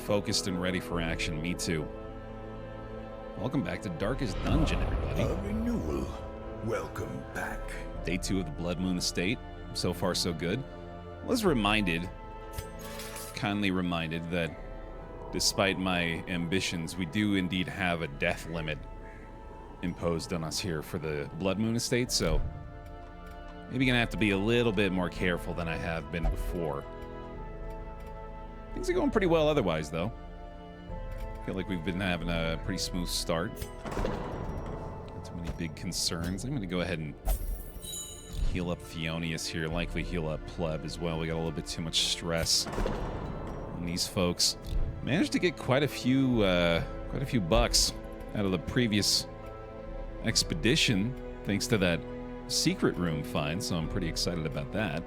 focused and ready for action. Me too. Welcome back to Darkest Dungeon, everybody. A renewal. Welcome back. Day 2 of the Bloodmoon estate. So far, so good. Was reminded, kindly reminded, that despite my ambitions, we do indeed have a death limit imposed on us here for the Bloodmoon estate, so maybe gonna have to be a little bit more careful than I have been before. Things are going pretty well otherwise, though. I feel like we've been having a pretty smooth start. Not too many big concerns. I'm going to go ahead and heal up Theonius here. Likely heal up Pleb as well. We got a little bit too much stress on these folks. Managed to get quite a few bucks out of the previous expedition, thanks to that secret room find. So I'm pretty excited about that.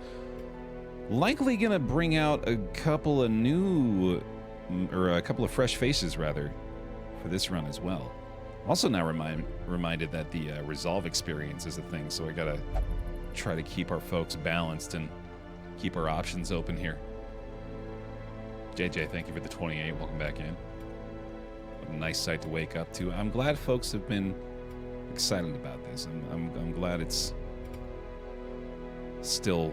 Likely gonna bring out a couple of new, or a couple of fresh faces rather, for this run as well. Also now reminded that the resolve experience is a thing, so I gotta try to keep our folks balanced and keep our options open here. JJ, thank you for the 28. Welcome back in. What a nice sight to wake up to. I'm glad folks have been excited about this. I'm glad it's still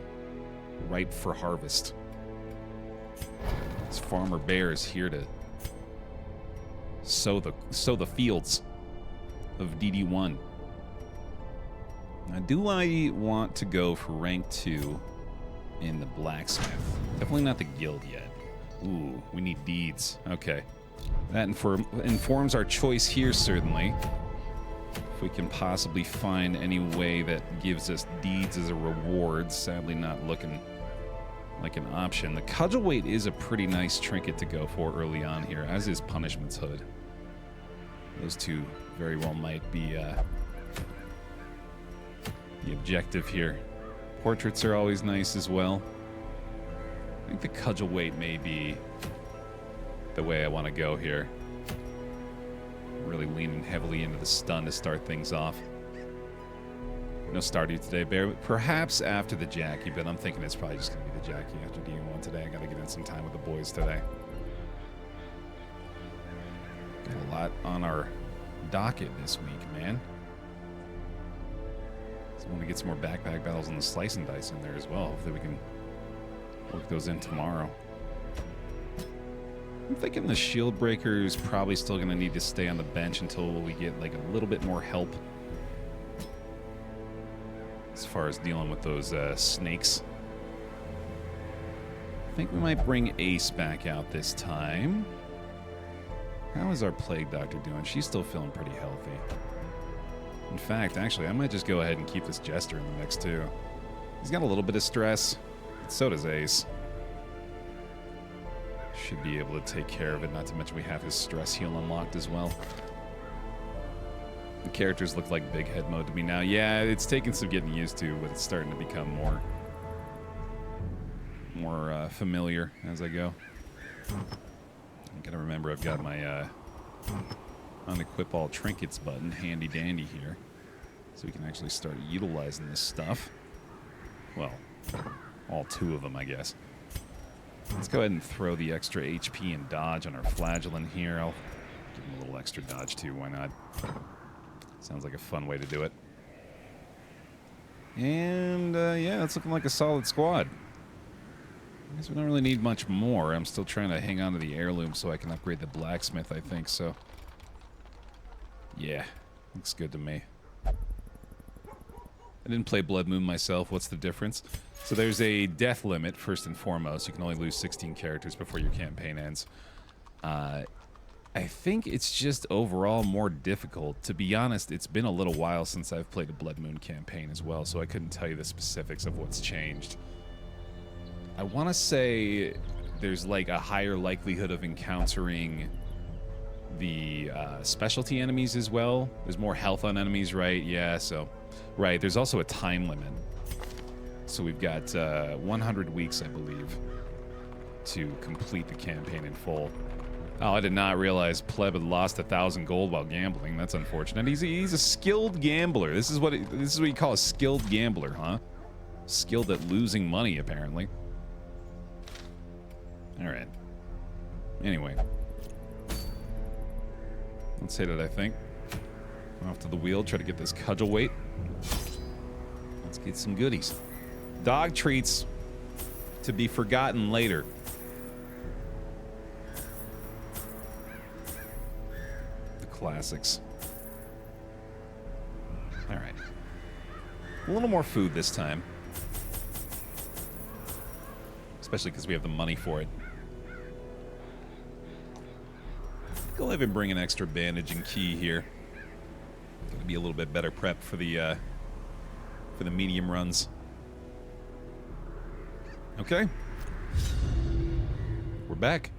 ripe for harvest. This Farmer Baer is here to sow the fields of DD1. Now, do I want to go for rank 2 in the blacksmith? Definitely not the guild yet. Ooh, we need deeds. Okay. That informs our choice here, certainly. If we can possibly find any way that gives us deeds as a reward. Sadly not looking like an option. The Cudgel Weight is a pretty nice trinket to go for early on here, as is Punishment's Hood. Those two very well might be the objective here. Portraits are always nice as well. I think the Cudgel Weight may be the way I want to go here. Really leaning heavily into the stun to start things off. No Stardew today, Bear. Perhaps after the Jackie, but I'm thinking it's probably just going to be the Jackie after D1 today. I got to get in some time with the boys today. Got a lot on our docket this week, man. So I want to get some more backpack battles and the slice and dice in there as well. Hopefully we can work those in tomorrow. I'm thinking the Shieldbreaker is probably still going to need to stay on the bench until we get like a little bit more help as far as dealing with those snakes. I think we might bring Ace back out this time. How is our Plague Doctor doing? She's still feeling pretty healthy. In fact, actually, I might just go ahead and keep this Jester in the mix too. He's got a little bit of stress. So does Ace. Should be able to take care of it, not to mention we have his stress heal unlocked as well. The characters look like big head mode to me now. Yeah, it's taken some getting used to, but it's starting to become more familiar as I go. I gotta remember I've got my unequip all trinkets button handy dandy here, so we can actually start utilizing this stuff. Well, all 2 of them, I guess. Let's go ahead and throw the extra HP and dodge on our Flagellant here. I'll give him a little extra dodge too, why not? Sounds like a fun way to do it. And, yeah, it's looking like a solid squad. I guess we don't really need much more. I'm still trying to hang on to the heirloom so I can upgrade the blacksmith, I think, so... yeah, looks good to me. I didn't play Bloodmoon myself. What's the difference? So there's a death limit, first and foremost. You can only lose 16 characters before your campaign ends. I think it's just overall more difficult. To be honest, it's been a little while since I've played a Bloodmoon campaign as well, so I couldn't tell you the specifics of what's changed. I want to say there's like a higher likelihood of encountering the specialty enemies as well. There's more health on enemies, right? Yeah, so... right, there's also a time limit. So we've got 100 weeks, I believe, to complete the campaign in full. Oh, I did not realize Pleb had lost 1,000 gold while gambling. That's unfortunate. He's a skilled gambler. This is what you call a skilled gambler, huh? Skilled at losing money, apparently. All right. Anyway. Let's hit it, I think. Off to the Weald, try to get this cudgel weight. Let's get some goodies. Dog treats to be forgotten later. The classics. All right. A little more food this time. Especially because we have the money for it. Go ahead and bring an extra bandage and key here. Gonna be a little bit better prep for the medium runs. Okay. We're back.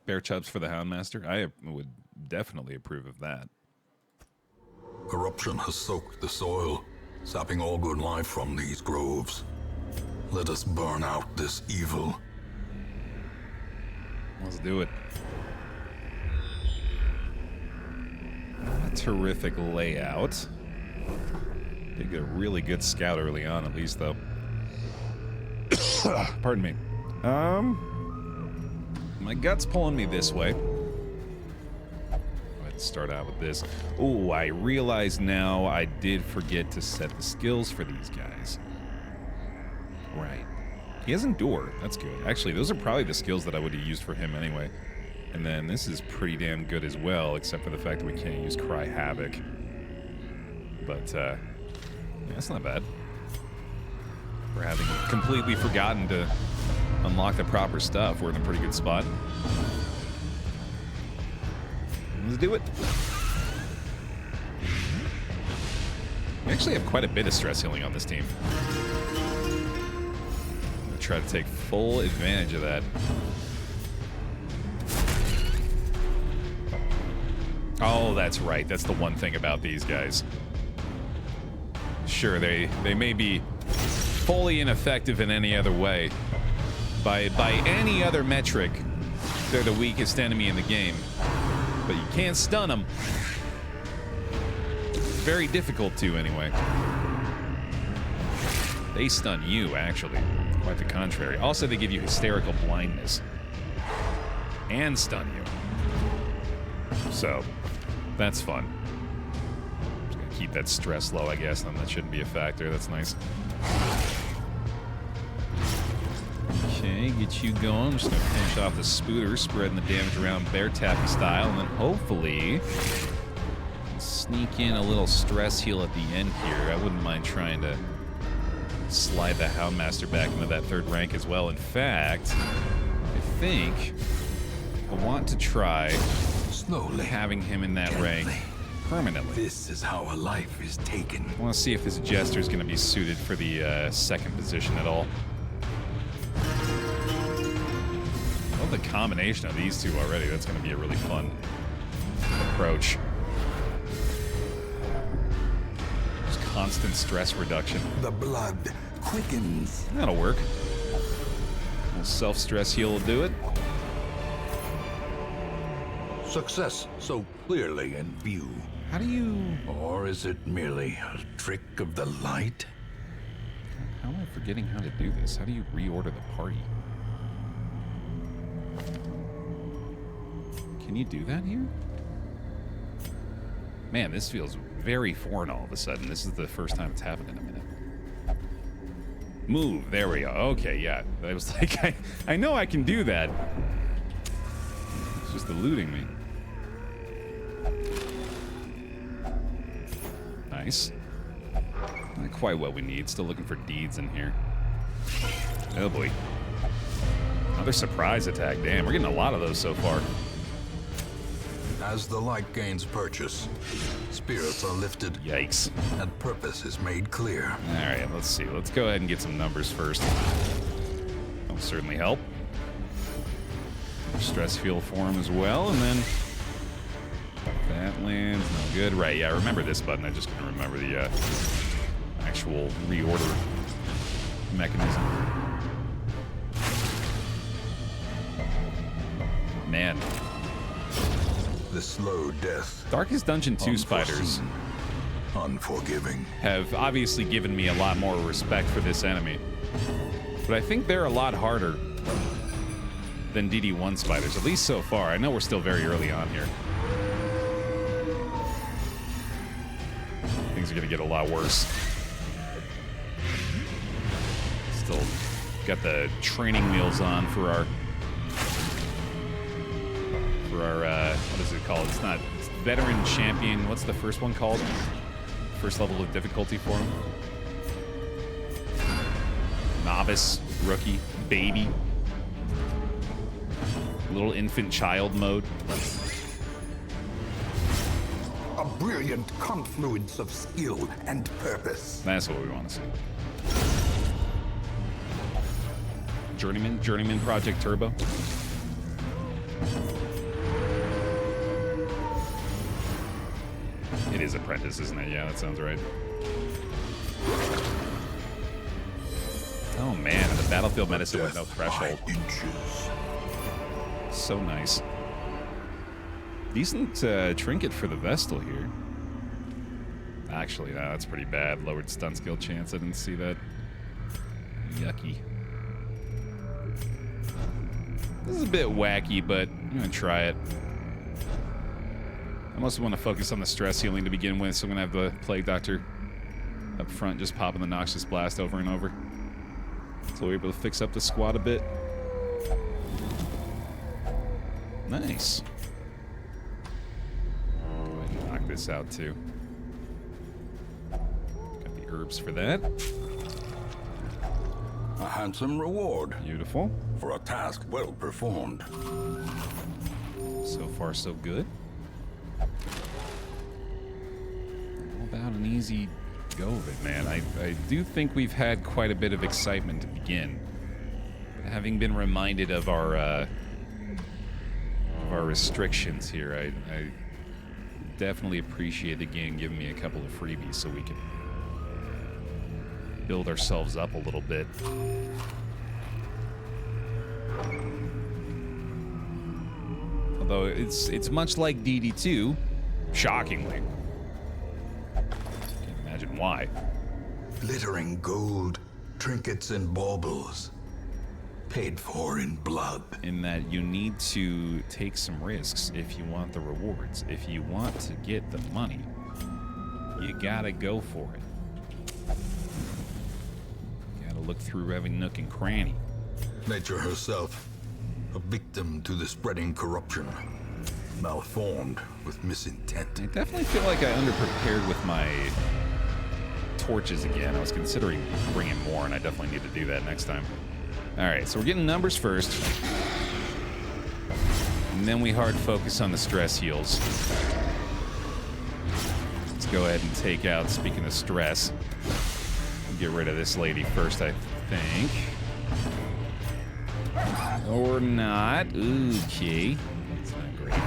Bear chubs for the Houndmaster. I would definitely approve of that. Corruption has soaked the soil, sapping all good life from these groves. Let us burn out this evil. Let's do it. A terrific layout. Did get a really good scout early on, at least, though. Pardon me. My gut's pulling me this way. Go ahead and start out with this. Oh, I realize now I did forget to set the skills for these guys. Right. He has Endure. That's good. Actually, those are probably the skills that I would have used for him anyway. And then this is pretty damn good as well, except for the fact that we can't use Cry Havoc. But, yeah, that's not bad. For having completely forgotten to unlock the proper stuff, we're in a pretty good spot. Let's do it. We actually have quite a bit of stress healing on this team. I'm gonna try to take full advantage of that. Oh, that's right. That's the one thing about these guys. Sure, they may be fully ineffective in any other way. By any other metric, they're the weakest enemy in the game. But you can't stun them. Very difficult to, anyway. They stun you, actually. Quite the contrary. Also, they give you hysterical blindness. And stun you. So, that's fun. Just gonna keep that stress low, I guess, and that shouldn't be a factor. That's nice. Okay, get you going. I'm just gonna finish off the Spooter, spreading the damage around BaerTaffy style, and then hopefully sneak in a little stress heal at the end here. I wouldn't mind trying to slide the Houndmaster back into that third rank as well. In fact, I think I want to try Slowly, having him in that rank permanently. This is how a life is taken. I want to see if this Jester is going to be suited for the second position at all. I love the combination of these two already. That's going to be a really fun approach. Just constant stress reduction. The blood quickens. That'll work. A little self-stress heal will do it. success so clearly in view. How do you... Or is it merely a trick of the light? How am I forgetting how to do this? How do you reorder the party? Can you do that here? Man, this feels very foreign all of a sudden. This is the first time it's happened in a minute. Move. There we go. Okay, yeah. I was like, I know I can do that. It's just eluding me. Nice. Not quite what we need. Still looking for deeds in here. Oh boy. Another surprise attack. Damn, we're getting a lot of those so far. As the light gains purchase, spirits are lifted. Yikes. And purpose is made clear. Alright, let's see. Let's go ahead and get some numbers first. That'll certainly help. Stress fuel for him as well, and then that lands. No good. Right, yeah, I remember this button. I just couldn't remember the actual reorder mechanism. Man. The slow death. Darkest Dungeon 2 spiders unforgiving have obviously given me a lot more respect for this enemy. But I think they're a lot harder than DD1 spiders, at least so far. I know we're still very early on here. Things are going to get a lot worse. Still got the training wheels on for our what is it called? It's not it's veteran champion. What's the first one called? First level of difficulty for him. Novice, rookie, baby. Little infant child mode. A brilliant confluence of skill and purpose. That's what we want to see. Journeyman Project Turbo. It is Apprentice, isn't it? Yeah, that sounds right. Oh man, the battlefield medicine with no threshold. So nice. Decent trinket for the Vestal here. Actually, no, that's pretty bad. Lowered stun skill chance. I didn't see that. Yucky. This is a bit wacky, but I'm gonna try it. I mostly want to focus on the stress healing to begin with, so I'm gonna have the Plague Doctor up front, just popping the Noxious Blast over and over. So we're able to fix up the squad a bit. Nice. Go ahead and knock this out too. Got the herbs for that. A handsome reward Beautiful. for a task well performed. So far, so good. All about an easy go of it, man. I do think we've had quite a bit of excitement to begin. Having been reminded of our restrictions here, I definitely appreciate the game giving me a couple of freebies so we can build ourselves up a little bit. Although it's much like DD2, shockingly. Can't imagine why. Glittering gold, trinkets and baubles. Paid for in blood. In that you need to take some risks if you want the rewards. If you want to get the money, you gotta go for it. You gotta look through every nook and cranny. Nature herself, a victim to the spreading corruption, malformed with misintent. I definitely feel like I underprepared with my torches again. I was considering bringing more, and I definitely need to do that next time. All right, so we're getting numbers first. And then we hard focus on the stress heals. Let's go ahead and take out, speaking of stress, get rid of this lady first, I think. Or not. Okay. That's not great.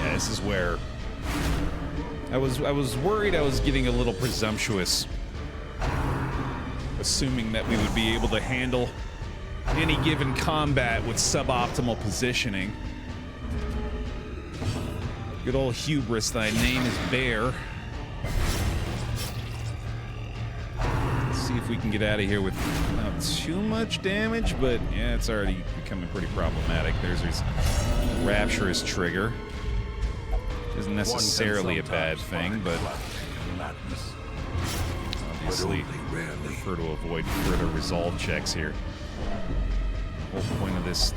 Yeah, this is where I was worried I was getting a little presumptuous, assuming that we would be able to handle any given combat with suboptimal positioning. Good old hubris, thy name is Baer. Let's see if we can get out of here with not too much damage, but yeah, it's already becoming pretty problematic. There's his rapturous trigger. Isn't necessarily a bad thing, but obviously prefer to avoid further resolve checks here. The whole point of this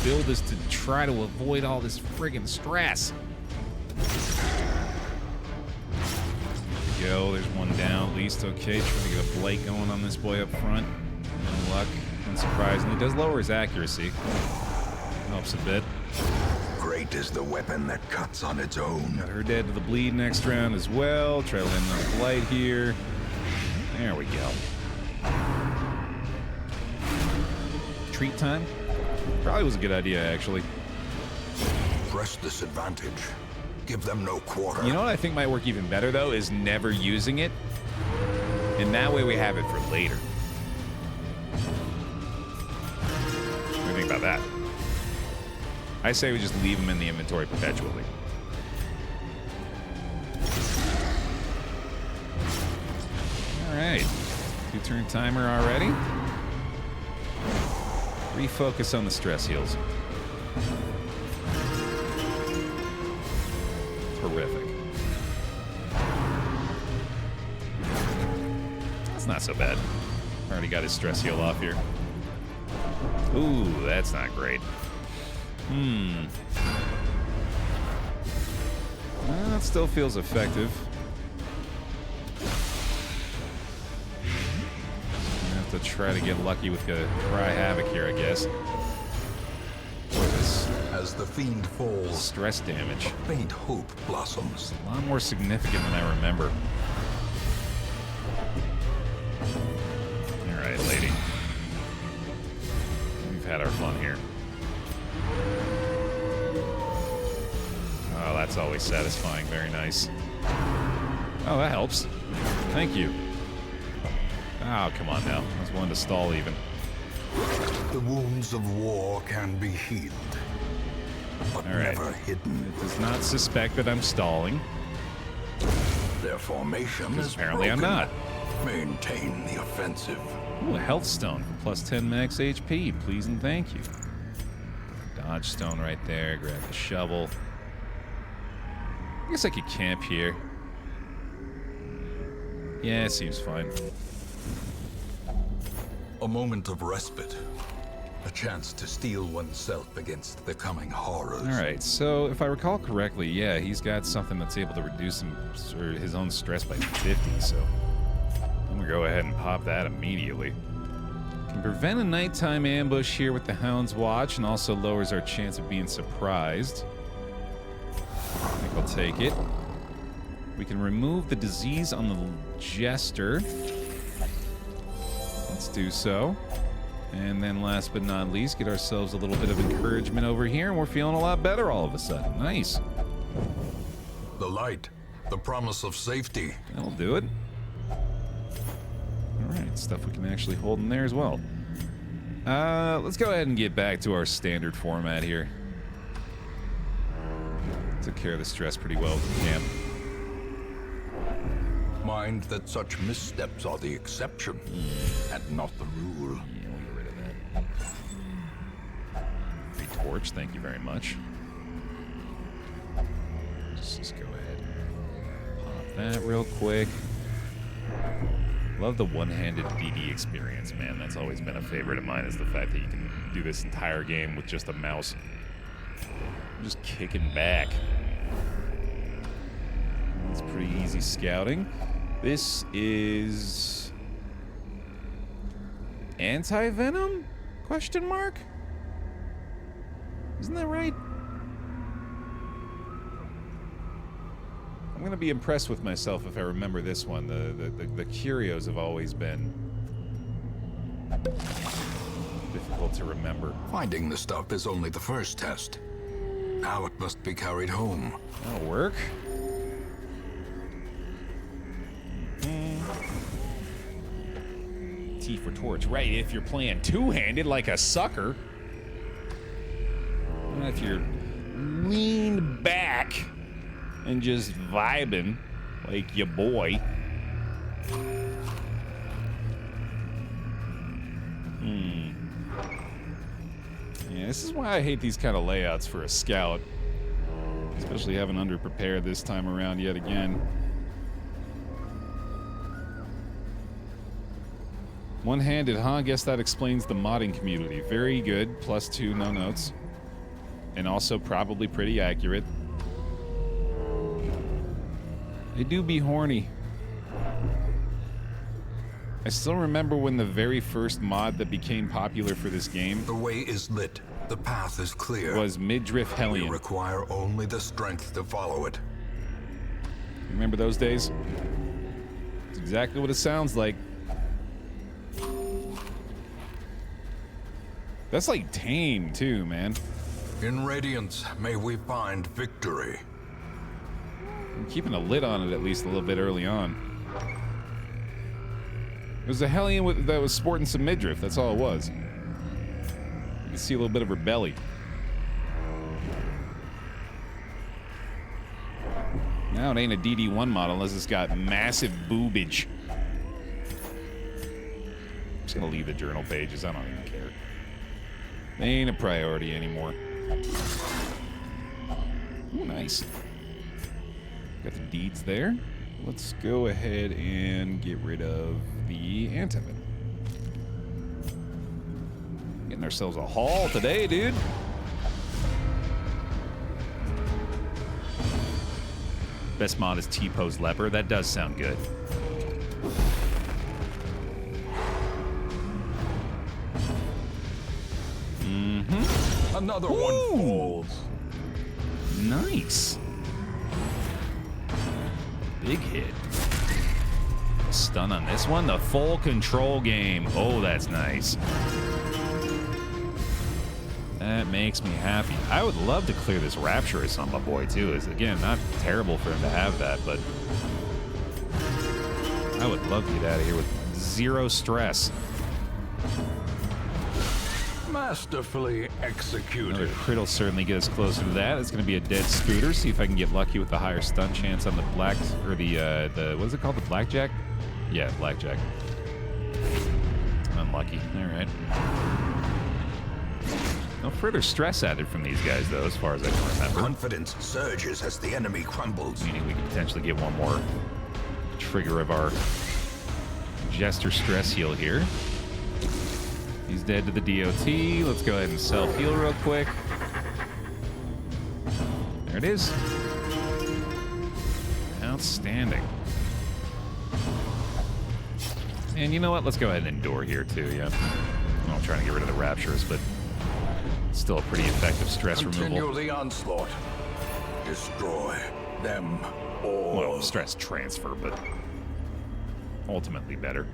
build is to try to avoid all this friggin' stress. There we go, there's one down at least. Okay, trying to get a blight going on this boy up front. No luck, unsurprisingly. Does lower his accuracy. Helps a bit. Great is the weapon that cuts on its own. Got her dead to the bleed next round as well. Try to land another blight here. There we go. Treat time? Probably was a good idea, actually. Press this advantage. Give them no quarter. You know what I think might work even better, though, is never using it. And that way we have it for later. What do you think about that? I say we just leave them in the inventory perpetually. All right. 2-turn timer already. Refocus on the stress heals. Terrific. That's not so bad. Already got his stress heal off here. Ooh, that's not great. Well, that still feels effective. I have to try to get lucky with the Cry Havoc here, I guess. As the fiend falls, Stress damage. faint hope blossoms. A lot more significant than I remember. All right, lady. We've had our fun here. Oh, that's always satisfying. Very nice. Oh, that helps. Thank you. Oh, come on now. I was willing to stall even. The wounds of war can be healed, but All right. never hidden. It does not suspect that I'm stalling. Their formation is Apparently I'm broken. not. Maintain the offensive. Ooh, a health stone for plus 10 max HP. Please and thank you. Dodge stone right there. Grab the shovel. I guess I could camp here. Yeah, seems fine. A moment of respite. A chance to steel oneself against the coming horrors. All right, so if I recall correctly, yeah, he's got something that's able to reduce his own stress by 50, so I'm gonna go ahead and pop that immediately. Can prevent a nighttime ambush here with the Hound's Watch and also lowers our chance of being surprised. I think I'll take it. We can remove the disease on the Jester. Let's do so. And then last but not least, get ourselves a little bit of encouragement over here, and we're feeling a lot better all of a sudden. Nice. The light, the promise of safety. That'll do it. All right, stuff we can actually hold in there as well. Let's go ahead and get back to our standard format here. Took care of the stress pretty well with the camp. Mind that such missteps are the exception and not the rule. Yeah, we'll get rid of that. Free torch, thank you very much. Just go ahead and pop that real quick. Love the one-handed DD experience, man. That's always been a favorite of mine, is the fact that you can do this entire game with just a mouse. Just kicking back. It's pretty easy scouting. This is anti-venom? Question mark? Isn't that right? I'm gonna be impressed with myself if I remember this one. The curios have always been difficult to remember. Finding the stuff is only the first test. Now it must be carried home. That'll work. T for torch, right? If you're playing two-handed like a sucker. Not if you're leaned back and just vibing like your boy. Yeah, this is why I hate these kind of layouts for a scout. Especially having underprepared this time around yet again. One-handed, huh? Guess that explains the modding community. Very good. +2, no notes. And also probably pretty accurate. They do be horny. I still remember when the very first mod that became popular for this game The way is lit. The path is clear. was Midriff We Hellion. require only the strength to follow it. Remember those days? It's exactly what it sounds like. That's like tame too, man. In Radiance, may we find victory. I'm keeping a lid on it at least a little bit early on. It was a Hellion that was sporting some midriff, that's all it was. You can see a little bit of her belly. Now it ain't a DD1 model unless it's got massive boobage. just gonna leave the journal pages. I don't even care. They ain't a priority anymore. Ooh, nice. Got the deeds there. Let's go ahead and get rid of the antivenom. Getting ourselves a haul today, dude. Best mod is T-Pose Leper. That does sound good. Mm-hmm. Another one falls. Nice. Big hit. Stun on this one. The full control game. Oh, that's nice. That makes me happy. I would love to clear this Rapturous on my boy, too. It's, again, not terrible for him to have that, but I would love to get out of here with zero stress. Masterfully executed. Another crit will certainly get us closer to that. It's going to be a dead Scooter. See if I can get lucky with the higher stun chance on the black, or the what is it called? The Blackjack? Yeah, Blackjack. Unlucky. All right. No further stress added from these guys, though, as far as I can remember. Confidence surges as the enemy crumbles. Meaning we could potentially get one more trigger of our Jester stress heal here. He's dead to the DOT. Let's go ahead and self-heal real quick. There it is. Outstanding. And you know what? Let's go ahead and endure here, too, yeah. I'm trying to get rid of the Rapturous, but still a pretty effective stress Continue removal. the onslaught. Destroy them all. Well, stress transfer, but ultimately better.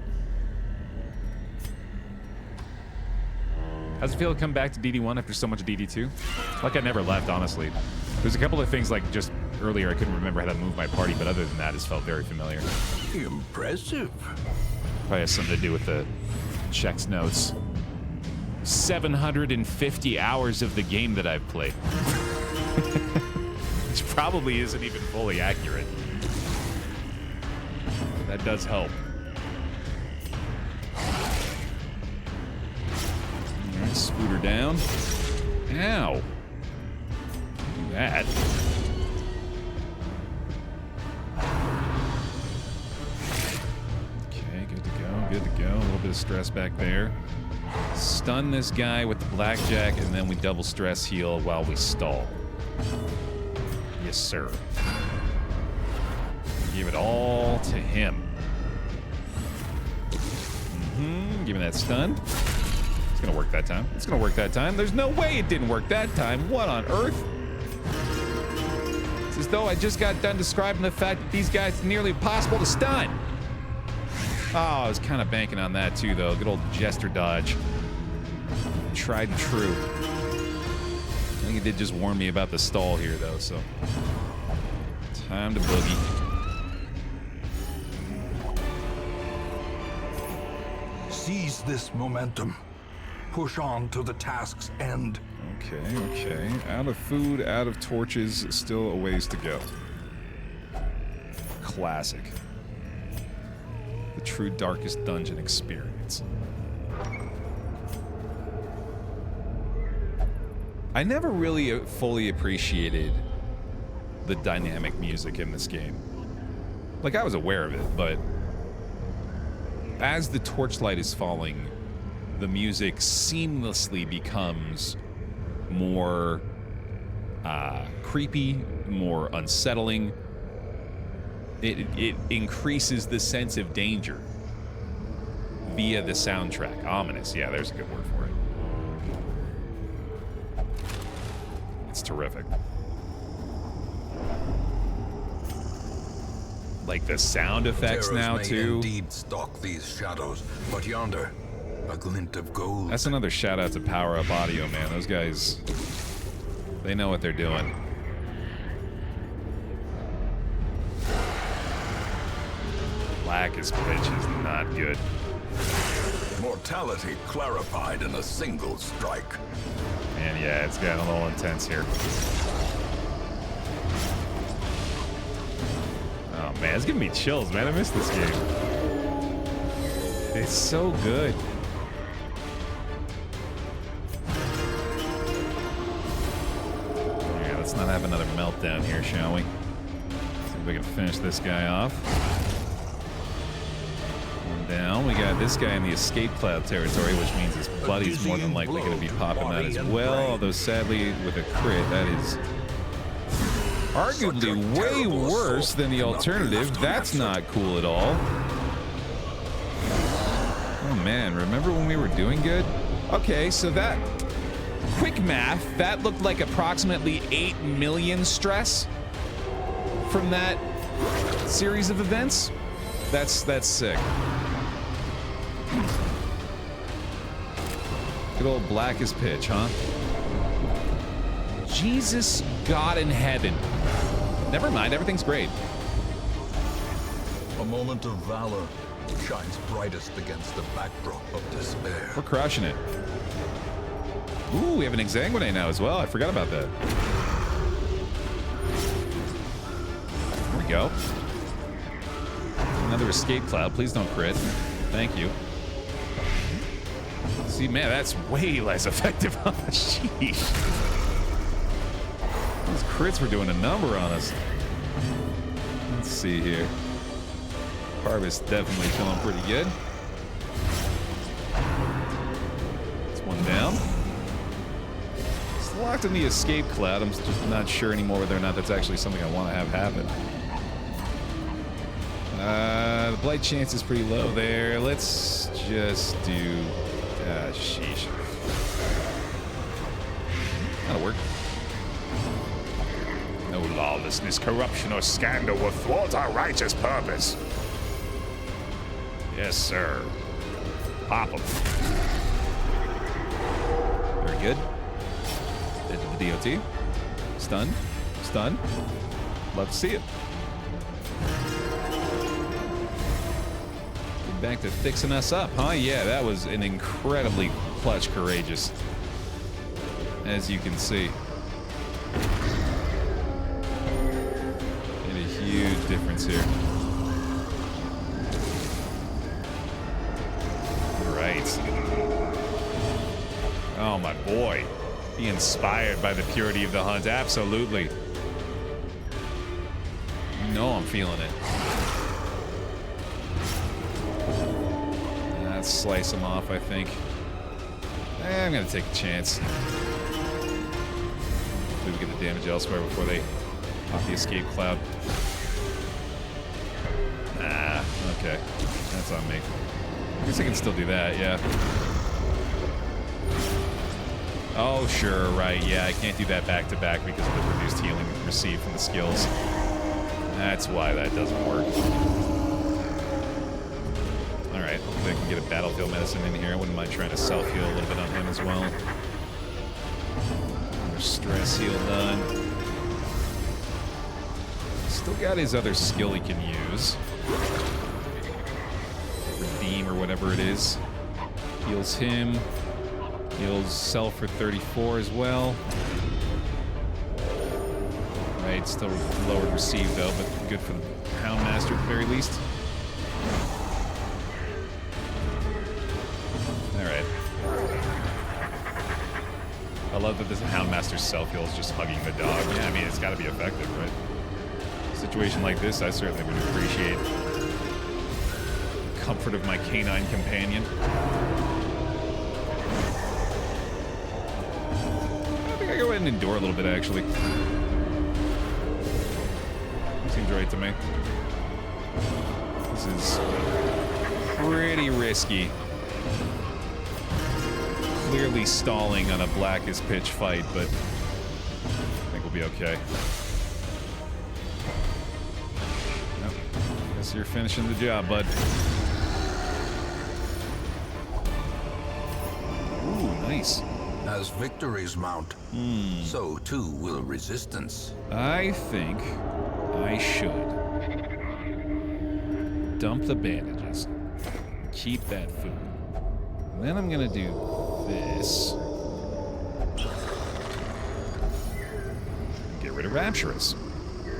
How's it feel to come back to DD1 after so much DD2? Like I never left, honestly. There's a couple of things, like just earlier I couldn't remember how to move my party, but other than that, it's felt very familiar. Impressive. Probably has something to do with the checks notes. 750 hours of the game that I've played. Which probably isn't even fully accurate. That does help. Alright, scooter down. Ow. Do that. Okay, good to go, good to go. A little bit of stress back there. Stun this guy with the Blackjack, and then we double stress heal while we stall. Yes, sir. Give it all to him. Give me that stun. It's gonna work that time. It's gonna work that time. There's no way it didn't work that time. What on earth? It's as though I just got done describing the fact that these guys are nearly impossible to stun. Oh, I was kind of banking on that too, though. Good old Jester dodge. Tried and true. I think it did just warn me about the stall here, though, so. Time to boogie. Seize this momentum. Push on to the task's end. Okay, okay. Out of food, out of torches, still a ways to go. Classic. The true darkest dungeon experience. I never really fully appreciated the dynamic music in this game. Like, I was aware of it, but as the torchlight is falling, the music seamlessly becomes more creepy, more unsettling. It increases the sense of danger via the soundtrack. Ominous, yeah, there's a good word for it. It's terrific. Like the sound effects Terrors now may too. Indeed stalk these shadows, but yonder, a glint of gold. That's another shout out to Power Up Audio, man. Those guys, they know what they're doing. Blackest pitch is not good. Mortality clarified in a single strike. And yeah, it's getting a little intense here. Oh man, it's giving me chills, man. I miss this game. It's so good. Let's not have another meltdown here, shall we? See if we can finish this guy off. One down. We got this guy in the escape cloud territory, which means his buddy's more than likely going to be popping that as well. Although sadly, with a crit, that is arguably way worse than the alternative. That's not cool at all. Oh man, remember when we were doing good? Okay, so that quick math, that looked like approximately 8 million stress from that series of events. That's sick. Good old black as pitch, huh? Jesus God in heaven. Never mind, everything's great. A moment of valor shines brightest against the backdrop of despair. We're crushing it. Ooh, we have an Exsanguinate now as well. I forgot about that. There we go. Another escape cloud. Please don't crit. Thank you. See, man, that's way less effective. Sheesh. Those crits were doing a number on us. Let's see here. Harvest definitely feeling pretty good. It's one down. It's locked in the escape cloud. I'm just not sure anymore whether or not that's actually something I want to have happen. The blight chance is pretty low there. Let's just do... sheesh. That'll work. No lawlessness, corruption, or scandal will thwart our righteous purpose. Yes, sir. Pop him. Very good. Hit the DOT. Stun. Stun. Love to see it. Get back to fixing us up, huh? Yeah, that was an incredibly clutch courageous. As you can see. Made a huge difference here. Oh, my boy. Be inspired by the purity of the hunt. Absolutely. You know I'm feeling it. Let's slice him off, I think. I'm going to take a chance. Hopefully we get the damage elsewhere before they pop the escape cloud. Nah, okay. That's on me. I guess I can still do that, yeah. Oh, sure, right, yeah, I can't do that back-to-back because of the reduced healing received from the skills. That's why that doesn't work. Alright, hopefully I can get a battlefield medicine in here. I wouldn't mind trying to self-heal a little bit on him as well. Another stress heal done. Still got his other skill he can use. Redeem or whatever it is. Heals him. Heals self for 34 as well. Right, still lowered received though, but good for the Houndmaster at the very least. Alright. I love that this Houndmaster's self-heal is just hugging the dog. Yeah, I mean, it's gotta be effective, right? A situation like this, I certainly would appreciate the comfort of my canine companion. I go ahead and endure a little bit, actually. Seems right to me. This is pretty risky. Clearly stalling on a black as pitch fight, but I think we'll be okay. Nope. Guess you're finishing the job, bud. Ooh, nice. As victories mount, so too will resistance. I think I should dump the bandages, keep that food. And then I'm gonna do this. Get rid of Rapturous.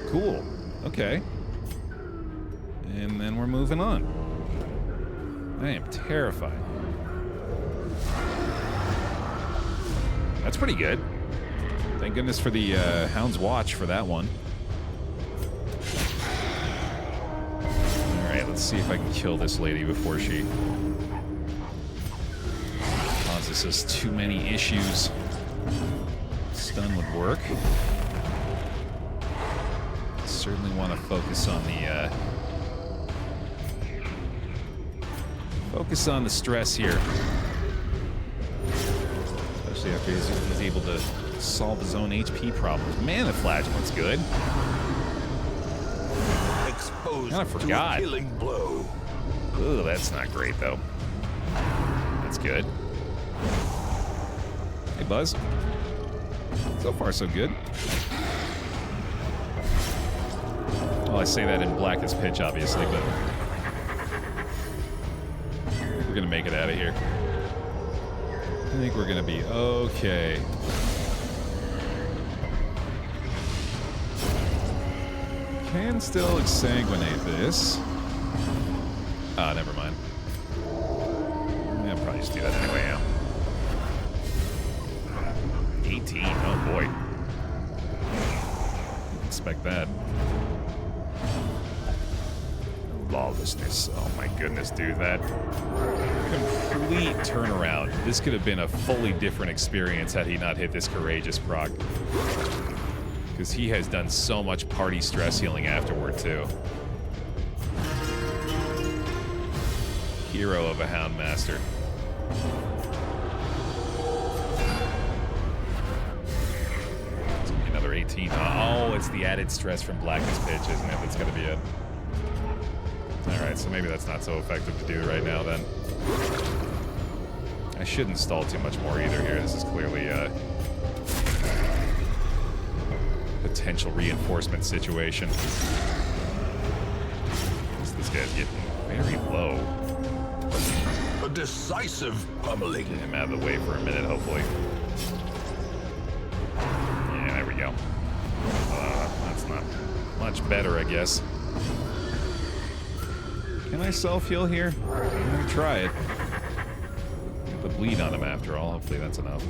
Cool. Okay. And then we're moving on. I am terrified. That's pretty good. Thank goodness for the Hound's Watch for that one. Alright, let's see if I can kill this lady before she causes us too many issues. Stun would work. Certainly want to focus on the stress here. Especially after he's able to solve his own HP problems. Man, the flagellant's good. Exposed I forgot. to a killing blow. Ooh, that's not great though. That's good. Hey, Buzz. So far, so good. Well, I say that in black as pitch, obviously, but we're gonna make it out of here. I think we're gonna be okay. Can still exsanguinate this. Ah, never mind. Yeah, I'll probably just do that anyway, yeah. 18, oh boy. Didn't expect that. Lawlessness, oh my goodness, dude, that complete turnaround. This could have been a fully different experience had he not hit this courageous proc. Because he has done so much party stress healing afterward, too. Hero of a Houndmaster. It's gonna be another 18. Oh, it's the added stress from Blackest Pitch, isn't it? That's gonna be it. Alright, so maybe that's not so effective to do right now, then. I shouldn't stall too much more either here. This is clearly a potential reinforcement situation. This guy's getting very low. A decisive pummeling. Get him out of the way for a minute, hopefully. Yeah, there we go. That's not much better, I guess. Can I self-heal here? I'm gonna try it. Get the bleed on him after all. Hopefully that's enough.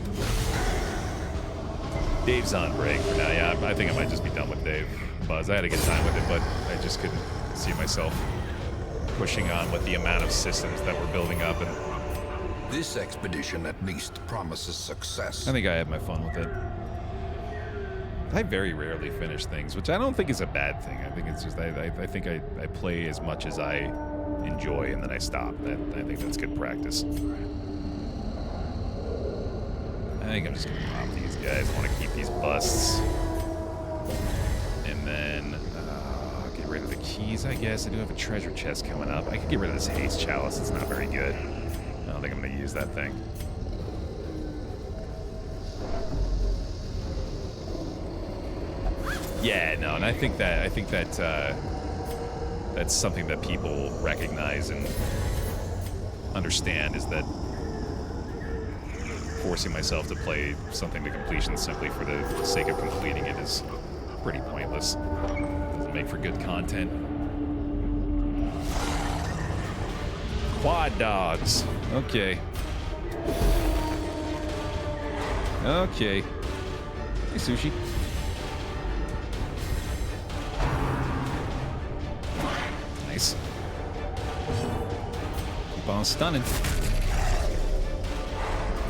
Dave's on break for now. Yeah, I think I might just be done with Dave. Buzz, I had a good time with it, but I just couldn't see myself pushing on with the amount of systems that we're building up. And This expedition at least promises success. I think I had my fun with it. I very rarely finish things, which I don't think is a bad thing. I think it's just I think I play as much as I enjoy and then I stop. I think that's good practice. I think I'm just gonna pop these guys. I want to keep these busts. And then get rid of the keys, I guess. I do have a treasure chest coming up. I could get rid of this haste chalice. It's not very good. I don't think I'm gonna use that thing. Yeah, no, and I think that that's something that people recognize and understand, is that forcing myself to play something to completion simply for the sake of completing it is pretty pointless. Doesn't make for good content. Quad dogs. Okay. Okay. Hey, Sushi. Nice. Keep on stunning.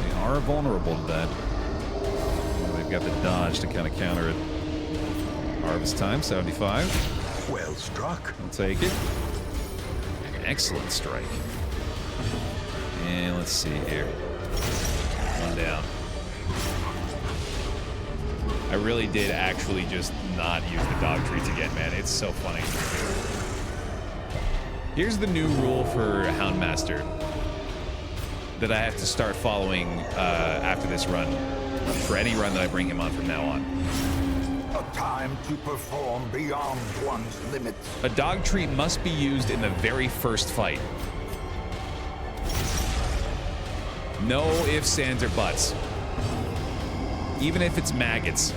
They are vulnerable to that. Well, they've got the dodge to kind of counter it. Harvest time, 75. Well struck. I'll take it. Excellent strike. And let's see here. One down. I really did actually just not use the dog treats again, man. It's so funny. Here's the new rule for Houndmaster that I have to start following after this run, for any run that I bring him on from now on. A time to perform beyond one's limits. A dog treat must be used in the very first fight. No ifs, ands, or buts. Even if it's maggots.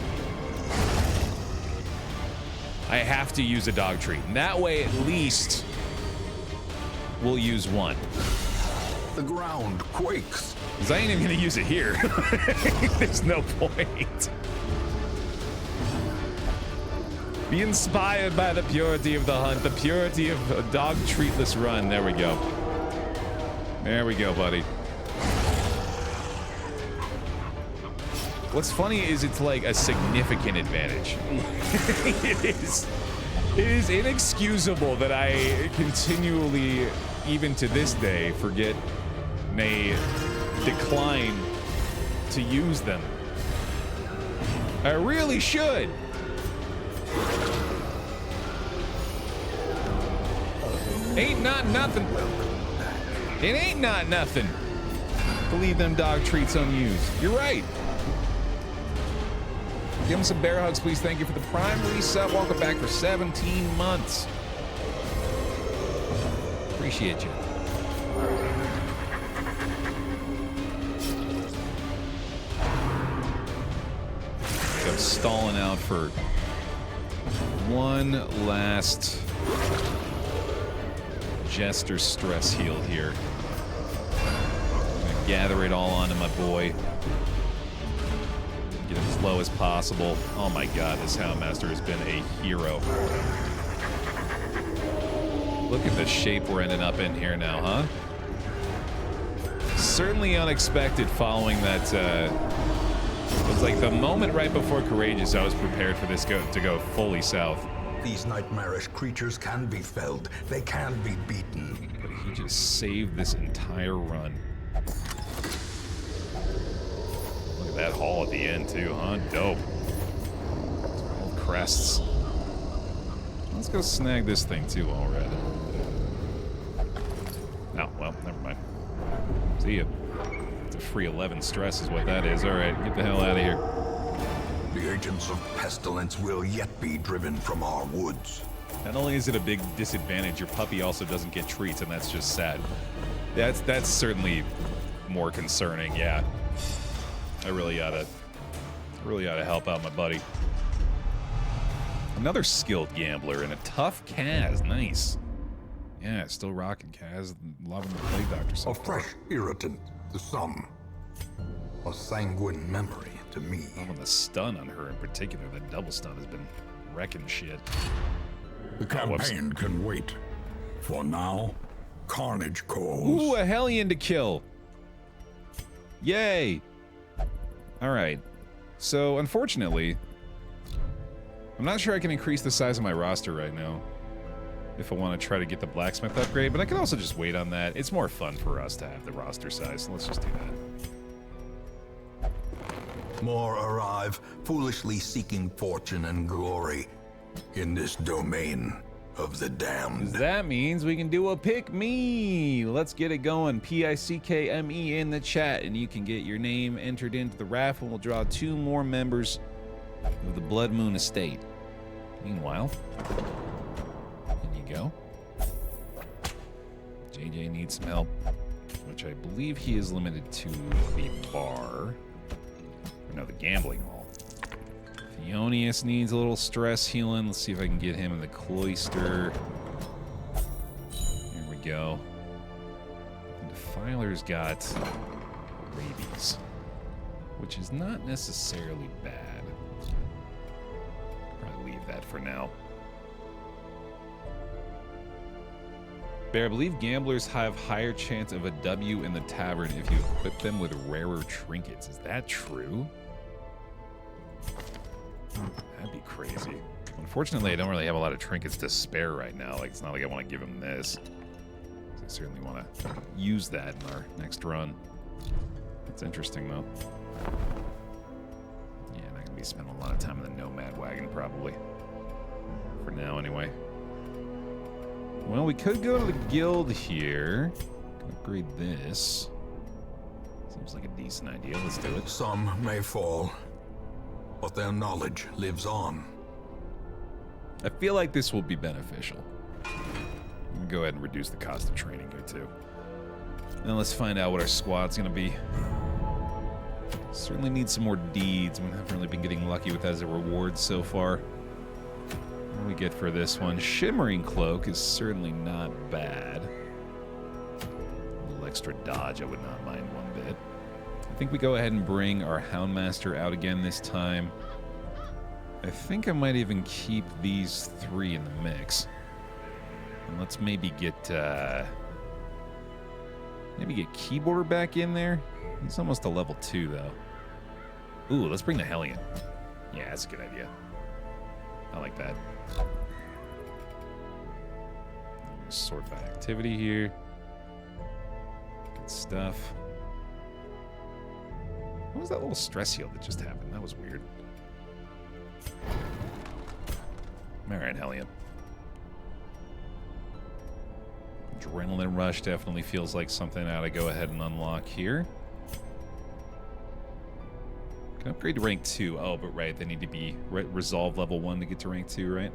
I have to use a dog treat. And that way, at least, we'll use one. The ground quakes. Because I ain't even going to use it here. There's no point. Be inspired by the purity of the hunt, the purity of a dog treatless run. There we go. There we go, buddy. What's funny is it's like a significant advantage. It is inexcusable that I continually, even to this day, forget, nay, decline to use them. I really should. Ain't not nothing. It ain't not nothing. Believe them dog treats unused. You're right. Give him some bear hugs, please. Thank you for the prime reset. Welcome back for 17 months. Appreciate you. I'm stalling out for one last Jester stress heal here. I'm gonna gather it all onto my boy. Get him as low as possible. Oh my god, this Houndmaster has been a hero. Look at the shape we're ending up in here now, huh? Certainly unexpected following that, it was like the moment right before Courageous I was prepared for this to go fully south. These nightmarish creatures can be felled. They can be beaten. But he just saved this entire run. Look at that haul at the end too, huh? Dope. 12 crests. Let's go snag this thing too while we're at it. No, well, never mind. See ya. It's a free 11 stress is what that is. Alright, get the hell out of here. The agents of pestilence will yet be driven from our woods. Not only is it a big disadvantage, your puppy also doesn't get treats, and that's just sad. That's certainly more concerning, yeah. I really oughta help out my buddy. Another skilled gambler and a tough Kaz, nice. Yeah, still rocking Kaz, loving the Plague Doctor so A fresh irritant to some. A sanguine memory to me. Loving the stun on her in particular. That double stun has been wrecking shit. The campaign can wait. For now, carnage calls. Ooh, a Hellion to kill. Yay. Alright. So, unfortunately, I'm not sure I can increase the size of my roster right now if I want to try to get the blacksmith upgrade, but I can also just wait on that. It's more fun for us to have the roster size, so let's just do that. More arrive, foolishly seeking fortune and glory in this domain of the damned. That means we can do a pick me. Let's get it going. PICKME in the chat, and you can get your name entered into the raffle. We'll draw 2 more members of the Bloodmoon estate. Meanwhile, in you go. JJ needs some help, which I believe he is limited to the bar. No, the gambling hall. Theonius needs a little stress healing. Let's see if I can get him in the cloister. Here we go. The Defiler's got rabies, which is not necessarily bad. Probably leave that for now. Bear, I believe gamblers have higher chance of a W in the tavern if you equip them with rarer trinkets. Is that true? That'd be crazy. Unfortunately, I don't really have a lot of trinkets to spare right now. Like, it's not like I want to give him this. I certainly want to use that in our next run. That's interesting, though. Yeah, I'm not going to be spending a lot of time in the Nomad wagon, probably. For now, anyway. Well, we could go to the guild here. Upgrade this. Seems like a decent idea. Let's do it. Some may fall, but their knowledge lives on. I feel like this will be beneficial. I'm gonna go ahead and reduce the cost of training here, too. Now let's find out what our squad's gonna be. Certainly need some more deeds. We haven't really been getting lucky with that as a reward so far. What do we get for this one? Shimmering Cloak is certainly not bad. A little extra dodge, I would not mind one bit. I think we go ahead and bring our Houndmaster out again this time. I think I might even keep these 3 in the mix. And let's maybe get Keyboarder back in there. He's almost a level 2 though. Ooh, let's bring the Hellion. Yeah, that's a good idea. I like that. Sort by activity here. Good stuff. What was that little stress heal that just happened? That was weird. Alright, Hellion. Adrenaline Rush definitely feels like something I ought to go ahead and unlock here. Can upgrade to rank 2. Oh, but right, they need to be resolve level 1 to get to rank 2, right?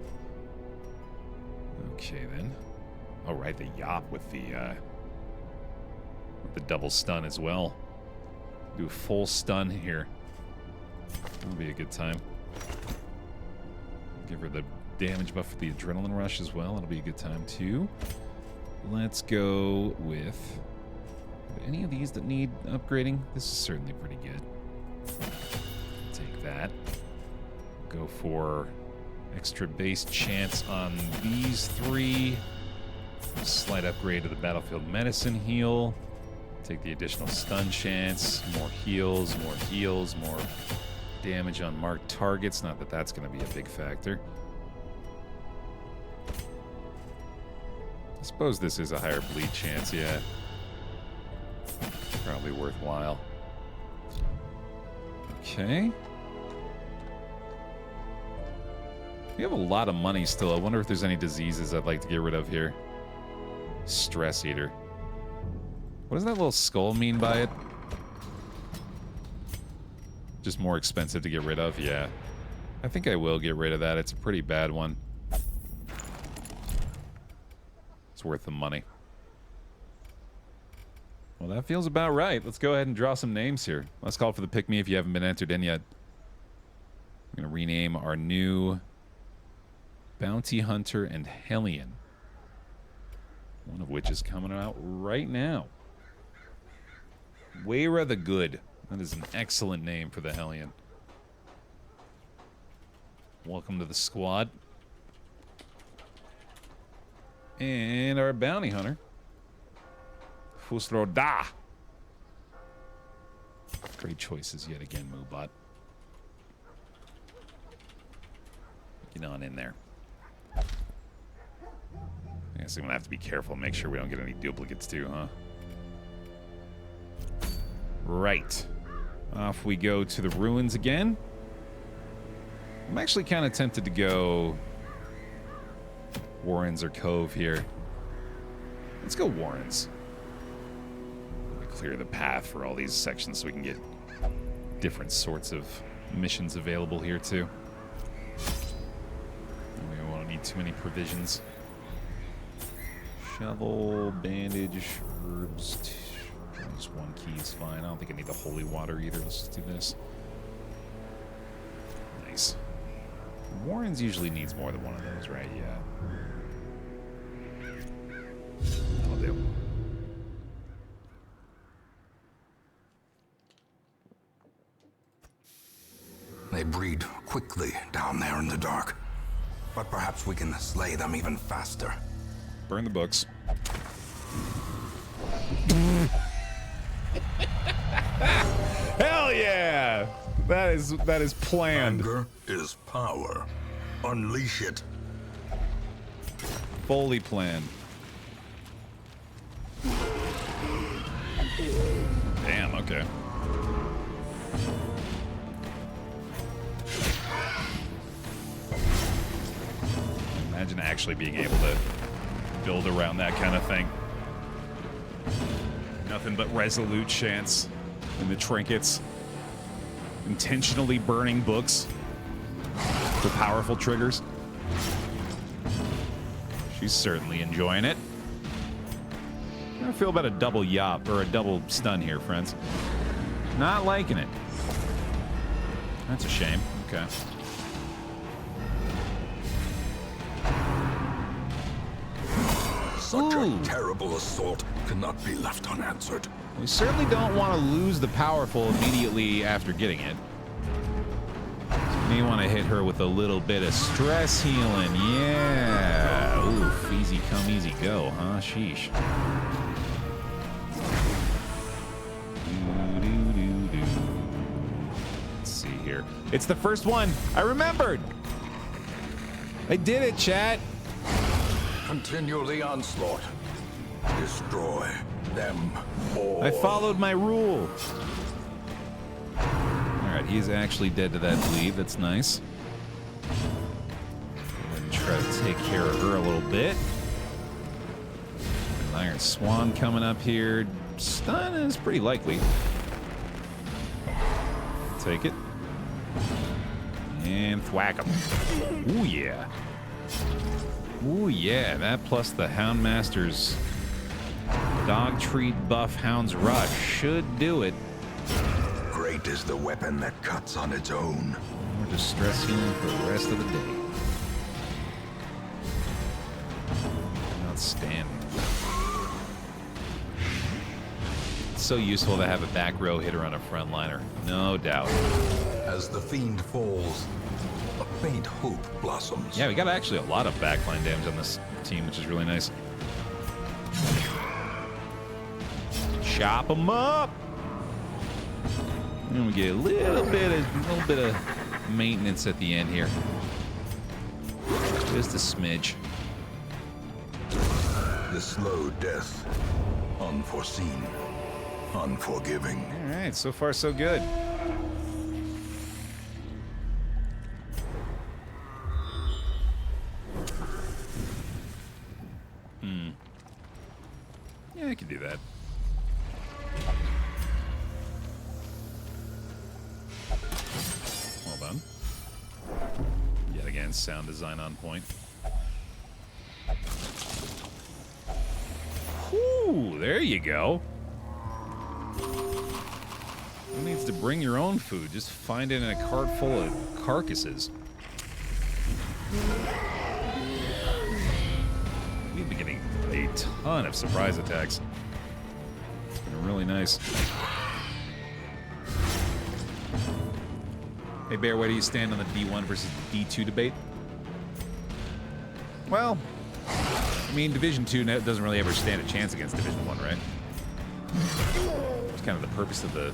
Okay, then. Oh, right, the Yop with the double stun as well. Do a full stun here. That'll be a good time. Give her the damage buff for the Adrenaline Rush as well. It'll be a good time, too. Let's go with... Are there any of these that need upgrading? This is certainly pretty good. Take that. Go for extra base chance on these 3. Slight upgrade to the Battlefield Medicine heal. Take the additional stun chance. More heals, more damage on marked targets. Not that that's going to be a big factor. I suppose this is a higher bleed chance, yeah. Probably worthwhile. Okay. We have a lot of money still. I wonder if there's any diseases I'd like to get rid of here. Stress Eater. What does that little skull mean by it? Just more expensive to get rid of? Yeah. I think I will get rid of that. It's a pretty bad one. It's worth the money. Well, that feels about right. Let's go ahead and draw some names here. Let's call for the pick me if you haven't been entered in yet. I'm going to rename our new Bounty Hunter and Hellion. One of which is coming out right now. Weira the Good. That is an excellent name for the Hellion. Welcome to the squad. And our Bounty Hunter. Fusroda. Great choices yet again, Moobot. Get on in there. I guess I'm gonna have to be careful and make sure we don't get any duplicates too, huh? Right. Off we go to the ruins again. I'm actually kind of tempted to go Warrens or Cove here. Let's go Warrens. Clear the path for all these sections so we can get different sorts of missions available here too. And we won't need too many provisions. Shovel, bandage, herbs. Just 1 key is fine. I don't think I need the holy water either. Let's just do this. Nice. Warrens usually needs more than one of those, right? Yeah. That'll do. They breed quickly down there in the dark. But perhaps we can slay them even faster. Burn the books. Hell yeah! That is planned. Anger is power. Unleash it. Fully planned. Damn, okay. Imagine actually being able to build around that kind of thing. Nothing but resolute chance in the trinkets. Intentionally burning books for powerful triggers. She's certainly enjoying it. How do I feel about a double yop or a double stun here, friends? Not liking it. That's a shame. Okay. Such a terrible assault cannot be left unanswered. We certainly don't want to lose the powerful immediately after getting it. May want to hit her with a little bit of stress healing. Yeah. Oof, easy come, easy go, huh? Sheesh. Let's see here. It's the first one. I remembered. I did it, chat. Continue the onslaught. Destroy them all. I followed my rule. Alright, he's actually dead to that bleed. That's nice. Go ahead and try to take care of her a little bit. An Iron Swan coming up here. Stun is pretty likely. Take it. And thwack him. Ooh, yeah. Ooh, yeah. That plus the Houndmaster's Dog Treat buff Hound's Rush should do it. Great is the weapon that cuts on its own. More distress healing for the rest of the day. Outstanding. It's so useful to have a back row hitter on a frontliner. No doubt. As the fiend falls, a faint hope blossoms. Yeah, we got actually a lot of backline damage on this team, which is really nice. Chop them up. And we get a little bit of maintenance at the end here. Just a smidge. The slow death, unforeseen, unforgiving. All right, so far so good. Yeah, I can do that. Well done. Yet again, sound design on point. Ooh, there you go. Who needs to bring your own food? Just find it in a cart full of carcasses. We've been getting a ton of surprise attacks. It's been really nice. Hey, Bear, where do you stand on the D1 versus D2 debate? Well, I mean, Division 2 doesn't really ever stand a chance against Division 1, right? It's kind of the purpose of the...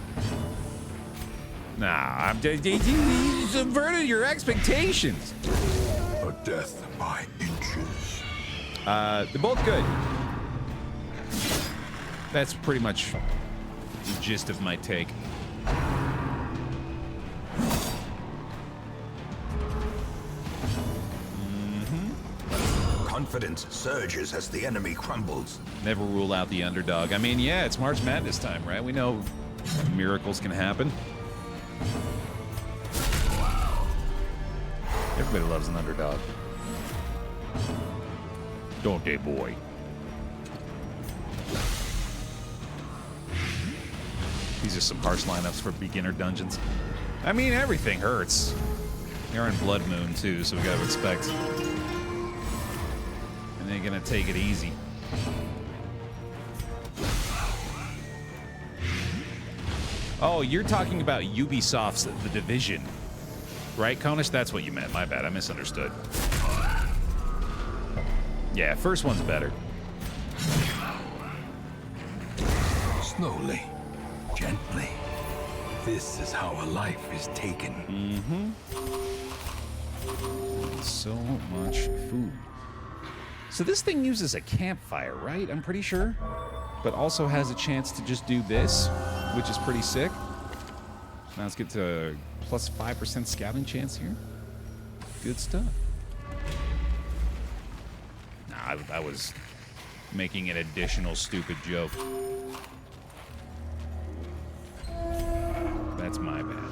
Nah, you subverted your expectations. A death by inches. They're both good. That's pretty much the gist of my take. Confidence surges as the enemy crumbles. Never rule out the underdog. I mean, yeah, it's March Madness time, right? We know miracles can happen. Everybody loves an underdog. Don't they, boy? These are some harsh lineups for beginner dungeons. I mean, everything hurts. They're in Bloodmoon, too, so we gotta expect. And they're gonna take it easy. Oh, you're talking about Ubisoft's The Division. Right, Konish? That's what you meant. My bad. I misunderstood. Yeah, first one's better. Slowly, gently. This is how a life is taken. So much food. So this thing uses a campfire, right? I'm pretty sure. But also has a chance to just do this, which is pretty sick. Now let's get to plus 5% scouting chance here. Good stuff. Nah, I was making an additional stupid joke. That's my bad.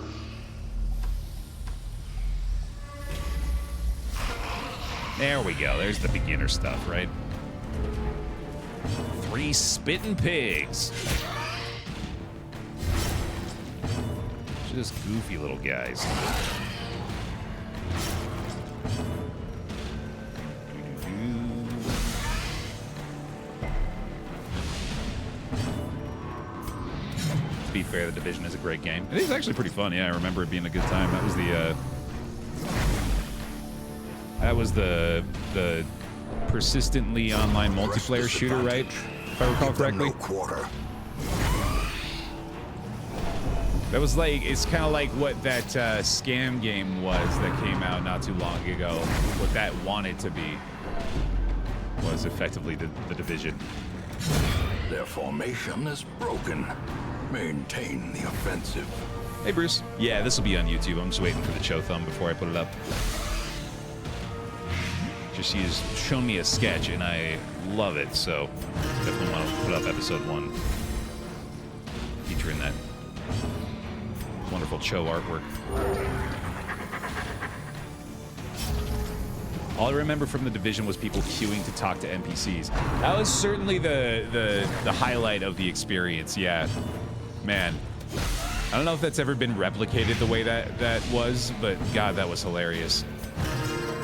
There we go. There's the beginner stuff, right? 3 spitting pigs. Just goofy little guys. To be fair, The Division is a great game. It is actually pretty fun. Yeah, I remember it being a good time. That was the That was the persistently online multiplayer shooter, right? If I recall correctly. No quarter. That was like, it's kind of like what that scam game was that came out not too long ago. What that wanted to be was effectively the Division. Their formation is broken. Maintain the offensive. Hey, Bruce. Yeah, this will be on YouTube. I'm just waiting for the show thumb before I put it up. Just he's shown me a sketch, and I love it, so definitely want to put up episode 1 featuring that wonderful Cho artwork. All I remember from the Division was people queuing to talk to NPCs. That was certainly the highlight of the experience. Yeah, man. I don't know if that's ever been replicated the way that was, but God, that was hilarious.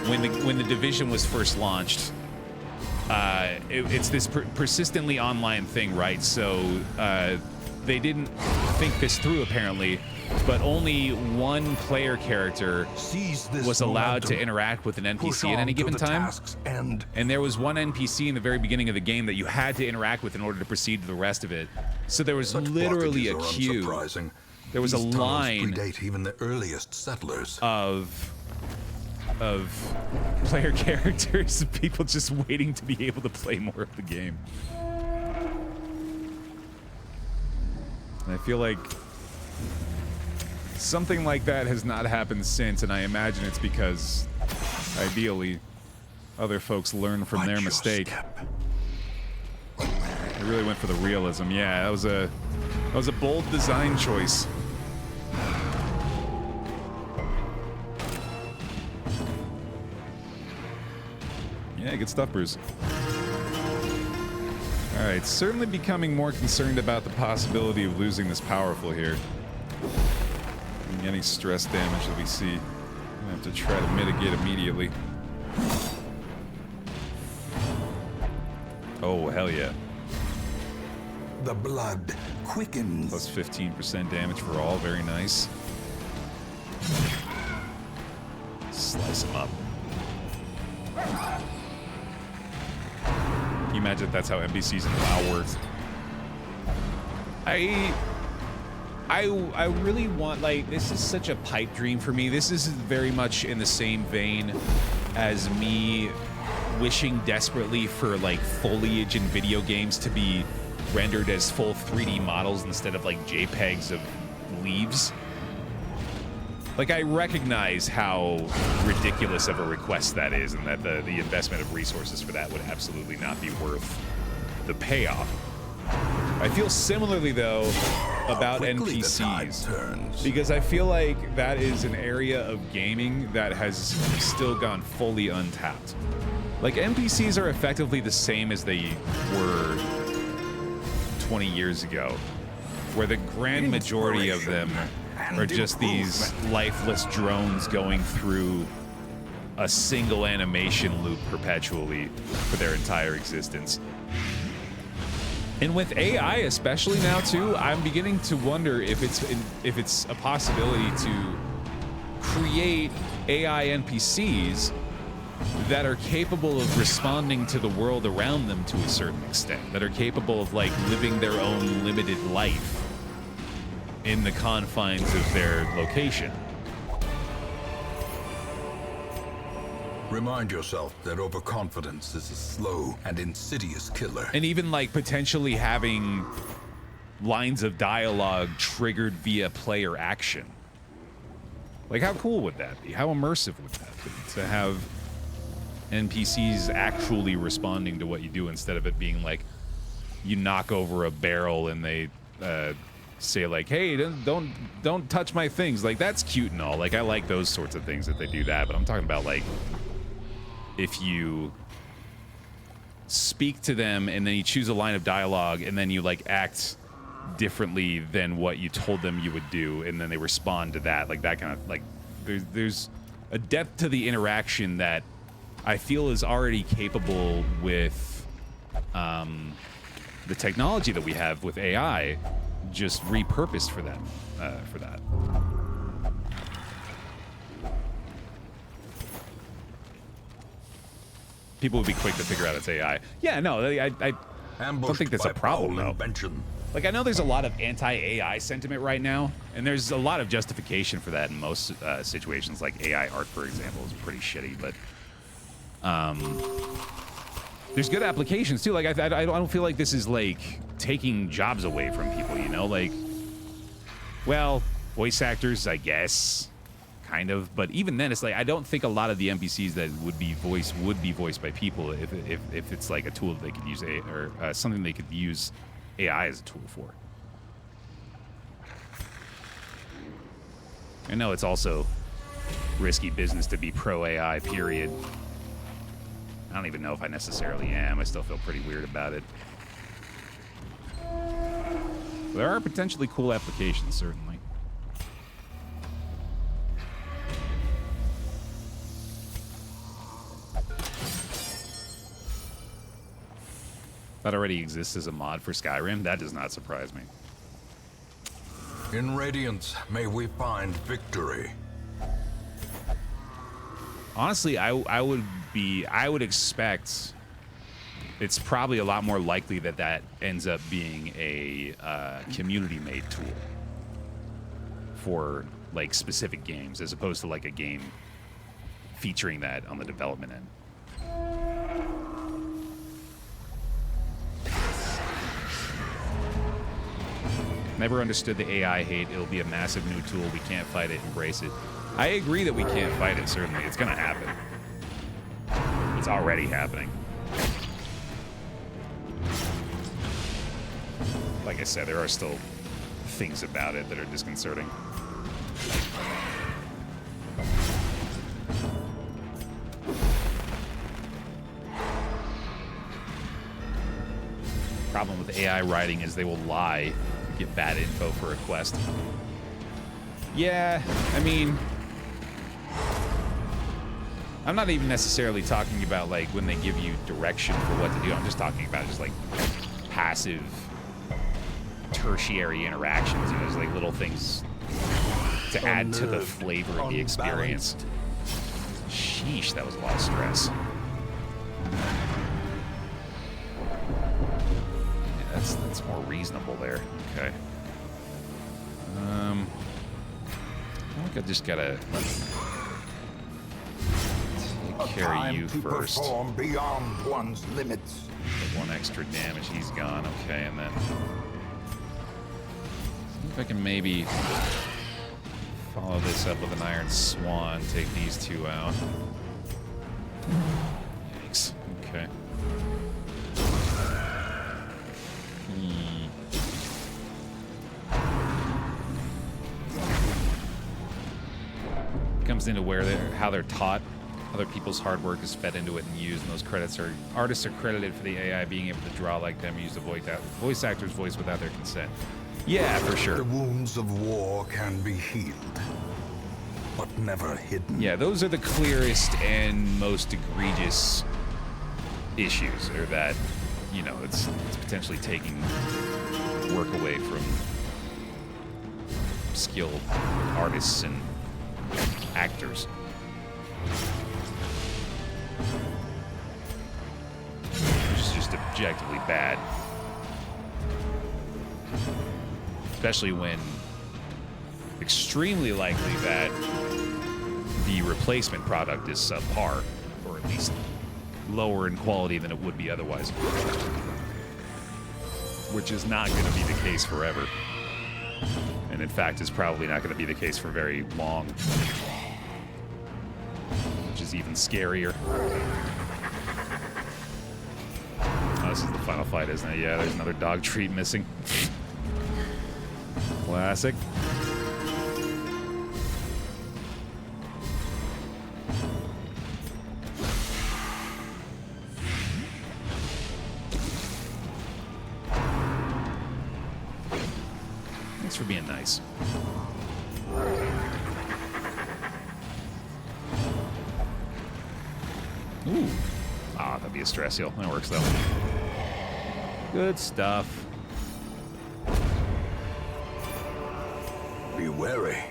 When the Division was first launched, it's this persistently online thing, right? So they didn't think this through apparently, but only one player character was allowed to interact with an NPC at any given time. And there was one NPC in the very beginning of the game that you had to interact with in order to proceed to the rest of it. So there was literally a queue. There was a line predate even the earliest settlers of player characters, people just waiting to be able to play more of the game. And I feel like something like that has not happened since, and I imagine it's because, ideally, other folks learn from their mistake. They really went for the realism. Yeah, that was a bold design choice. Yeah, good stuff, Bruce. All right, certainly becoming more concerned about the possibility of losing this powerful here. Any stress damage that we see, we have to try to mitigate immediately. Oh, hell yeah. The blood quickens. Plus 15% damage for all, very nice. Slice them up. Can you imagine if that's how NPCs in WoW works? I really want, like, this is such a pipe dream for me. This is very much in the same vein as me wishing desperately for, like, foliage in video games to be rendered as full 3D models instead of, like, JPEGs of leaves. Like, I recognize how ridiculous of a request that is, and that the investment of resources for that would absolutely not be worth the payoff. I feel similarly, though, about NPCs, because I feel like that is an area of gaming that has still gone fully untapped. Like, NPCs are effectively the same as they were 20 years ago, where the grand majority of them are just these lifeless drones going through a single animation loop perpetually for their entire existence. And with AI, especially now too, I'm beginning to wonder if it's a possibility to create AI NPCs that are capable of responding to the world around them to a certain extent, that are capable of, like, living their own limited life in the confines of their location. Remind yourself that overconfidence is a slow and insidious killer. And even, like, potentially having lines of dialogue triggered via player action. Like, how cool would that be? How immersive would that be? To have NPCs actually responding to what you do instead of it being like you knock over a barrel and they say, like, hey, don't touch my things. Like, that's cute and all. Like, I like those sorts of things that they do that, but I'm talking about, like, if you speak to them and then you choose a line of dialogue and then you, like, act differently than what you told them you would do, and then they respond to that, like, that kind of, like, there's a depth to the interaction that I feel is already capable with the technology that we have with AI, just repurposed for that. people would be quick to figure out it's AI. Yeah, no, I don't think that's a problem, though. Invention. Like, I know there's a lot of anti-AI sentiment right now, and there's a lot of justification for that in most situations. Like AI art, for example, is pretty shitty, but there's good applications too. Like, I don't feel like this is like taking jobs away from people. You know, like, well, voice actors, I guess, kind of, but even then, it's like I don't think a lot of the NPCs that would be voiced by people if it's like a tool that they could use or something they could use AI as a tool for. I know it's also risky business to be pro AI, period. I don't even know if I necessarily am. I still feel pretty weird about it. There are potentially cool applications, certainly. That already exists as a mod for Skyrim. That does not surprise me. In Radiance, may we find victory. Honestly, I would expect it's probably a lot more likely that ends up being a community-made tool for like specific games, as opposed to like a game featuring that on the development end. Never understood the AI hate. It'll be a massive new tool. We can't fight it. Embrace it. I agree that we can't fight it, certainly. It's going to happen. It's already happening. Like I said, there are still things about it that are disconcerting. Problem with AI writing is they will lie, get bad info for a quest. Yeah, I mean, I'm not even necessarily talking about like when they give you direction for what to do. I'm just talking about just like passive tertiary interactions, you know, just like little things to add to the flavor of the experience. Sheesh, that was a lot of stress. Yeah, that's more reasonable there. Okay. I think I just gotta take care of you first. Perform beyond one's limits. Get one extra damage, he's gone. Okay, and then see if I can maybe follow this up with an Iron Swan. Take these two out. Yikes. Okay. Comes into where how they're taught. Other people's hard work is fed into it and used, and those artists are credited for the AI being able to draw like them, use the voice actor's voice without their consent. Yeah, for sure. The wounds of war can be healed, but never hidden. Yeah, those are the clearest and most egregious issues, or that, you know, it's potentially taking work away from skilled artists and actors. Which is just objectively bad. Especially when extremely likely that the replacement product is subpar, or at least lower in quality than it would be otherwise. Which is not going to be the case forever. And in fact, is probably not going to be the case for very long. Which is even scarier. Oh, this is the final fight, isn't it? Yeah, there's another dog treat missing. Classic. Thanks for being nice. Ooh. Ah, that'd be a stress heal. That works, though. Good stuff. Be wary.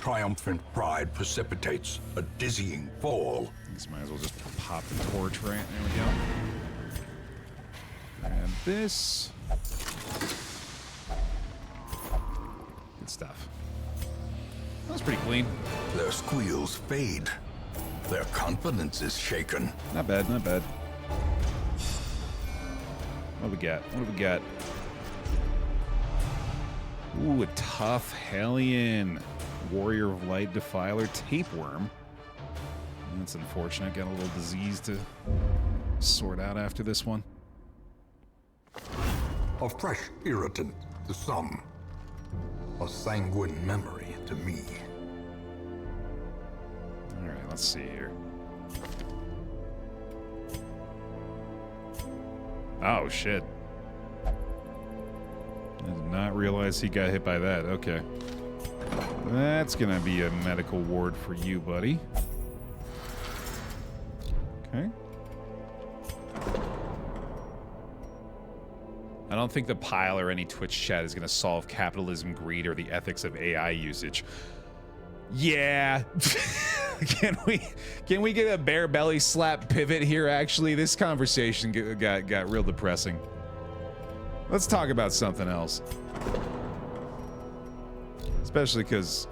triumphant pride precipitates a dizzying fall. This might as well just pop the torch, right? There we go. Grab this. Good stuff. That was pretty clean. Their squeals fade. Their confidence is shaken. Not bad, not bad. What do we got? What do we got? Ooh, a tough Hellion. Warrior of Light, Defiler, Tapeworm. That's unfortunate. Got a little disease to sort out after this one. A fresh irritant to some. A sanguine memory to me. Alright, let's see here. Oh, shit. I did not realize he got hit by that. Okay. That's gonna be a medical ward for you, buddy. Okay. I don't think the pile or any Twitch chat is gonna solve capitalism, greed, or the ethics of AI usage. Yeah. Can we get a bare belly slap pivot here? Actually, this conversation got real depressing. Let's talk about something else. Especially because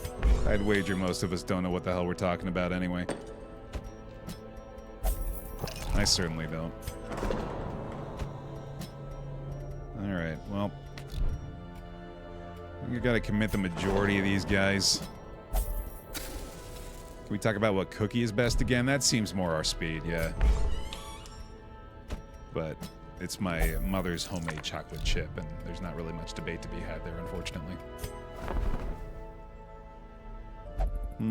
I'd wager most of us don't know what the hell we're talking about anyway. I certainly don't. Alright, well. You gotta commit the majority of these guys. Can we talk about what cookie is best again? That seems more our speed, yeah. But it's my mother's homemade chocolate chip, and there's not really much debate to be had there, unfortunately. I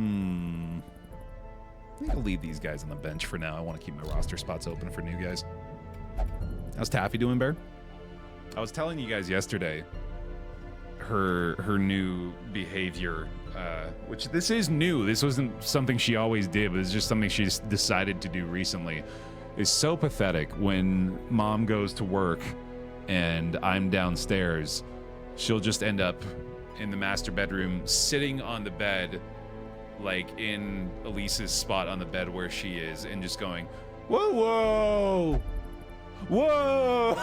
think I'll leave these guys on the bench for now. I want to keep my roster spots open for new guys. How's Taffy doing, Bear? I was telling you guys yesterday her new behavior, which this is new. This wasn't something she always did, but it's just something she's decided to do recently. Is so pathetic. When mom goes to work and I'm downstairs, she'll just end up in the master bedroom sitting on the bed, like in Elise's spot on the bed where she is, and just going, whoa, whoa, whoa.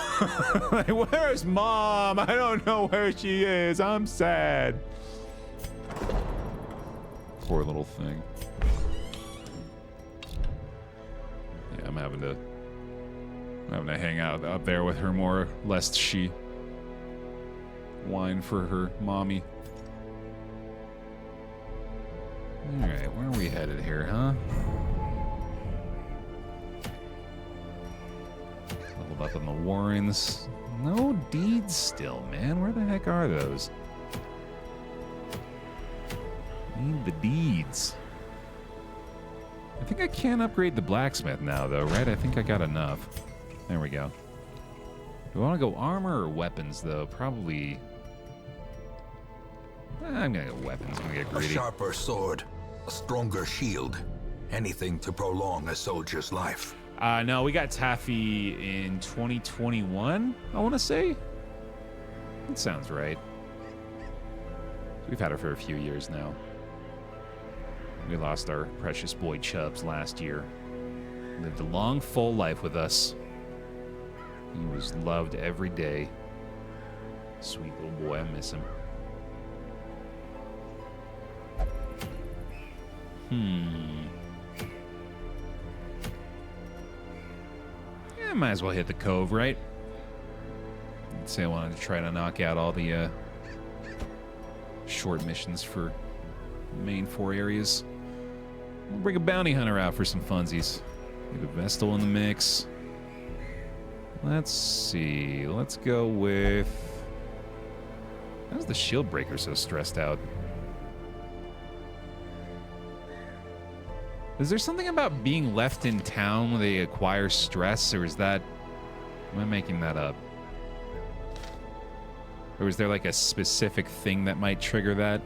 Like, where's mom? I don't know where she is. I'm sad. Poor little thing. Yeah, I'm having to hang out up there with her more, lest she whine for her mommy. Alright, where are we headed here, huh? Leveled up on the Warrens. No deeds still, man. Where the heck are those? Need the deeds. I think I can upgrade the blacksmith now, though, right? I think I got enough. There we go. Do I want to go armor or weapons, though? Probably... I'm gonna go weapons. I'm gonna get greedy. A sharper sword, a stronger shield, anything to prolong a soldier's life. No, we got Taffy in 2021, I want to say. That sounds right. We've had her for a few years now. We lost our precious boy Chubbs last year. Lived a long, full life with us. He was loved every day. Sweet little boy, I miss him. Yeah, might as well hit the Cove, right? I'd say I wanted to try to knock out all the short missions for the main 4 areas. We'll bring a bounty hunter out for some funsies. Get a Vestal in the mix. Let's see. Let's go with... How's the Shieldbreaker so stressed out? Is there something about being left in town when they acquire stress, or is that... Am I making that up? Or is there like a specific thing that might trigger that?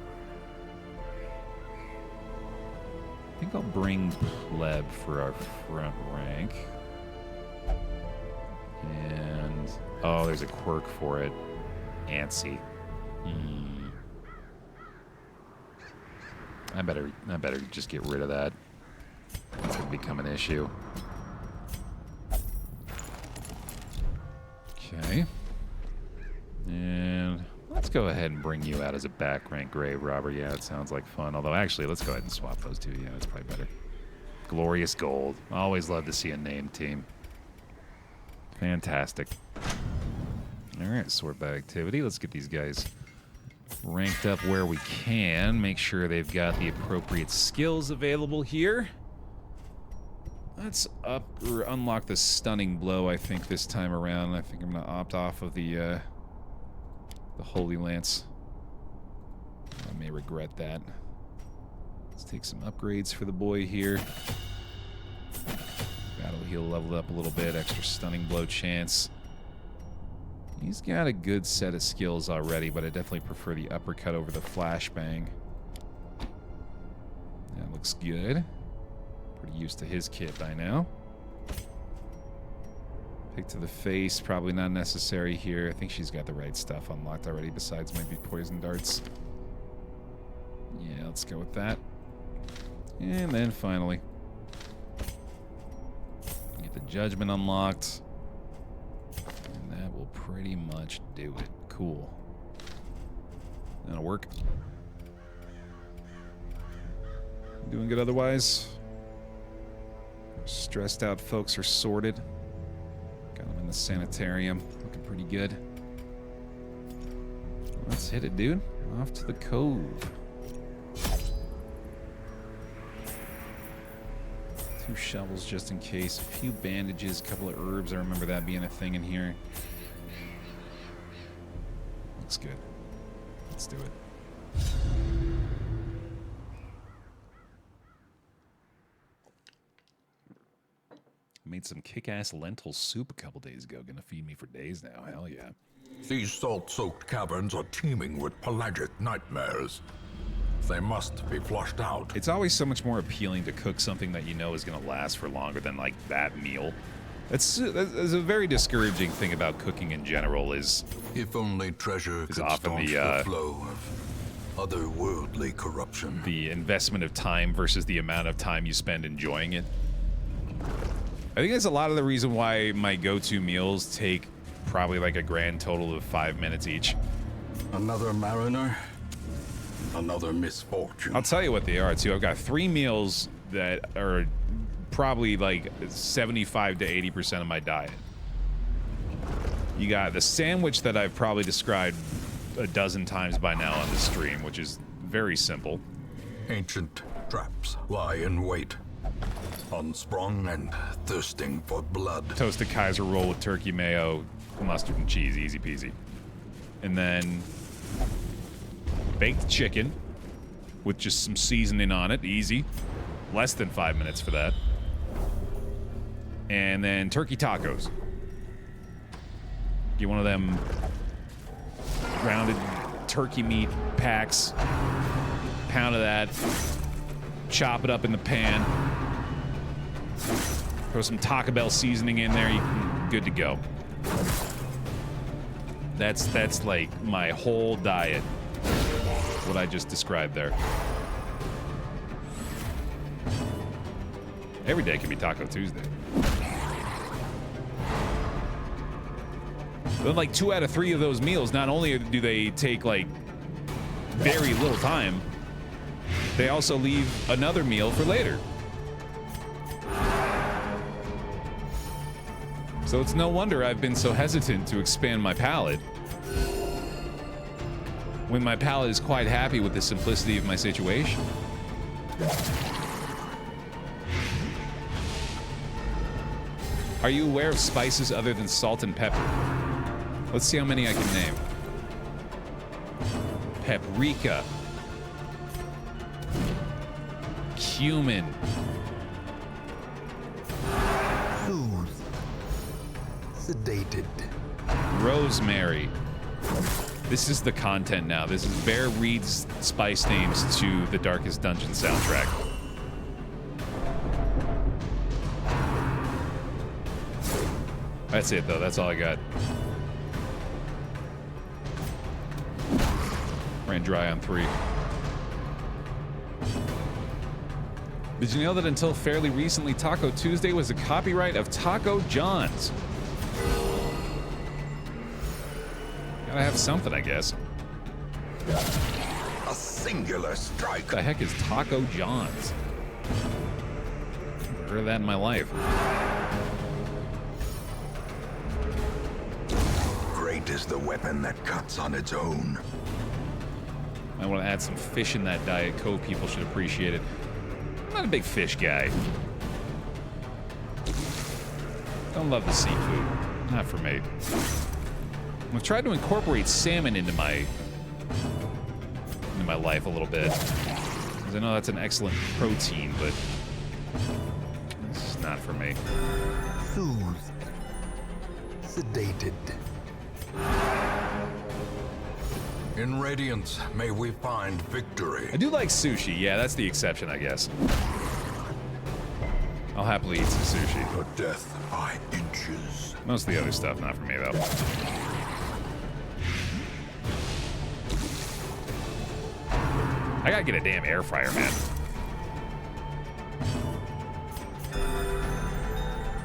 I think I'll bring Pleb for our front rank. And... Oh, there's a quirk for it. Antsy. I better just get rid of that. It's gonna become an issue. Okay. And let's go ahead and bring you out as a back rank grave robber. Yeah, it sounds like fun. Although actually, let's go ahead and swap those two. Yeah, that's probably better. Glorious Gold. Always love to see a named team. Fantastic. All right, sort by activity. Let's get these guys ranked up where we can. Make sure they've got the appropriate skills available here. Let's up or unlock the Stunning Blow, I think, this time around. I think I'm going to opt off of the Holy Lance. I may regret that. Let's take some upgrades for the boy here. Battle Heal leveled up a little bit. Extra Stunning Blow chance. He's got a good set of skills already, but I definitely prefer the Uppercut over the Flashbang. That looks good. Pretty used to his kit by now. Pick to the face, probably not necessary here. I think she's got the right stuff unlocked already, besides maybe Poison Darts. Yeah, let's go with that. And then finally, get the Judgment unlocked. And that will pretty much do it. Cool. That'll work. Doing good otherwise. Stressed out folks are sorted. Got them in the sanitarium. Looking pretty good. Let's hit it, dude. Off to the Cove. 2 shovels just in case. A few bandages, a couple of herbs. I remember that being a thing in here. Looks good. Let's do it. Made some kick-ass lentil soup a couple days ago. Gonna feed me for days now. Hell yeah. These salt-soaked caverns are teeming with pelagic nightmares. They must be flushed out. It's always so much more appealing to cook something that you know is gonna last for longer than like that meal. That's a very discouraging thing about cooking in general. Is if only treasure could often staunch the flow of otherworldly corruption. The investment of time versus the amount of time you spend enjoying it. I think that's a lot of the reason why my go-to meals take probably like a grand total of 5 minutes each. Another mariner, another misfortune. I'll tell you what they are, too. I've got 3 meals that are probably like 75 to 80% of my diet. You got the sandwich that I've probably described a dozen times by now on the stream, which is very simple. Ancient traps lie in wait. Unsprung and thirsting for blood. Toasted Kaiser roll with turkey mayo, mustard and cheese, easy peasy. And then baked chicken with just some seasoning on it, easy. Less than 5 minutes for that. And then turkey tacos. Get one of them rounded turkey meat packs. Pound of that. Chop it up in the pan. Throw some Taco Bell seasoning in there. Good to go. That's like my whole diet. What I just described there. Every day can be Taco Tuesday. But like 2 out of 3 of those meals, not only do they take like very little time, they also leave another meal for later. So it's no wonder I've been so hesitant to expand my palate when my palate is quite happy with the simplicity of my situation. Are you aware of spices other than salt and pepper? Let's see how many I can name. Paprika. Cumin. Soothed. Sedated. Rosemary. This is the content now. This is Baer reads spice names to the Darkest Dungeon soundtrack. That's it, though. That's all I got. Ran dry on 3. Did you know that until fairly recently, Taco Tuesday was the copyright of Taco John's? Gotta have something, I guess. A singular strike. What the heck is Taco John's? Never heard of that in my life. Great is the weapon that cuts on its own. I want to add some fish in that diet. Cove people should appreciate it. I'm not a big fish guy. Don't love the seafood. Not for me. I've tried to incorporate salmon into my life a little bit. Because I know that's an excellent protein, but it's not for me. Soothed. Sedated. In Radiance, may we find victory. I do like sushi. Yeah, that's the exception, I guess. I'll happily eat some sushi. A death by inches. Most of the other stuff, not for me, though. I gotta get a damn air fryer, man.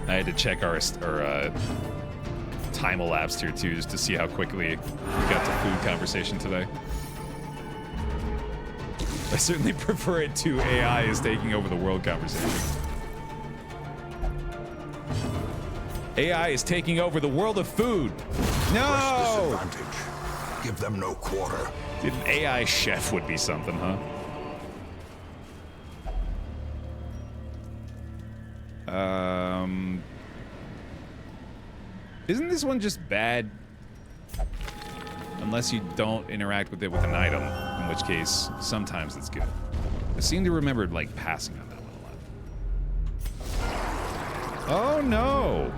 I had to check our time elapsed here, too, just to see how quickly we got to food conversation today. I certainly prefer it to AI is taking over the world conversation. AI is taking over the world of food. No! Disadvantage. Give them no quarter. Dude, an AI chef would be something, huh? Isn't this one just bad? Unless you don't interact with it with an item, in which case, sometimes it's good. I seem to remember, like, passing on that one a lot. Oh, no!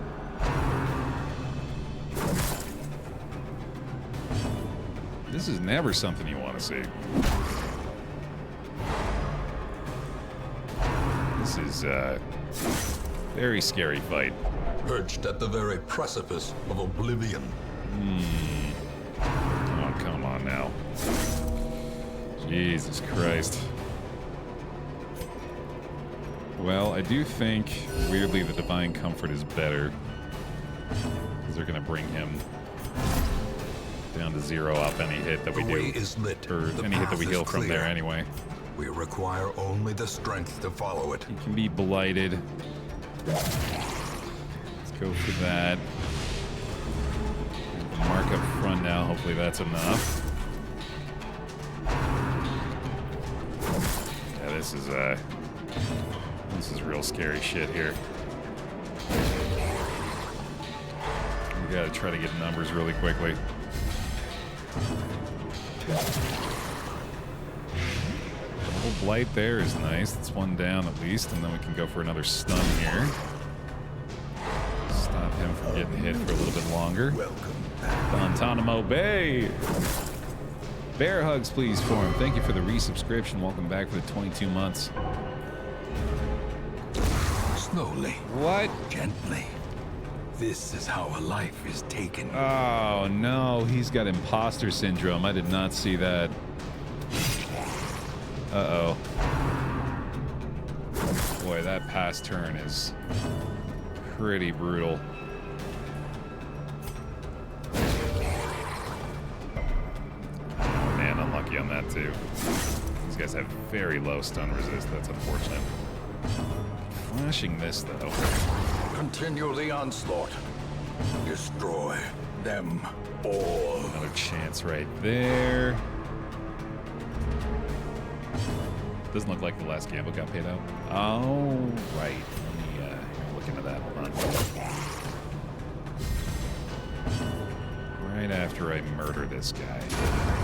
This is never something you want to see. This is a very scary fight. Perched at the very precipice of oblivion. Oh, come on now. Jesus Christ. Well, I do think, weirdly, the Divine Comfort is better. Because they're going to bring him down to 0 off any hit that we do. Is lit. Or any hit that we heal from there anyway. We require only the strength to follow it. He can be blighted. Go for that. Mark up front now. Hopefully that's enough. Yeah, this is real scary shit here. We gotta try to get numbers really quickly. Double blight there is nice. That's one down at least, and then we can go for another stun here. Him from getting hit for a little bit longer. Welcome. Guantanamo Bay. Bear hugs, please, for him. Thank you for the resubscription. Welcome back for the 22 months. Slowly. What? Gently. This is how a life is taken. Oh, no. He's got imposter syndrome. I did not see that. Uh-oh. Boy, that past turn is pretty brutal. Unlucky on that too. These guys have very low stun resist. That's unfortunate. Flashing this though. Continue the onslaught. Destroy them all. Another chance right there. Doesn't look like the last gamble got paid out. Oh, right. Let me look into that. Hold on. Right after I murder this guy.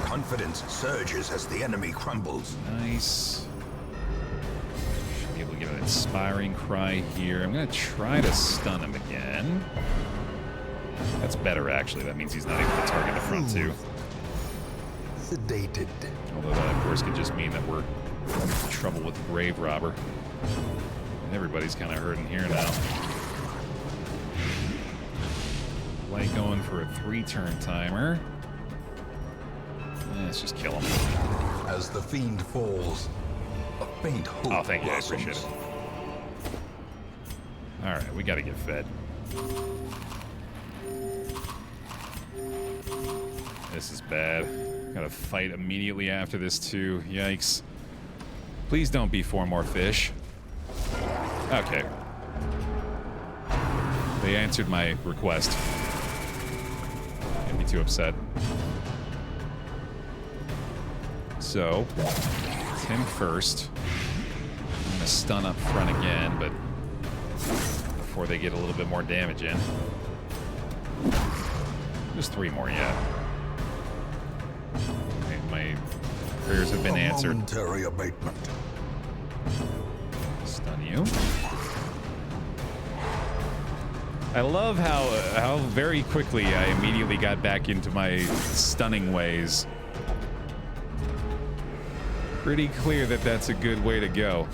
Confidence surges as the enemy crumbles. Nice. Should be able to get an inspiring cry here. I'm going to try to stun him again. That's better, actually. That means he's not able to target the front, too. Sedated. Although that, of course, could just mean that we're in trouble with the Grave Robber. And everybody's kind of hurting here now. Light going for a 3-turn timer. Let's just kill him. As the fiend falls, A faint hope Oh, thank you. I blossoms. appreciate it. All right, we got to get fed. This is bad. Got to fight immediately after this, too. Yikes. Please don't be 4 more fish. Okay. They answered my request. Can't be too upset. So, it's him first. I'm gonna stun up front again, but before they get a little bit more damage in. Just 3 more yet. My prayers have been answered. Momentary abatement. Stun you. I love how very quickly I immediately got back into my stunning ways. Pretty clear that that's a good way to go.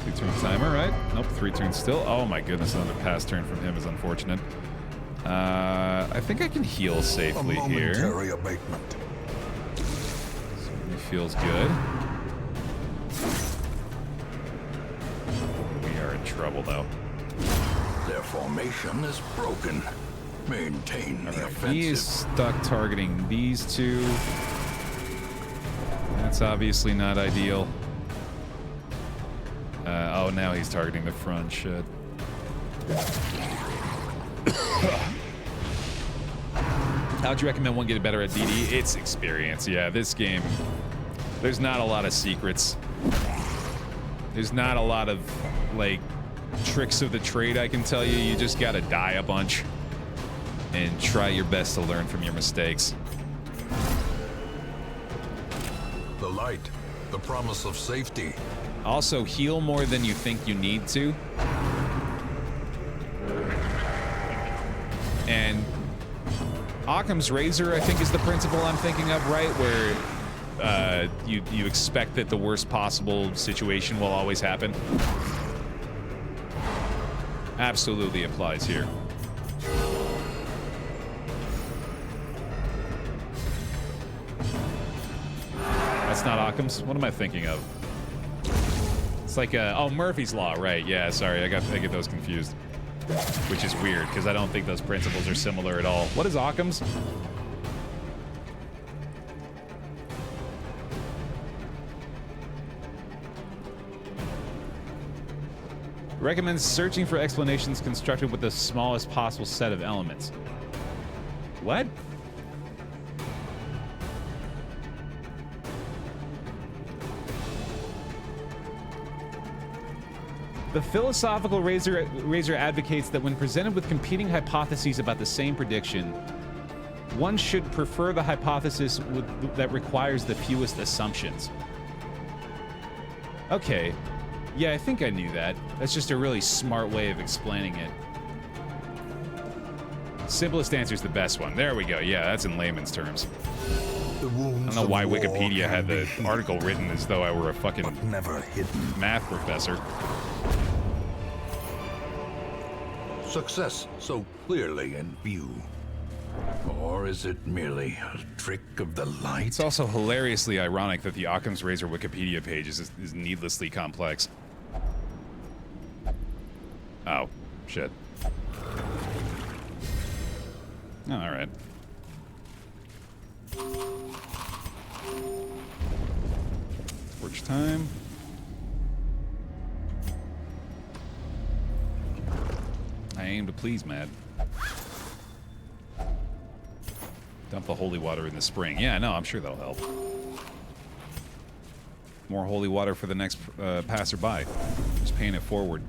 Two-turn timer, right? Nope, 3 turns still. Oh my goodness, another pass turn from him is unfortunate. I think I can heal safely A here. momentary abatement. Certainly feels good. We are in trouble, though. Their formation is broken. Maintain the offensive. He is stuck targeting these 2. That's obviously not ideal. Oh, now he's targeting the front. Shit. How'd you recommend one get better at DD? It's experience. Yeah, this game, there's not a lot of secrets. There's not a lot of, like, tricks of the trade, I can tell you. You just gotta die a bunch and try your best to learn from your mistakes. The light, the promise of safety. Also, heal more than you think you need to. And Occam's Razor, I think, is the principle I'm thinking of, right? Where you expect that the worst possible situation will always happen. Absolutely applies here. That's not Occam's. What am I thinking of? It's like oh, Murphy's Law, right? Yeah, sorry, I get those confused. Which is weird because I don't think those principles are similar at all. What is Occam's? Recommends searching for explanations constructed with the smallest possible set of elements. What? The philosophical razor advocates that when presented with competing hypotheses about the same prediction, one should prefer the hypothesis that requires the fewest assumptions. Okay. Yeah, I think I knew that. That's just a really smart way of explaining it. Simplest answer is the best one. There we go. Yeah, that's in layman's terms. The wounds I don't know why of war Wikipedia can had be the healed, article written as though I were a fucking but never hidden. math professor. Success so clearly in view. Or is it merely a trick of the light? It's also hilariously ironic that the Occam's Razor Wikipedia page is needlessly complex. Oh, shit. Oh, all right. Forge time. I aim to please, Mad. Dump the holy water in the spring. Yeah, no, I'm sure that'll help. More holy water for the next passerby. Just paying it forward.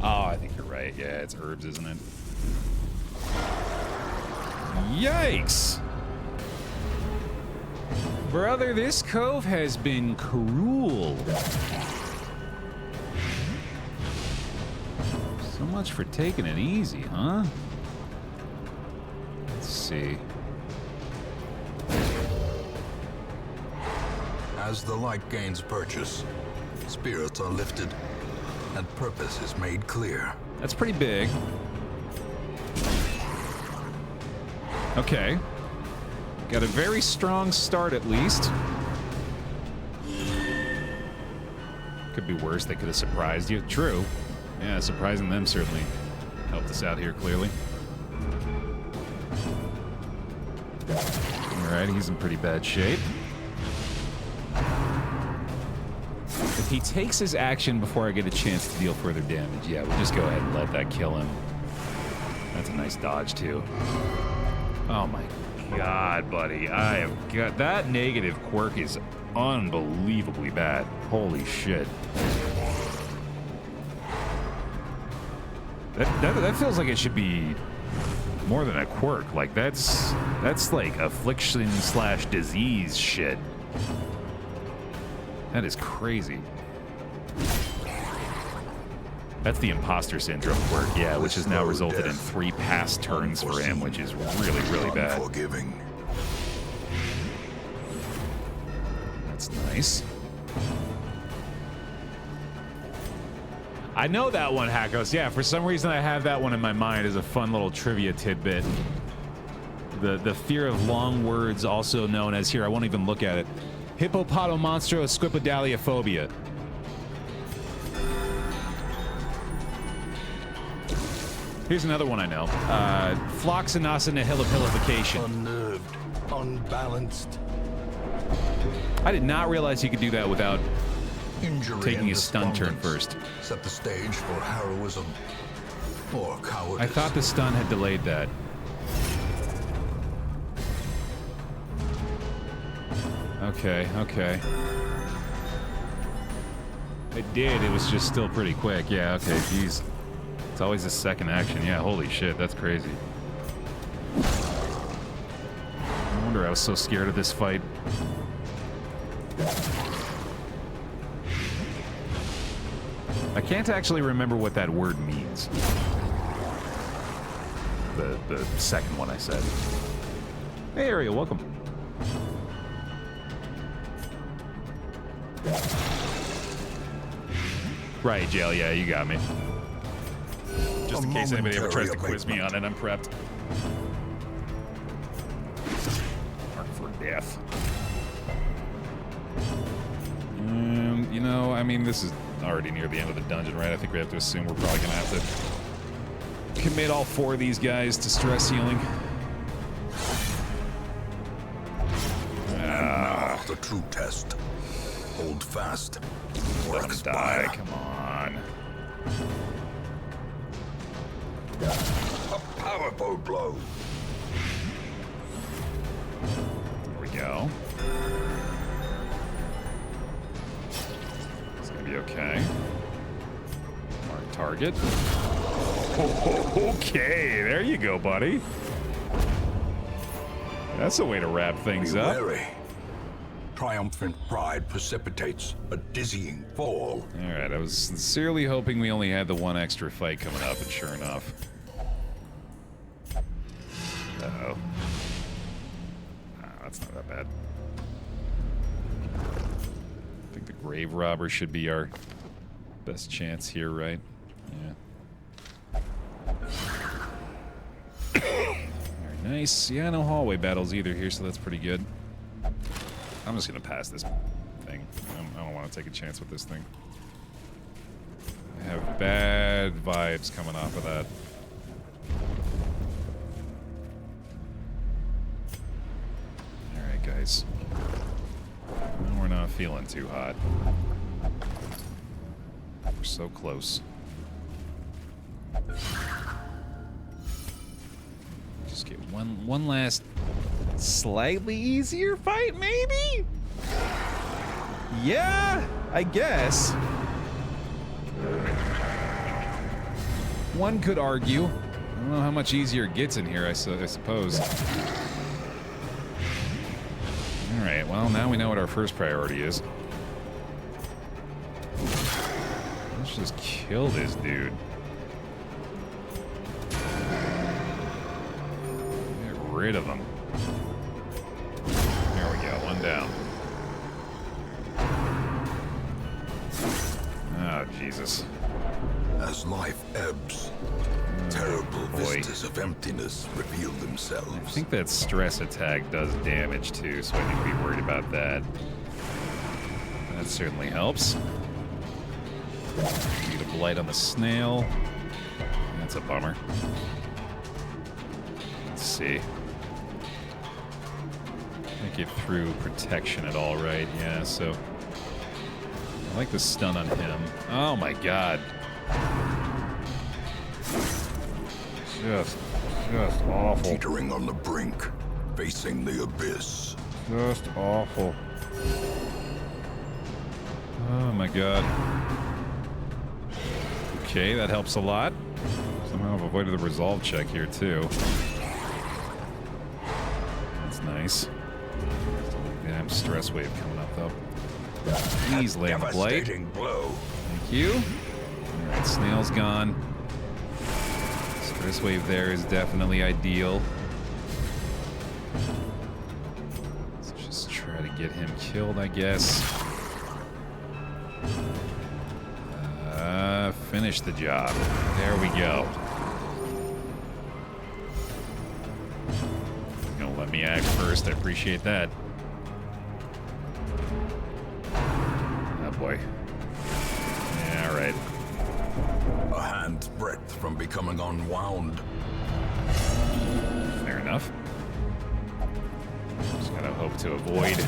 Oh, I think you're right. Yeah, it's herbs, isn't it? Yikes! Brother, this cove has been cruel. So much for taking it easy, huh? Let's see. As the light gains purchase, spirits are lifted, and purpose is made clear. That's pretty big. Okay. Got a very strong start, at least. Could be worse. They could have surprised you. True. Yeah, surprising them certainly helped us out here, clearly. Alright, he's in pretty bad shape. If he takes his action before I get a chance to deal further damage, yeah, we'll just go ahead and let that kill him. That's a nice dodge, too. Oh my god, buddy. I have got... That negative quirk is unbelievably bad. Holy shit. That feels like it should be more than a quirk. Like, that's like affliction / disease shit. That is crazy. That's the imposter syndrome quirk, yeah, which has now resulted in 3 pass turns for him, which is really, really bad. Unforgiving. That's nice. I know that one, Hackos. Yeah, for some reason I have that one in my mind as a fun little trivia tidbit. The fear of long words, also known as, here, I won't even look at it, Hippopotomonstrosquipedaliophobia. Here's another one I know. Floxinosinahilipilification. Unnerved, unbalanced. I did not realize you could do that without Injury taking and his stun turn despondence first. Set the stage for heroism or cowardice. I thought the stun had delayed that. Okay, okay. It did, it was just still pretty quick. Yeah, okay, geez. It's always a second action. Yeah, holy shit, that's crazy. No wonder I was so scared of this fight. I can't actually remember what that word means. The second one I said. Hey, Ariel, welcome. Right, Jail, yeah, you got me. Just in case anybody ever tries to quiz me on it, I'm prepped. Mark for death. You know, I mean, this is already near the end of the dungeon, right? I think we have to assume we're probably gonna have to commit all 4 of these guys to stress healing. Now the true test. Hold fast. Or Let him expire. die, come on. A powerful blow. There we go. It's gonna be okay. Mark target. Okay, there you go, buddy. That's a way to wrap things Be up. wary. Triumphant pride precipitates a dizzying fall. Alright, I was sincerely hoping we only had the 1 extra fight coming up, and sure enough. Uh-oh. Ah, that's not that bad. I think the Grave Robber should be our best chance here, right? Yeah. Very nice. Yeah, no hallway battles either here, so that's pretty good. I'm just gonna pass this thing. I don't want to take a chance with this thing. I have bad vibes coming off of that. Alright, guys. We're not feeling too hot. We're so close. Just get one last slightly easier fight, maybe? Yeah, I guess. One could argue. I don't know how much easier it gets in here, I suppose. Alright, well, now we know what our first priority is. Let's just kill this dude. Get rid of him. There we go, 1 down. Oh, Jesus. As life ebbs, terrible boy. vistas of emptiness reveal themselves. I think that stress attack does damage too, so I need to be worried about that. That certainly helps. Need a blight on the snail. That's a bummer. Let's see. Can't get through protection at all, right? Yeah, so I like the stun on him. Oh my god. Just awful. Teetering on the brink, facing the abyss. Just awful. Oh my god. Okay, that helps a lot. Somehow I've avoided the resolve check here too. That's nice. Damn stress wave coming up though. Please land the blight. Devastating blow. Thank you. Alright, snail's gone. Stress wave there is definitely ideal. Let's just try to get him killed, I guess. Finish the job. There we go. You're gonna let me act first. I appreciate that. Oh boy. Yeah, all right. A hand's breadth from becoming unwound. Fair enough. Just gotta hope to avoid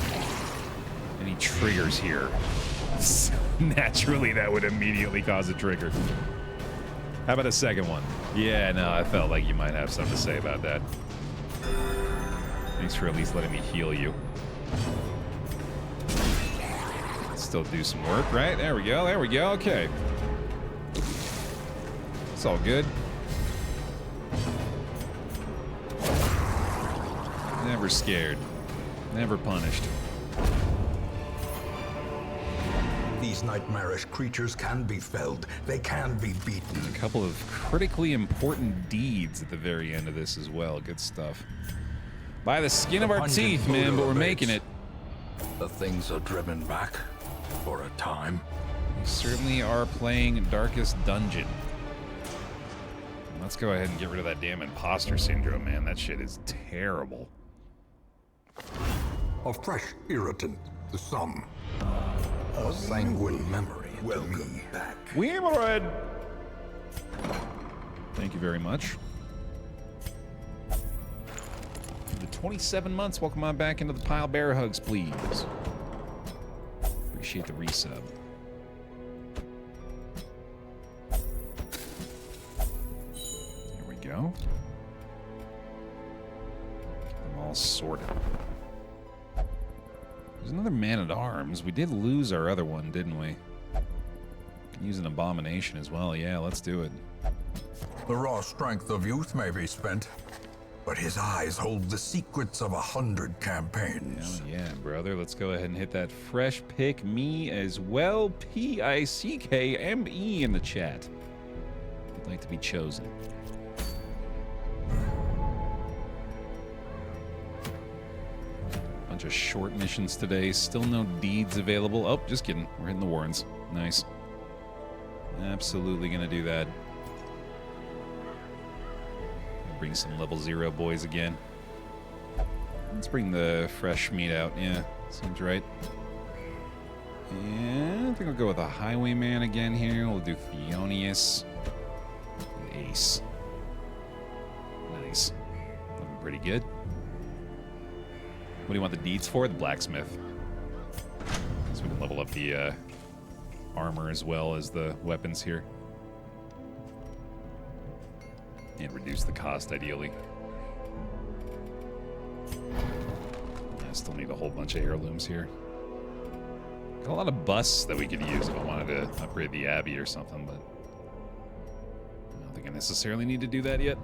any triggers here. Naturally, that would immediately cause a trigger. How about a second one? Yeah, no, I felt like you might have something to say about that. Thanks for at least letting me heal you. Still do some work, right? There we go, okay. It's all good. Never scared. Never punished. These nightmarish creatures can be felled. They can be beaten. A couple of critically important deeds at the very end of this as well. Good stuff. By the skin of our teeth, man, but we're making it. The things are driven back for a time. We certainly are playing Darkest Dungeon. Let's go ahead and get rid of that damn imposter syndrome, man. That shit is terrible. A fresh irritant, the sum. A sanguine memory. Welcome back. Weald! Thank you very much. The 27 months, welcome on back into the pile. Bear hugs, please. Appreciate the resub. There we go. I'm all sorted. There's another man-at-arms. We did lose our other one, didn't we? Can use an abomination as well. Yeah, let's do it. The raw strength of youth may be spent, but his eyes hold the secrets of 100 campaigns. Hell yeah, brother. Let's go ahead and hit that fresh pick me as well. PICKME in the chat. I'd like to be chosen. Bunch of short missions today. Still no deeds available. Oh, just kidding. We're hitting the Warrens. Nice. Absolutely gonna do that. Bring some level 0 boys again. Let's bring the fresh meat out. Yeah, seems right. And I think I'll go with a Highwayman again here. We'll do Theonius. And Ace. Nice. Looking pretty good. What do you want the deeds for? The blacksmith. So we can level up the armor as well as the weapons here. And reduce the cost, ideally. I still need a whole bunch of heirlooms here. Got a lot of busts that we could use if I wanted to upgrade the Abbey or something, but I don't think I necessarily need to do that yet.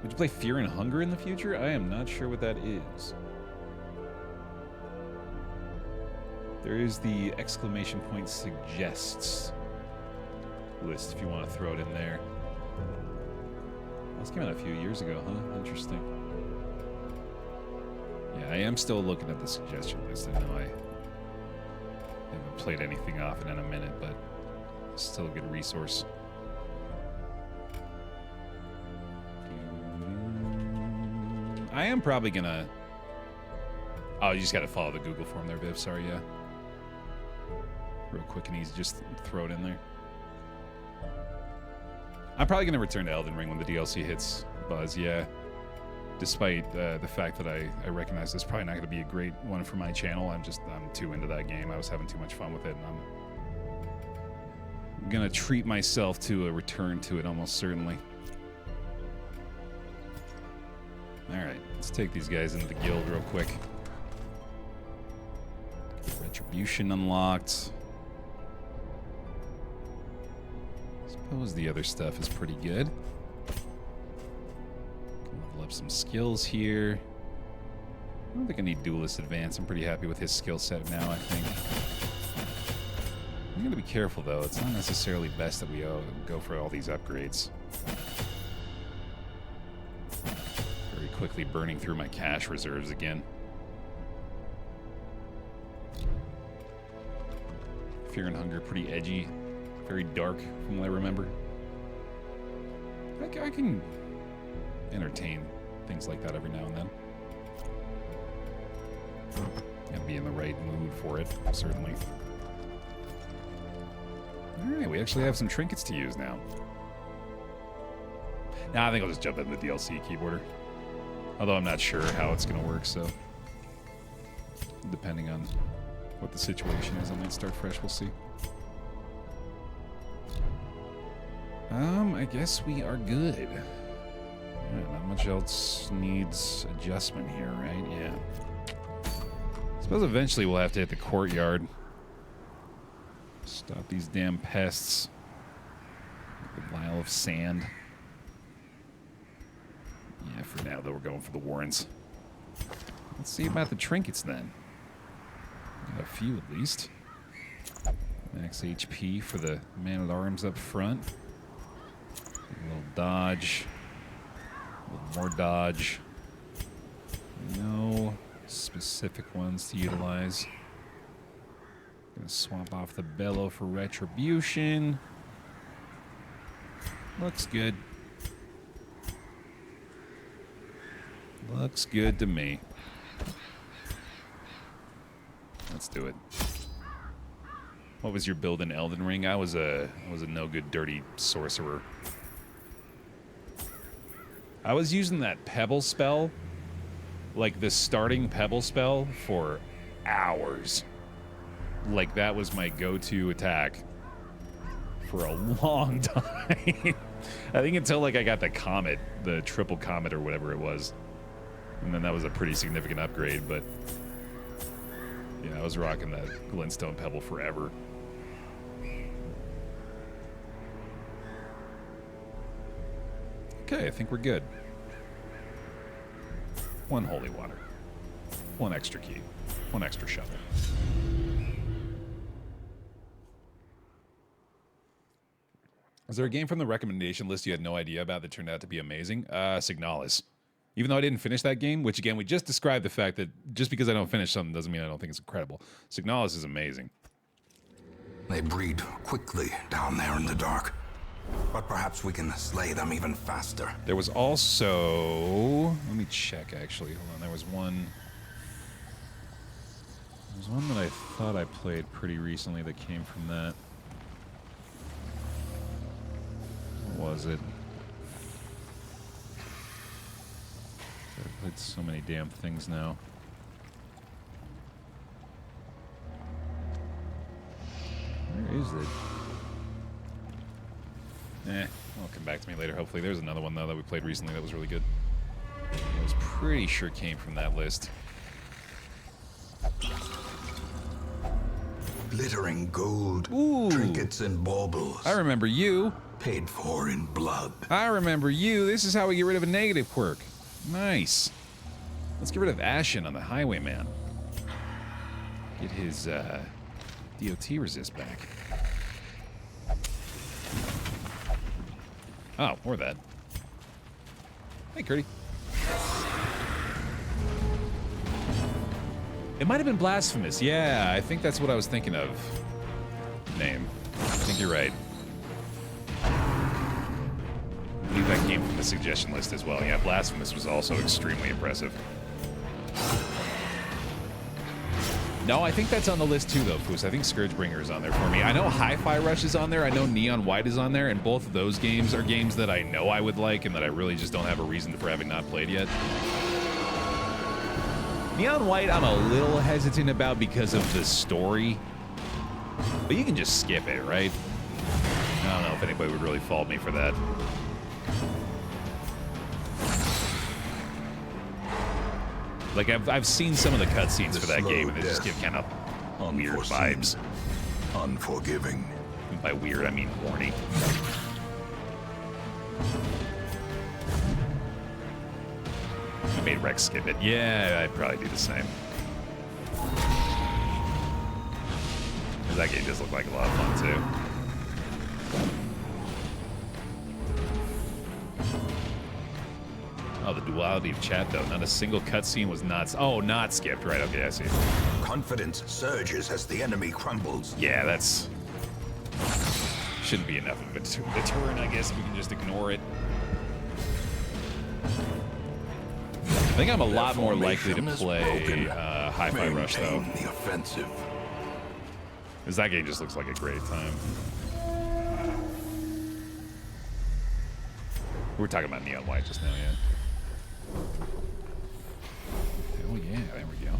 Would you play Fear and Hunger in the future? I am not sure what that is. There is the exclamation point suggests list if you want to throw it in there. This came out a few years ago, huh? Interesting. Yeah, I am still looking at the suggestion list. I know I haven't played anything off it in a minute, but Still a good resource. I am probably gonna... Oh, you just gotta follow the Google form there, Viv. Sorry, yeah. Real quick and easy, just throw it in there. I'm probably gonna return to Elden Ring when the DLC hits, Buzz, yeah. Despite the fact that I recognize this is probably not gonna be a great one for my channel. I'm too into that game. I was having too much fun with it, and I'm gonna treat myself to a return to it almost certainly. Alright, let's take these guys into the guild real quick. Retribution unlocked. Suppose the other stuff is pretty good. Can level up some skills here. I don't think I need Duelist Advance. I'm pretty happy with his skill set now, I think. I'm gonna be careful though. It's not necessarily best that we go for all these upgrades. Very quickly burning through my cash reserves again. Fear and Hunger, pretty edgy, very dark from what I remember. I can entertain things like that every now and then. Gotta be in the right mood for it, certainly. Alright, we actually have some trinkets to use now. Nah, I think I'll just jump in the DLC keyboarder. Although I'm not sure how it's gonna work, so... depending on what the situation is, I might start fresh, we'll see. I guess we are good. Yeah, not much else needs adjustment here, right? Yeah. Suppose eventually we'll have to hit the Courtyard. Stop these damn pests. The vial of sand. Yeah, for now, though, we're going for the Warrens. Let's see about the trinkets, then. Got a few, at least. Max HP for the man-at-arms up front. A little dodge. A little more dodge. No specific ones to utilize. Gonna swap off the bellow for retribution. Looks good. Looks good to me. Let's do it. What was your build in Elden Ring? I was a no good dirty sorcerer. I was using that pebble spell, like the starting pebble spell, for hours. Like that was my go-to attack for a long time. I think until like I got the comet, the triple comet or whatever it was. And then that was a pretty significant upgrade, but yeah, I was rocking that glintstone pebble forever. Okay, I think we're good. One holy water. One extra key. One extra shovel. Is there a game from the recommendation list you had no idea about that turned out to be amazing? Signalis. Even though I didn't finish that game, which again, we just described the fact that just because I don't finish something doesn't mean I don't think it's incredible. Signalis is amazing. They breed quickly down there in the dark. But perhaps we can slay them even faster. There was also... Let me check, actually. Hold on. There was one that I thought I played pretty recently that came from that. What was it? I've played so many damn things now. Where is it? It'll come back to me later, hopefully. There's another one, though, that we played recently that was really good. I was pretty sure it came from that list. Glittering gold, Ooh. trinkets and baubles. I remember you. Paid for in blood. I remember you. This is how we get rid of a negative quirk. Nice. Let's get rid of Ashen on the Highwayman. Get his DOT resist back. Oh, or that. Hey, Curdy. It might have been Blasphemous. Yeah, I think that's what I was thinking of. Name. I think you're right. believe that came from the suggestion list as well. Yeah, Blasphemous was also extremely impressive. No, I think that's on the list too, though, Foos. I think Scourgebringer is on there for me. I know Hi-Fi Rush is on there. I know Neon White is on there, and both of those games are games that I know I would like and that I really just don't have a reason for having not played yet. Neon White, I'm a little hesitant about because of the story, but you can just skip it, right? I don't know if anybody would really fault me for that. Like, I've seen some of the cutscenes for that game, and they just give kind of weird vibes. Unforgiving. And by weird, I mean horny. I made Rex skip it. Yeah, I'd probably do the same. That game does look like a lot of fun, too. Oh, the duality of chat, though. Not a single cutscene was not... Oh, not skipped. Right, okay, I see. Confidence surges as the enemy crumbles. Yeah, that's... Shouldn't be enough of a deterrent, I guess, if we can just ignore it. I think I'm a lot more likely to play Hi-Fi Rush, though. The offensive. Because that game just looks like a great time. We were talking about Neon White just now, yeah. Oh yeah, there we go.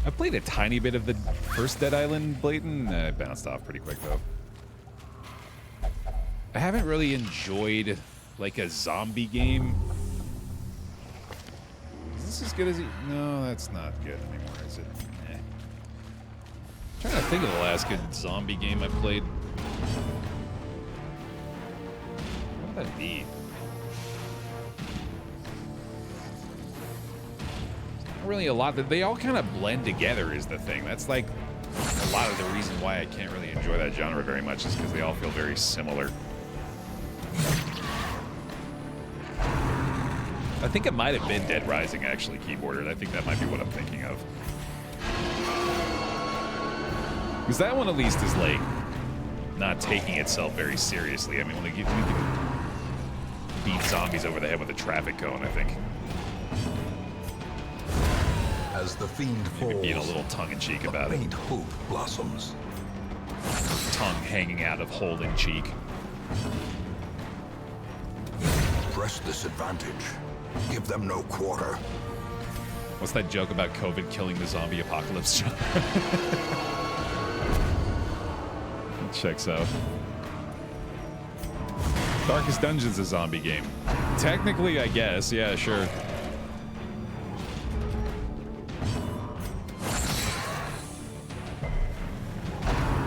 I played a tiny bit of the first Dead Island Blatant. I bounced off pretty quick though. I haven't really enjoyed like a zombie game. Is this as good as it? No, that's not good anymore, is it? Eh. I'm trying to think of the last good zombie game I played. What did that need? Really a lot that they all kind of blend together is the thing. That's like a lot of the reason why I can't really enjoy that genre very much is because they all feel very similar. I think it might have been Dead Rising actually keyboarded. I think that might be what I'm thinking of. Because that one at least is like not taking itself very seriously. I mean, when you can beat zombies over the head with a traffic cone, I think. As the fiend falls, being a little tongue-in-cheek about it. Faint hope blossoms. Tongue hanging out of hole in cheek. Press this advantage. Give them no quarter. What's that joke about COVID killing the zombie apocalypse? Checks out. Darkest Dungeon's a zombie game. Technically, I guess. Yeah, sure.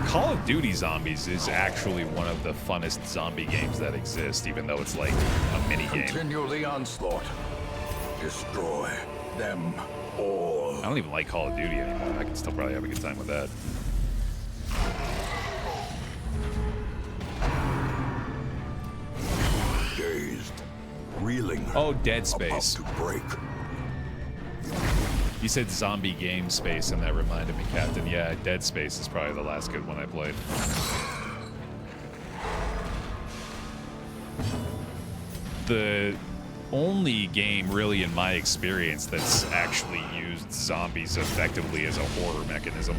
Call of Duty Zombies is actually one of the funnest zombie games that exist, even though it's like a mini game. Continue the onslaught. Destroy them all. I don't even like Call of Duty anymore. I can still probably have a good time with that. Dazed, reeling. Oh, Dead Space. About to break. You said zombie game space, and that reminded me, Captain. Yeah, Dead Space is probably the last good one I played. The only game, really, in my experience, that's actually used zombies effectively as a horror mechanism.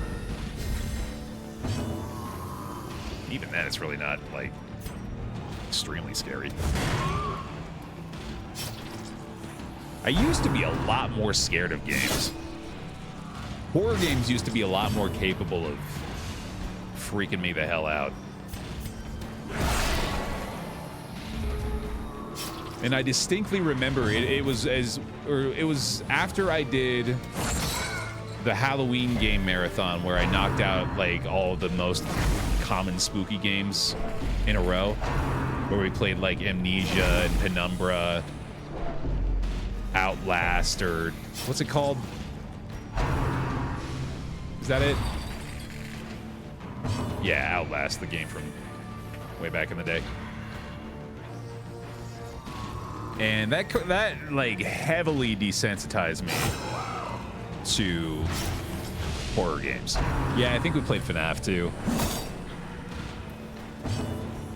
Even then, it's really not, like, extremely scary. I used to be a lot more scared of games. Horror games used to be a lot more capable of freaking me the hell out. And I distinctly remember it was after I did the Halloween game marathon where I knocked out like all the most common spooky games in a row, where we played like Amnesia and Penumbra, Outlast, or what's it called? Is that it? Yeah, Outlast, the game from way back in the day. And that like heavily desensitized me to horror games. Yeah, I think we played FNAF too.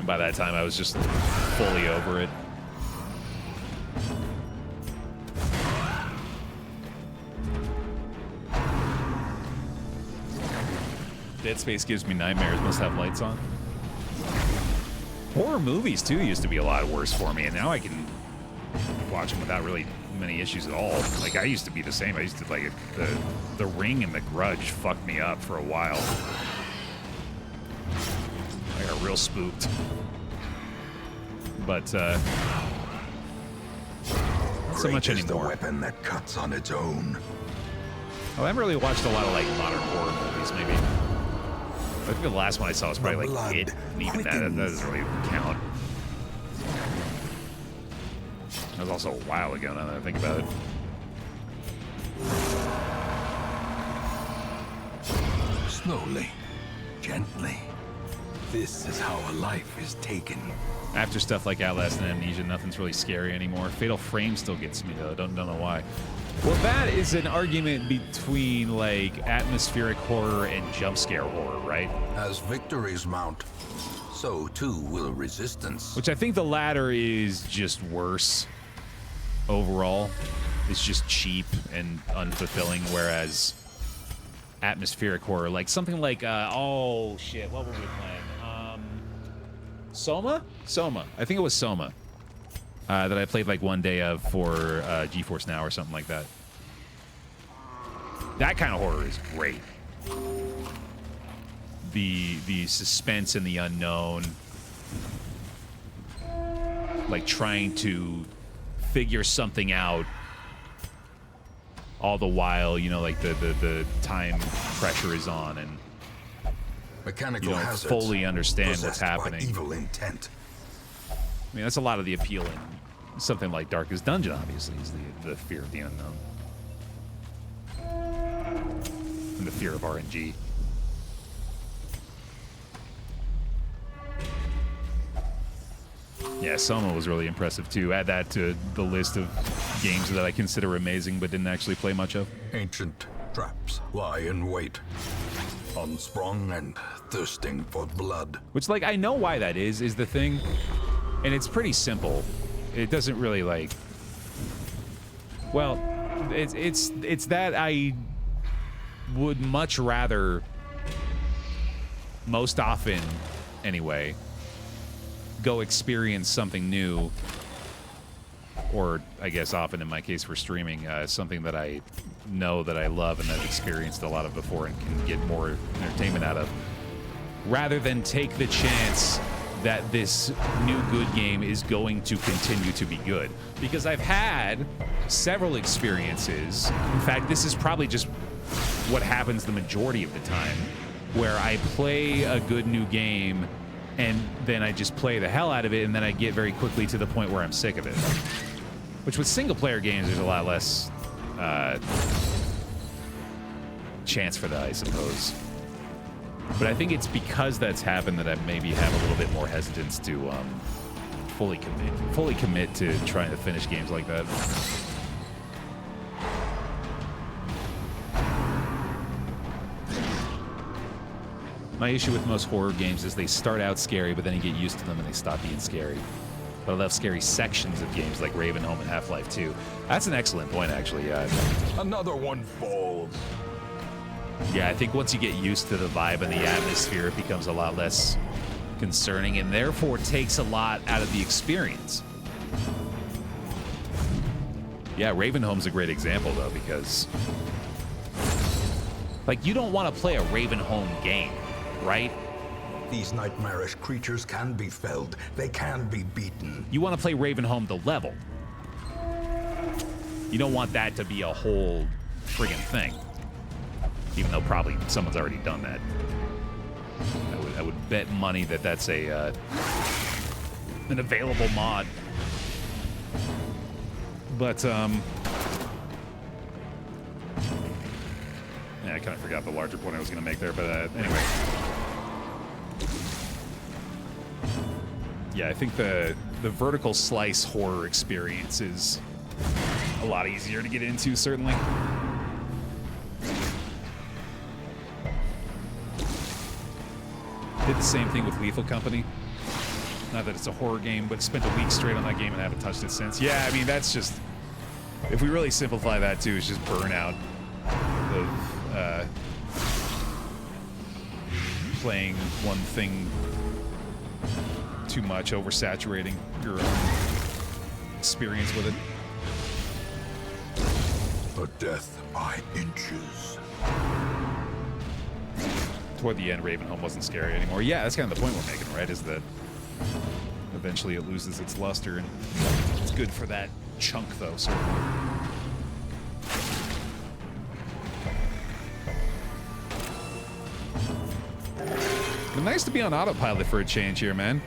by that time, I was just fully over it. Dead Space gives me nightmares. Must have lights on. Horror movies, too, used to be a lot worse for me, and now I can watch them without really many issues at all. Like, I used to be the same. I used to, like, the Ring and the Grudge fucked me up for a while. I got real spooked. But, not so much Great is anymore. the weapon that cuts on its own. Well, I haven't really watched a lot of, like, modern horror movies, maybe. I think the last one I saw was probably, like, It, and even that doesn't really count. That was also a while ago, now that I think about it. Slowly, gently. This is how a life is taken. After stuff like Outlast and Amnesia, nothing's really scary anymore. Fatal Frame still gets me, though. Don't know why. Well, that is an argument between, like, atmospheric horror and jump scare horror, right? As victories mount, so too will resistance. Which I think the latter is just worse overall. It's just cheap and unfulfilling, whereas atmospheric horror, like something like, oh, shit, what were we playing? Soma? Soma. I think it was Soma. That I played like one day of for GeForce Now or something like that. That kind of horror is great. The suspense and the unknown, like trying to figure something out, all the while, you know, like the time pressure is on and Mechanical you don't hazards fully understand what's possessed by happening. evil intent. I mean, that's a lot of the appeal in something like Darkest Dungeon, obviously, is the fear of the unknown. And the fear of RNG. Yeah, Soma was really impressive, too. Add that to the list of games that I consider amazing but didn't actually play much of. Ancient traps lie in wait, unsprung and thirsting for blood. Which, like, I know why that is the thing. And it's pretty simple. It doesn't really, like... Well, it's that I would much rather, most often anyway, go experience something new, or I guess often in my case for streaming, something that I know that I love and that I've experienced a lot of before and can get more entertainment out of, rather than take the chance that this new good game is going to continue to be good. Because I've had several experiences, in fact, this is probably just what happens the majority of the time, where I play a good new game and then I just play the hell out of it, and then I get very quickly to the point where I'm sick of it. Which with single-player games, there's a lot less chance for that, I suppose. But I think it's because that's happened that I maybe have a little bit more hesitance to fully commit to trying to finish games like that. My issue with most horror games is they start out scary, but then you get used to them and they stop being scary. But I love scary sections of games like Ravenholm and Half-Life 2. That's an excellent point, actually. Another one falls. Yeah, I think once you get used to the vibe and the atmosphere, it becomes a lot less concerning and therefore takes a lot out of the experience. Yeah, Ravenholm's a great example, though, because... like, you don't want to play a Ravenholm game, right? These nightmarish creatures can be felled. They can be beaten. You want to play Ravenholm the level. You don't want that to be a whole friggin' thing. Even though probably someone's already done that. I would bet money that that's a an available mod. But yeah, I kind of forgot the larger point I was going to make there. But anyway, yeah, I think the vertical slice horror experience is a lot easier to get into, certainly. Did the same thing with Lethal Company. Not that it's a horror game, but spent a week straight on that game and haven't touched it since. Yeah, I mean, that's just... If we really simplify that, too, it's just burnout of playing one thing too much, oversaturating your own experience with it. A death by inches. Toward the end, Ravenholm wasn't scary anymore. Yeah, that's kind of the point we're making, right? Is that eventually it loses its luster, and it's good for that chunk, though, certainly. But nice to be on autopilot for a change here, man.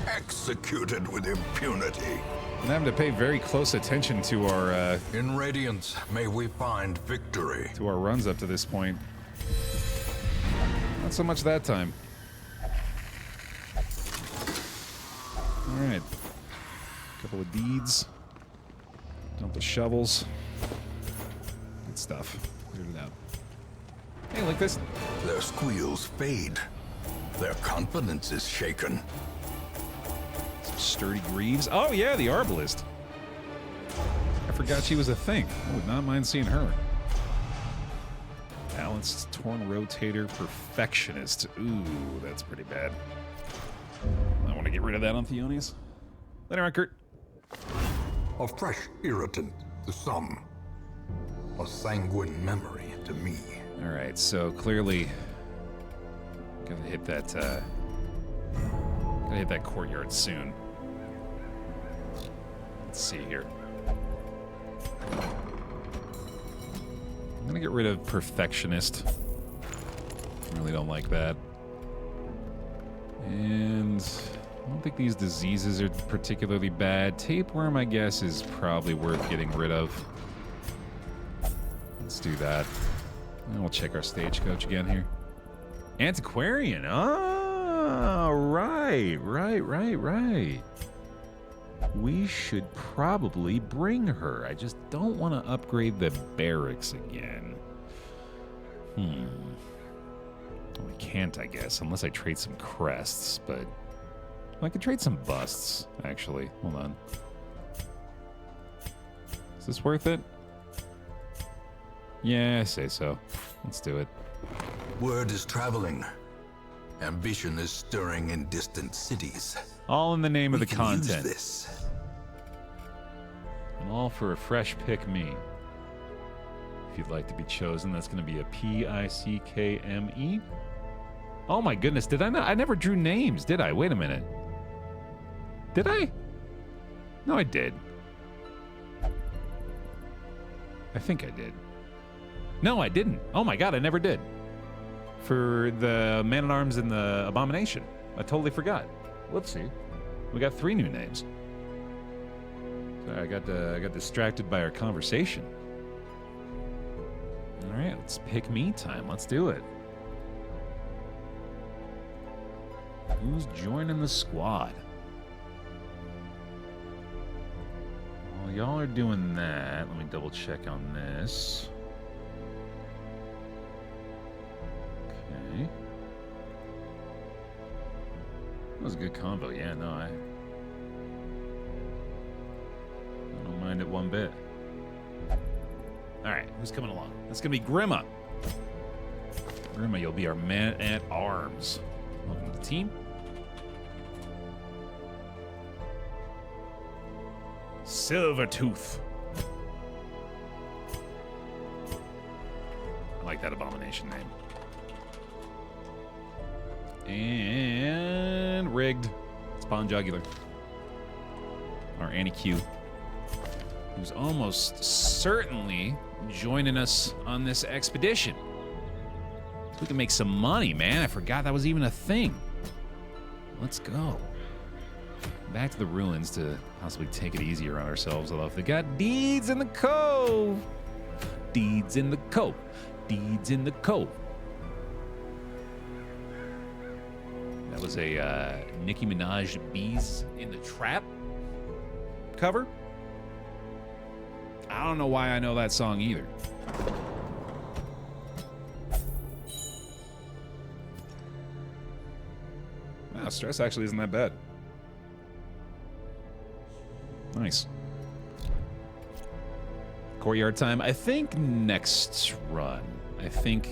Executed with impunity. I'm having to pay very close attention to our In Radiance, may we find victory. to our runs up to this point. Not so much that time. All right, couple of deeds. Dump the shovels. Good stuff. Cleared it out. Hey, like this. Their squeals fade. Their confidence is shaken. Some sturdy greaves. Oh yeah, the arbalist. I forgot she was a thing. I would not mind seeing her. Balanced torn rotator perfectionist. Ooh, that's pretty bad. I want to get rid of that on Theonius. Later on, Kurt. A fresh irritant to some. A sanguine memory to me. All right, so clearly, gotta hit that courtyard soon. Let's see here. I'm gonna get rid of perfectionist. Really don't like that. And I don't think these diseases are particularly bad. Tapeworm, I guess, is probably worth getting rid of. Let's do that. And we'll check our stagecoach again here. Antiquarian. Oh, right. We should probably bring her. I just don't want to upgrade the barracks again. Well, I can't, I guess, unless I trade some crests, but... Well, I could trade some busts, actually. Hold on. Is this worth it? Yeah, I say so. Let's do it. Word is traveling. Ambition is stirring in distant cities. All in the name of We the can use content. this. And all for a fresh pick me. If you'd like to be chosen, that's going to be a Pickme. Oh my goodness, did I not? I never drew names, did I? Wait a minute. Did I? No, I did. I think I did. No, I didn't. Oh my god, I never did. For the Man-at-Arms and the Abomination. I totally forgot. Whoopsie. We got 3 new names. Sorry, I got distracted by our conversation. Alright, let's pick me time. Let's do it. Who's joining the squad? Well, y'all are doing that. Let me double check on this. Okay. That was a good combo. Yeah, no, I don't mind it one bit. Alright, who's coming along? That's gonna be Grimma. Grimma, you'll be our man-at-arms. Welcome to the team. Silvertooth. I like that Abomination name. And rigged. Spawn Jugular. Our Annie Q, who's almost certainly joining us on this expedition. We can make some money, man. I forgot that was even a thing. Let's go. Back to the ruins to possibly take it easier on ourselves. Although if they got deeds in the Cove. Deeds in the Cove. Deeds in the Cove. That was a Nicki Minaj Bees in the Trap cover. I don't know why I know that song either. stress actually isn't that bad. Nice. Courtyard time. I think next run. I think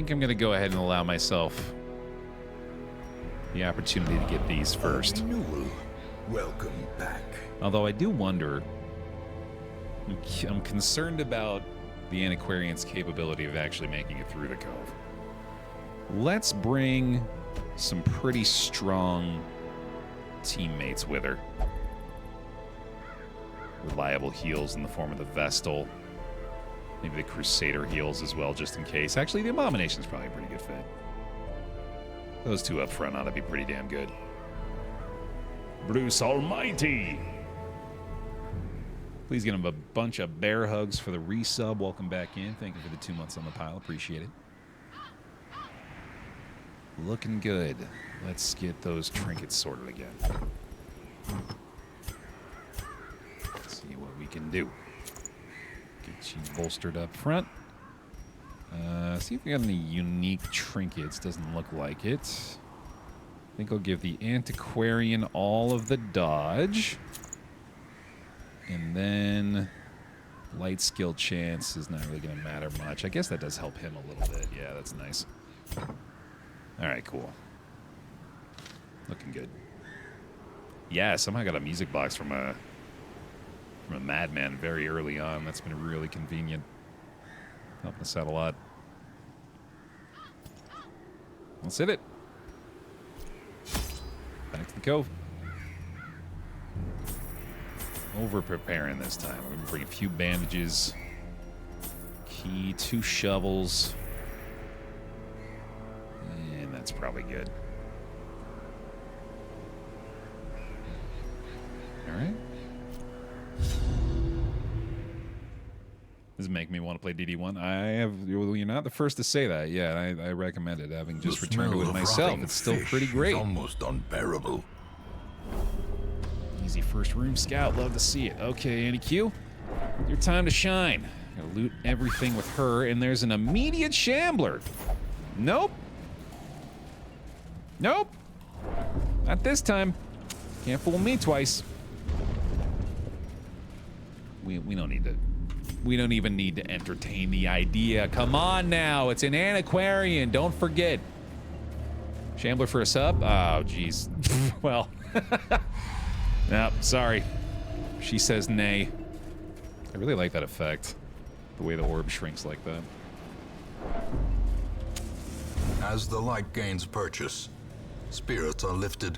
I'm gonna go ahead and allow myself the opportunity to get these first. Renewal. Welcome back. Although I do wonder, I'm concerned about the Antiquarian's capability of actually making it through the Cove. Let's bring some pretty strong teammates with her. Reliable heals in the form of the Vestal. Maybe the Crusader heals as well, just in case. Actually, the Abomination's probably a pretty good fit. Those two up front ought to be pretty damn good. Bruce Almighty! Please give him a bunch of bear hugs for the resub. Welcome back in. Thank you for the 2 months on the pile. Appreciate it. Looking good. Let's get those trinkets sorted again. See what we can do. Get you bolstered up front. See if we got any unique trinkets. Doesn't look like it. I think I'll give the Antiquarian all of the dodge. And then light skill chance is not really going to matter much. I guess that does help him a little bit. Yeah, that's nice. All right, cool. Looking good. Yeah, somehow got a music box from a madman very early on. That's been really convenient. Helping us out a lot. Let's hit it. Back to the Cove. Over preparing this time. We're going to bring a few bandages. Key, 2 shovels. And that's probably good. Alright. Does it make me want to play DD1? You're not the first to say that. Yeah, I recommend it, having just returned to it myself. It's still pretty great. Almost unbearable. Easy first room scout. Love to see it. Okay, Annie Q, your time to shine. Gotta loot everything with her, and there's an immediate shambler. Nope. Nope. Not this time. Can't fool me twice. We don't need to. We don't even need to entertain the idea. Come on now, it's an Antiquarian. Don't forget. Shambler for a sub? Oh, jeez. Well. No, sorry. She says nay. I really like that effect. The way the orb shrinks like that. As the light gains purchase, spirits are lifted,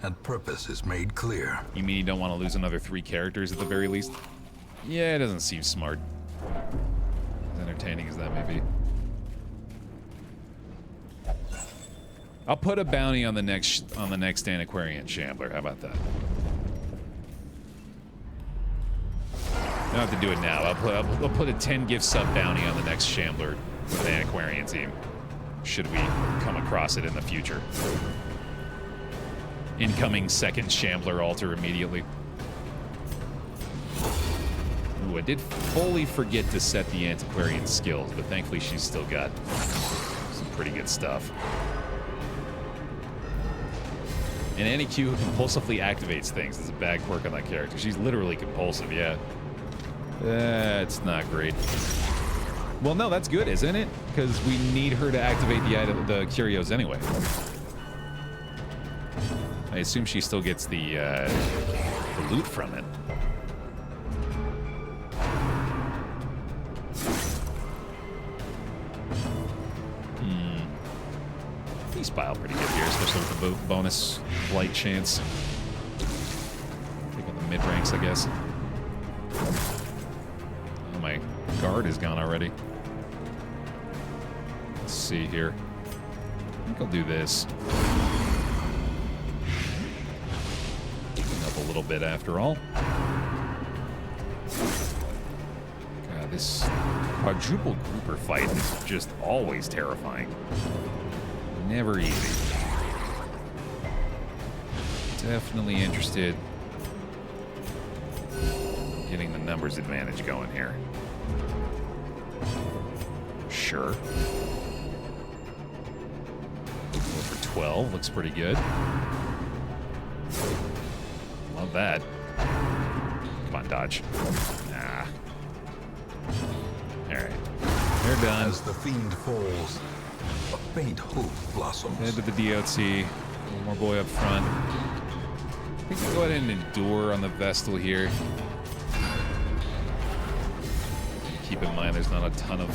and purpose is made clear. You mean you don't want to lose another 3 characters at the very least? Yeah, it doesn't seem smart. As entertaining as that may be. I'll put a bounty on the next Antiquarian Shambler. How about that? I don't have to do it now. I'll put a 10 gift sub bounty on the next Shambler for the Antiquarian team. Should we come across it in the future. Incoming second Shambler altar immediately. Ooh, I did fully forget to set the Antiquarian skills, but thankfully she's still got some pretty good stuff. And Annie Q compulsively activates things. There's a bad quirk on that character. She's literally compulsive, yeah. It's not great. Well, no, that's good, isn't it? Because we need her to activate the curios anyway. I assume she still gets the loot from it. Peace pile pretty good here, especially with the bonus blight chance. Taking the mid ranks, I guess. Oh, my guard is gone already. Let's see here. I think I'll do this. Up a little bit after all. God, this quadruple grouper fight is just always terrifying. Never easy. Definitely interested in getting the numbers advantage going here. For 12, looks pretty good. Love that. Come on, dodge. Nah. Alright. They're done. As the fiend falls, a faint hope blossoms. Head to the DOT. One more boy up front. We can go ahead and endure on the Vestal here. Keep in mind there's not a ton of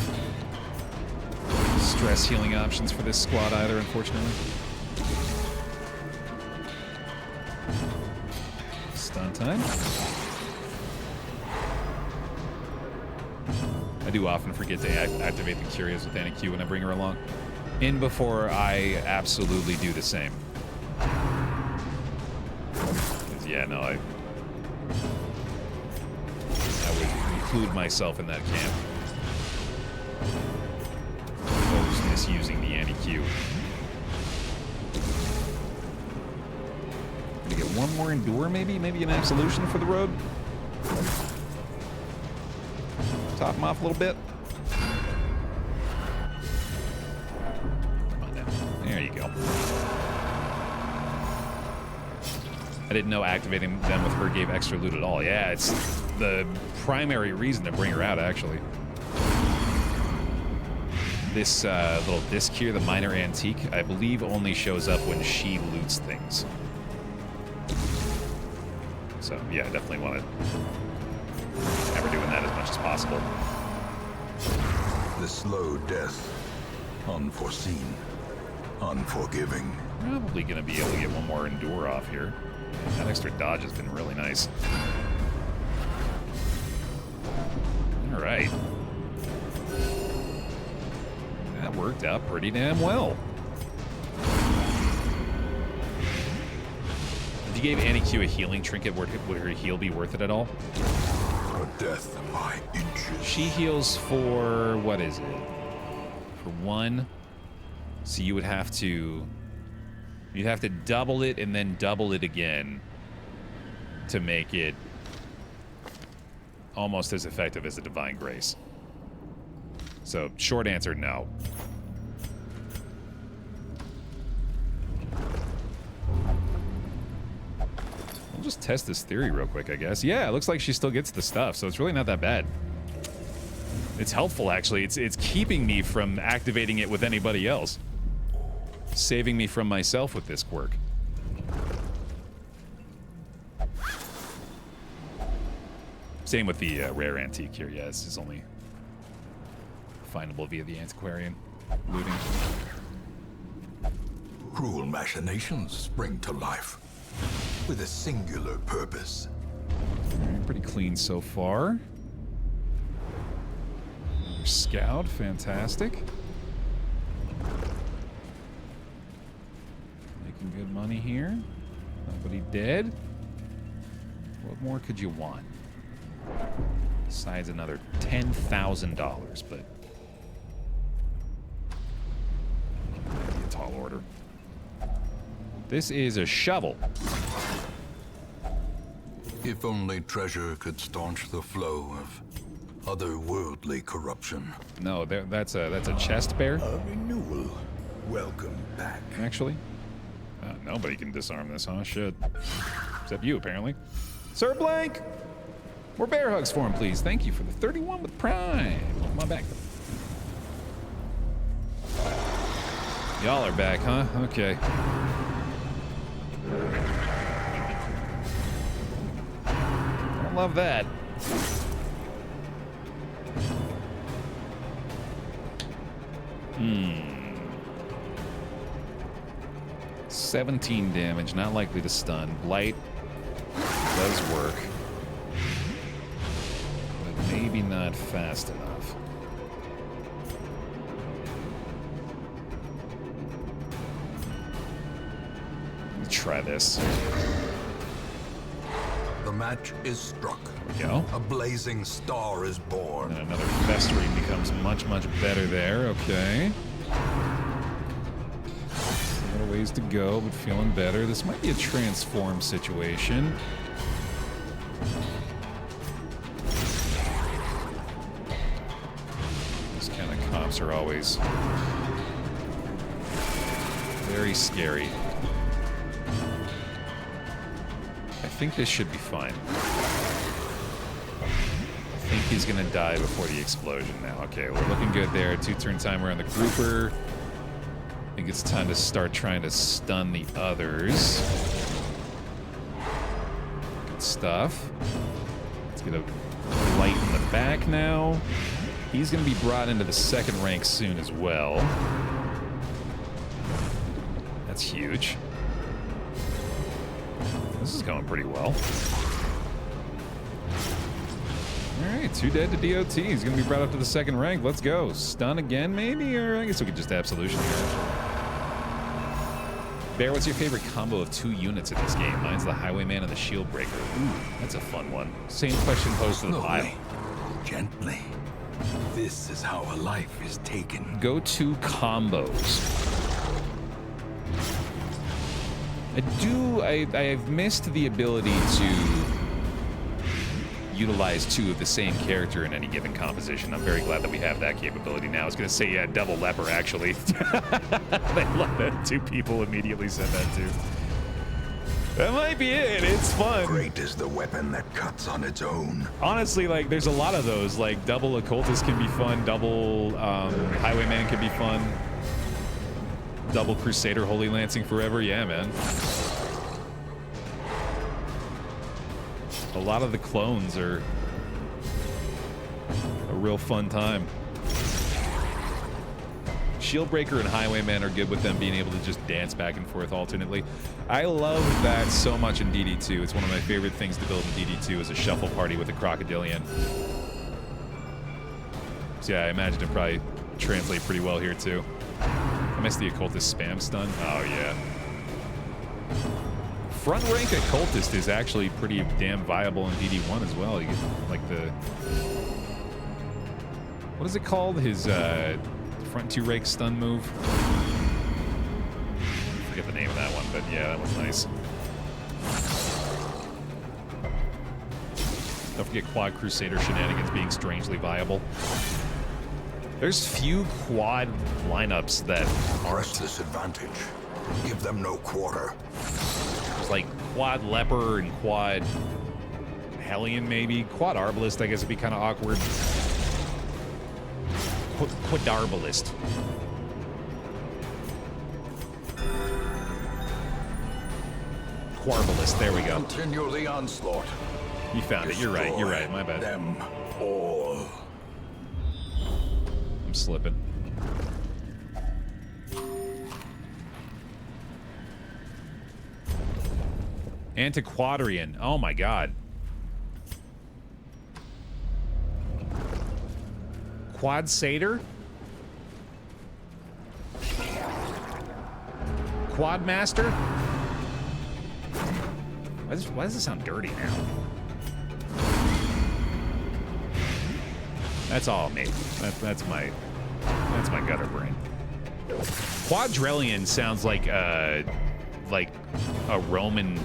stress healing options for this squad either, unfortunately. Stun time. I do often forget to activate the Curious with Annie Q when I bring her along. In before I absolutely do the same. Yeah, no, I would include myself in that camp. Those misusing the anti-Q. Gonna get one more endure, maybe? Maybe an absolution for the road? Top him off a little bit. Come on down. There you go. I didn't know activating them with her gave extra loot at all. Yeah, it's the primary reason to bring her out, actually. This little disc here, the Minor Antique, I believe only shows up when she loots things. So, yeah, I definitely want to have her doing that as much as possible. The slow death, unforeseen, unforgiving. Probably going to be able to get one more endure off here. That extra dodge has been really nice. All right. That worked out pretty damn well. If you gave Annie Q a healing trinket, would her heal be worth it at all? A death by inches. She heals for, what is it? For 1. So you would have to... You'd have to double it and then double it again to make it almost as effective as a Divine Grace. So, short answer, no. We'll just test this theory real quick, I guess. Yeah, it looks like she still gets the stuff, so it's really not that bad. It's helpful, actually. It's keeping me from activating it with anybody else. Saving me from myself with this quirk. Same with the rare antique here. Yeah, this is only findable via the antiquarian looting. Cruel machinations spring to life with a singular purpose. Pretty clean so far. Scout, fantastic. Making good money here. Nobody dead. What more could you want? Besides another $10,000, but that'd be a tall order. This is a shovel. If only treasure could staunch the flow of otherworldly corruption. No, that's a chest bear. A renewal. Welcome back. Actually, nobody can disarm this, huh? Shit. Except you, apparently. Sir Blank! More bear hugs for him, please. Thank you for the 31 with Prime. On my back. Y'all are back, huh? Okay. I love that. Hmm. 17 damage, not likely to stun. Blight does work. But maybe not fast enough. Let's try this. The match is struck. There we go. A blazing star is born. And another festering becomes much, much better there. Okay. A little ways to go, but feeling better. This might be a transform situation. These kind of comps are always Very scary. I think this should be fine. I think he's gonna die before the explosion now. Okay, we're looking good there. 2-turn timer on the grouper. I think it's time to start trying to stun the others. Good stuff. Let's get a light in the back now. He's gonna be brought into the second rank soon as well. That's huge. This is going pretty well. Alright, 2 dead to DOT. He's going to be brought up to the second rank. Let's go. Stun again, maybe? Or I guess we could just Absolution here. Baer, what's your favorite combo of 2 units in this game? Mine's the Highwayman and the Shieldbreaker. Ooh, that's a fun one. Same question posed to the pile. Gently. This is how a life is taken. Go-to combos. I've missed the ability to utilize 2 of the same character in any given composition. I'm very glad that we have that capability now. I was going to say, yeah, double leper, actually. I love that 2 people immediately said that, too. That might be it. It's fun. Great is the weapon that cuts on its own. Honestly, like, there's a lot of those. Like, double occultist can be fun. Double highwayman can be fun. Double Crusader Holy Lancing forever. Yeah, man. A lot of the clones are a real fun time. Shieldbreaker and Highwayman are good with them being able to just dance back and forth alternately. I love that so much in DD2. It's one of my favorite things to build in DD2 is a shuffle party with a Crocodilian. So yeah, I imagine it probably translate pretty well here too. I miss the occultist spam stun. Oh yeah. Front rank occultist is actually pretty damn viable in DD1 as well. You get like the, what is it called? His front 2 rank stun move. I forget the name of that one, but yeah, that was nice. Don't forget Quad Crusader shenanigans being strangely viable. There's few quad lineups that Press this advantage. Give them no quarter. There's like Quad Leper and Quad Hellion, maybe. Quad Arbalist, I guess, would be kind of awkward. Quadarbalist. Quarbalist, there we go. Continue the onslaught. You found it, you're right, my bad. Them all. I'm slipping. Antiquadrian. Oh my god. Quad Satyr? Quad Master? Why does this sound dirty now? That's all me. That's my gutter brain. Quadrillion sounds like a Roman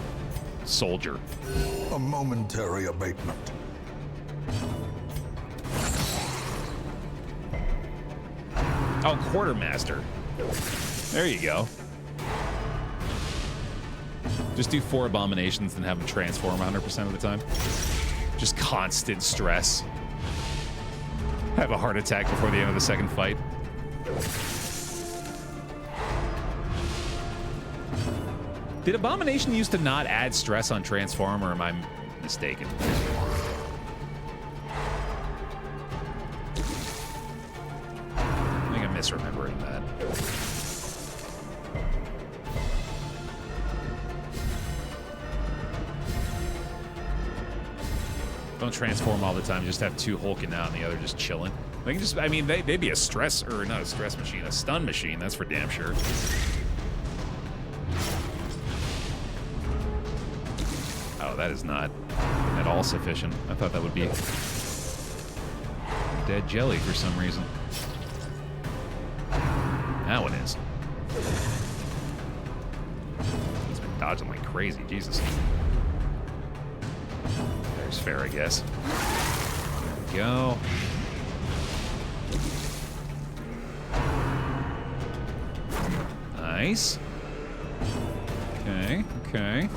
soldier. A momentary abatement. Oh, Quartermaster. There you go. Just do 4 abominations and have them transform 100% of the time. Just constant stress. Have a heart attack before the end of the second fight. Did Abomination used to not add stress on transform, or am I mistaken? I think I'm misremembering that. Don't transform all the time. Just have 2 hulking out and the other just chilling. They can just, I mean, they'd be a stress, or not a stress machine, a stun machine. That's for damn sure. Oh, that is not at all sufficient. I thought that would be dead jelly for some reason. That one is. He's been dodging like crazy. Jesus. There's fair, I guess. There we go. Nice. Okay, okay.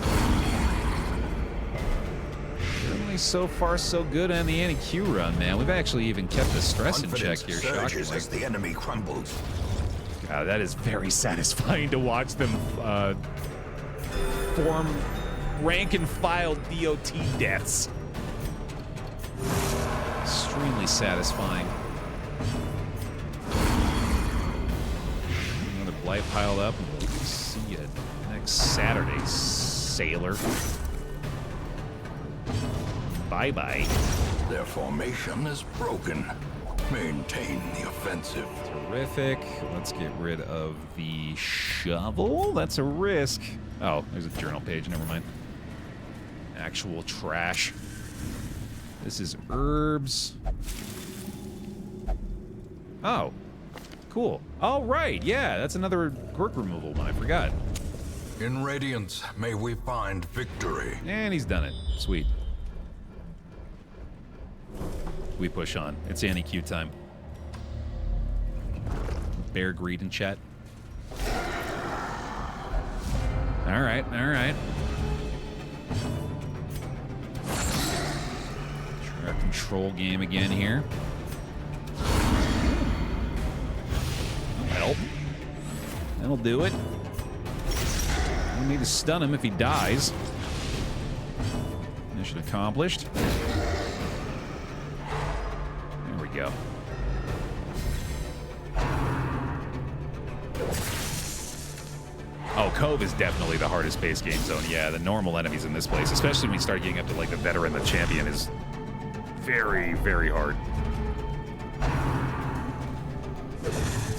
Certainly so far so good on the anti-Q run, man. We've actually even kept the stress in check here, shockingly. As the enemy crumbles. God, that is very satisfying to watch them form rank and file DOT deaths. Extremely satisfying. Another blight piled up. We'll see you next Saturday, sailor. Bye-bye. Their formation is broken. Maintain the offensive. Terrific. Let's get rid of the shovel. That's a risk. Oh, there's a journal page. Never mind. Actual trash. This is herbs. Oh, cool. All right, yeah, that's another quirk removal one. I forgot. In Radiance, may we find victory. And he's done it. Sweet. We push on. It's anti-Q time. Bear greed in chat. All right, all right. Try our control game again here. That'll help. That'll do it. We need to stun him if he dies. Mission accomplished. There we go. Oh, Cove is definitely the hardest base game zone. Yeah, the normal enemies in this place, especially when you start getting up to like the veteran, the champion, is very, very hard.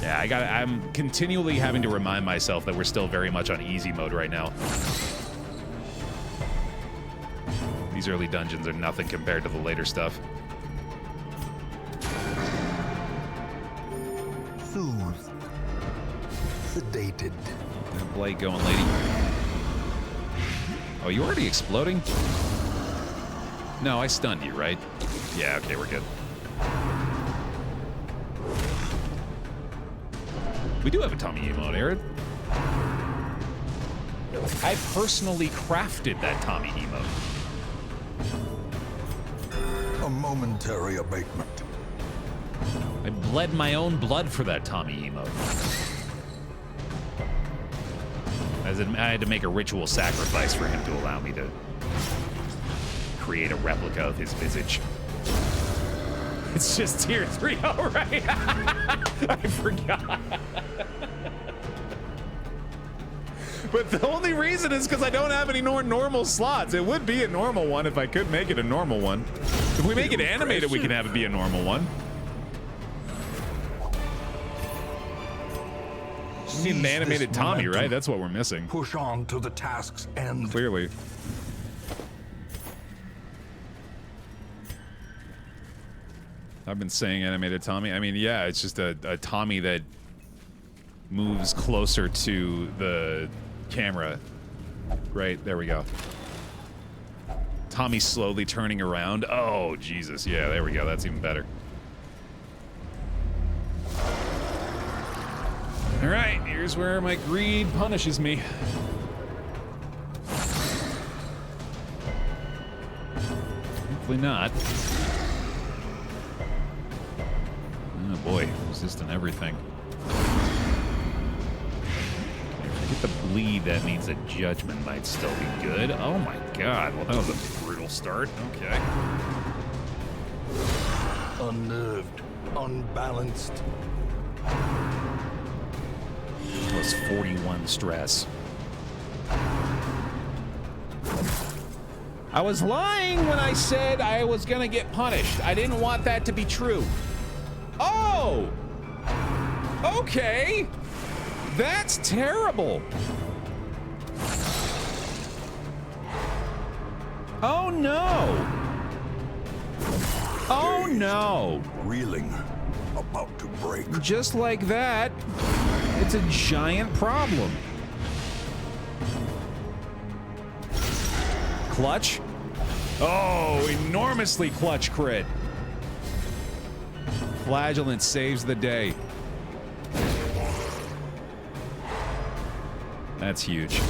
Yeah, I'm continually having to remind myself that we're still very much on easy mode right now. These early dungeons are nothing compared to the later stuff. Soothed. Sedated. That blade going, lady. Oh, you already exploding? No, I stunned you, right? Yeah, okay, we're good. We do have a Tommy emote, Aaron. I personally crafted that Tommy emote. A momentary abatement. I bled my own blood for that Tommy emote. As in, I had to make a ritual sacrifice for him to allow me to create a replica of his visage. It's just tier 3, all right. I forgot. But the only reason is because I don't have any more normal slots. It would be a normal one if I could make it a normal one. If we make it animated, we can have it be a normal one. We need an animated Tommy, right? That's what we're missing. Push on to the task's end. Clearly. I've been saying animated Tommy. I mean, yeah, it's just a Tommy that moves closer to the camera. Right, there we go. Tommy slowly turning around. Oh, Jesus. Yeah, there we go. That's even better. All right, here's where my greed punishes me. Hopefully not. Oh boy, resistant everything. If I get the bleed, that means that judgment might still be good. Oh my god, well that was a brutal start. Okay. Unnerved, unbalanced. Plus 41 stress. I was lying when I said I was gonna get punished. I didn't want that to be true. Oh! Okay! That's terrible! Oh no! Oh no! Reeling, about to break. Just like that, it's a giant problem. Clutch? Oh, enormously clutch crit. Flagellant saves the day. That's huge.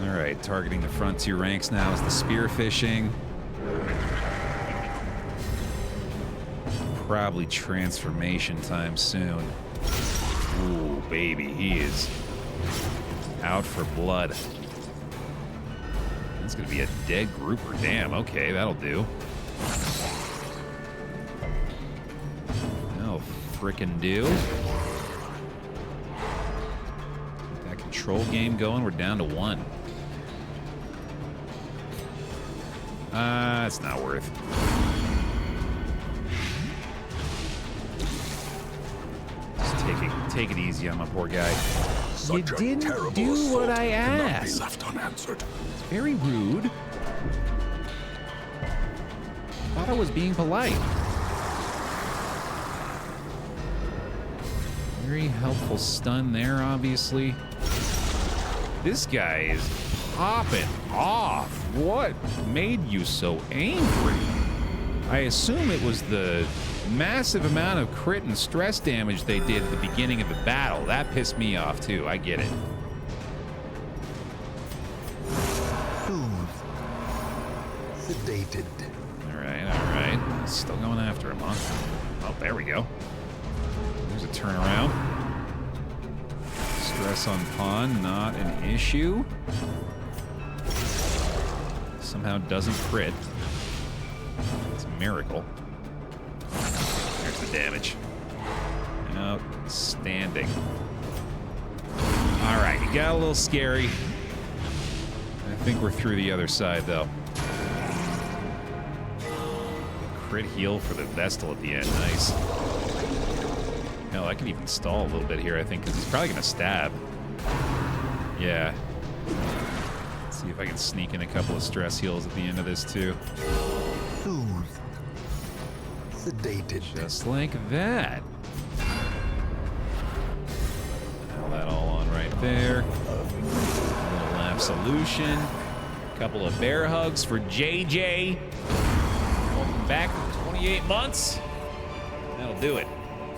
Alright, targeting the front two ranks now is the spearfishing. Probably transformation time soon. Ooh, baby, he is out for blood. It's gonna be a dead grouper. Damn, okay, that'll do. That'll frickin' do. Get that control game going. We're down to 1. It's not worth. Just take it easy on my poor guy. Such You a didn't terrible do assault what I cannot be asked. left unanswered. It's very rude. Thought I was being polite. Very helpful stun there, obviously. This guy is popping off. What made you so angry? I assume it was the massive amount of crit and stress damage they did at the beginning of the battle. That pissed me off, too. I get it. Soothed. Sedated. All right. Still going after him, huh? Oh, there we go. There's a turnaround. Stress on pawn, not an issue. Somehow doesn't crit. It's a miracle. There's the damage. Outstanding. All right, you got a little scary. I think we're through the other side, though. Crit heal for the Vestal at the end. Nice. Hell, I can even stall a little bit here, I think, because he's probably going to stab. Yeah. Let's see if I can sneak in a couple of stress heals at the end of this, too. Soothed. Sedated. Just like that. Have that all on right there. A little absolution. A couple of bear hugs for JJ. Welcome back for 28 months. That'll do it.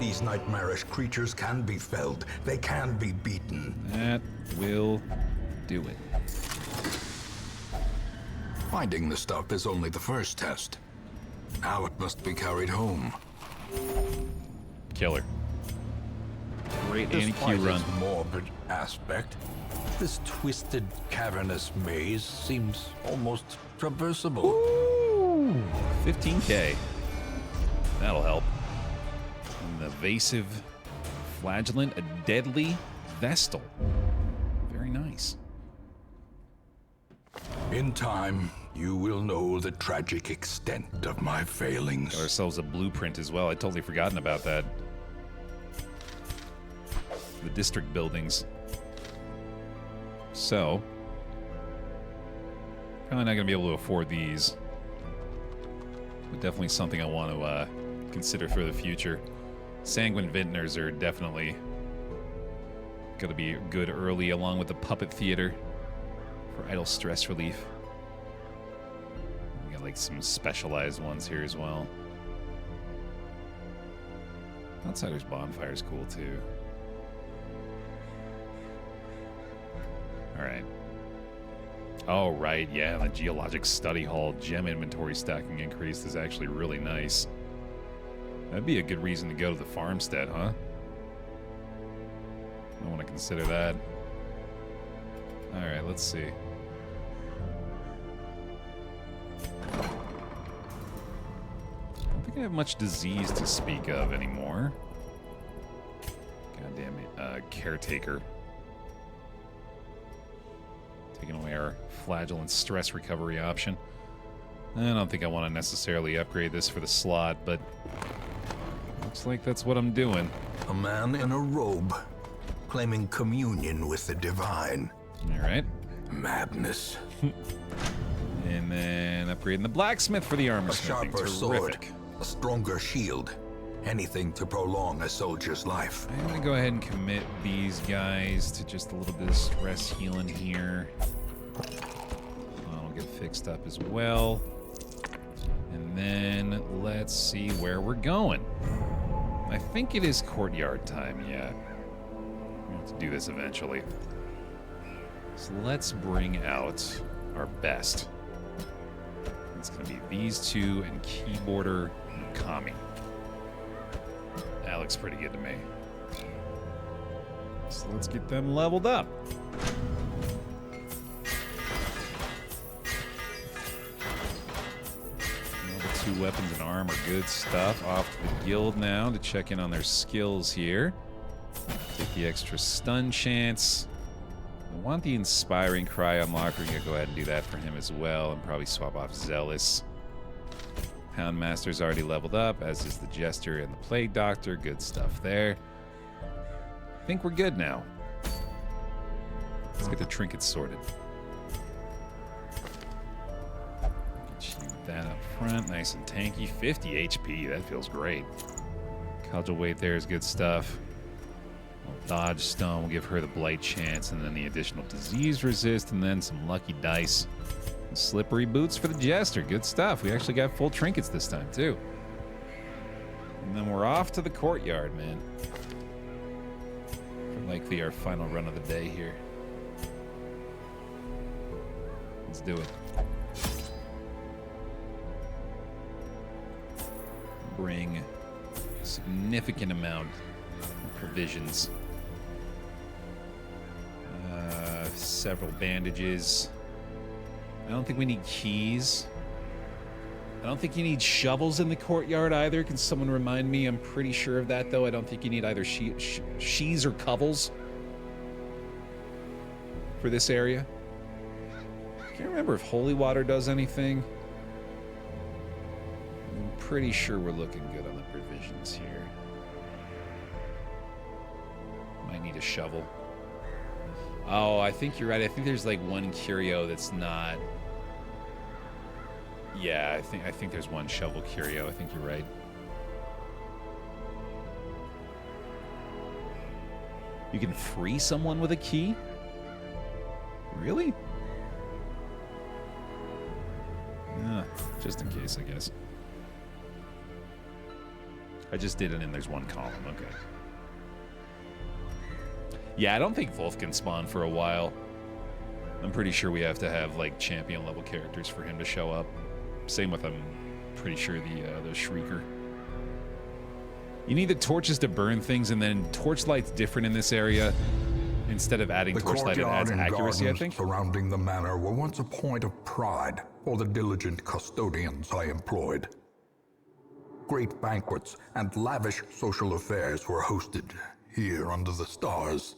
These nightmarish creatures can be felled. They can be beaten. That will do it. Finding the stuff is only the first test. Now it must be carried home. Killer. Great Despite anti-Q run. its morbid aspect, this twisted, cavernous maze seems almost traversable. Ooh, 15K. That'll help. An evasive flagellant, a deadly Vestal. Very nice. In time, you will know the tragic extent of my failings. Got ourselves a blueprint as well. I'd totally forgotten about that. The district buildings. So, probably not going to be able to afford these. But definitely something I want to consider for the future. Sanguine Vintners are definitely going to be good early, along with the Puppet Theater for idle stress relief. We got like some specialized ones here as well. Outsider's Bonfire is cool too. Alright. Oh, right, yeah, the Geologic Study Hall gem inventory stacking increase is actually really nice. That'd be a good reason to go to the farmstead, huh? I want to consider that. Alright, let's see. I don't think I have much disease to speak of anymore. God damn it. Caretaker. Taking away our flagellant stress recovery option. I don't think I want to necessarily upgrade this for the slot, but looks like that's what I'm doing. A man in a robe, claiming communion with the divine. Alright. Madness. And then upgrading the blacksmith for the armor A smithing. sharper Terrific. sword, a stronger shield. Anything to prolong a soldier's life. I'm gonna go ahead and commit these guys to just a little bit of stress healing here. I'll get fixed up as well. And then let's see where we're going. I think it is Courtyard time, yeah. We'll have to do this eventually. So let's bring out our best. It's going to be these two and Keyboarder and Kami. That looks pretty good to me. So let's get them leveled up. The 2 weapons and arm are good stuff. Off to the guild now to check in on their skills here. Take the extra stun chance. I want the Inspiring Cry unlocked. We're going to go ahead and do that for him as well, and probably swap off Zealous. Houndmaster's already leveled up, as is the Jester and the Plague Doctor. Good stuff there. I think we're good now. Let's get the trinkets sorted. Shoot that up front, nice and tanky. 50 HP, that feels great. Cudgel weight there is good stuff. Dodge Stone will give her the Blight chance, and then the additional disease resist, and then some lucky dice. And slippery boots for the Jester. Good stuff. We actually got full trinkets this time, too. And then we're off to the Courtyard, man. For likely our final run of the day here. Let's do it. Bring a significant amount of provisions. Several bandages. I don't think we need keys. I don't think you need shovels in the Courtyard either. Can someone remind me? I'm pretty sure of that, though. I don't think you need either shees or covels for this area. Can't remember if holy water does anything. I'm pretty sure we're looking good on the provisions here. Might need a shovel. Oh, I think you're right. I think there's like one curio that's not. Yeah, I think there's one shovel curio. I think you're right. You can free someone with a key? Really? Yeah, just in case, I guess. I just did it and there's one column. Okay. Yeah, I don't think Wolf can spawn for a while. I'm pretty sure we have to have like champion level characters for him to show up. Same with, I'm pretty sure the Shrieker. You need the torches to burn things, and then torchlight's different in this area. Instead of adding torchlight, it adds accuracy, I think. Surrounding the manor were once a point of pride for the diligent custodians I employed. Great banquets and lavish social affairs were hosted here under the stars.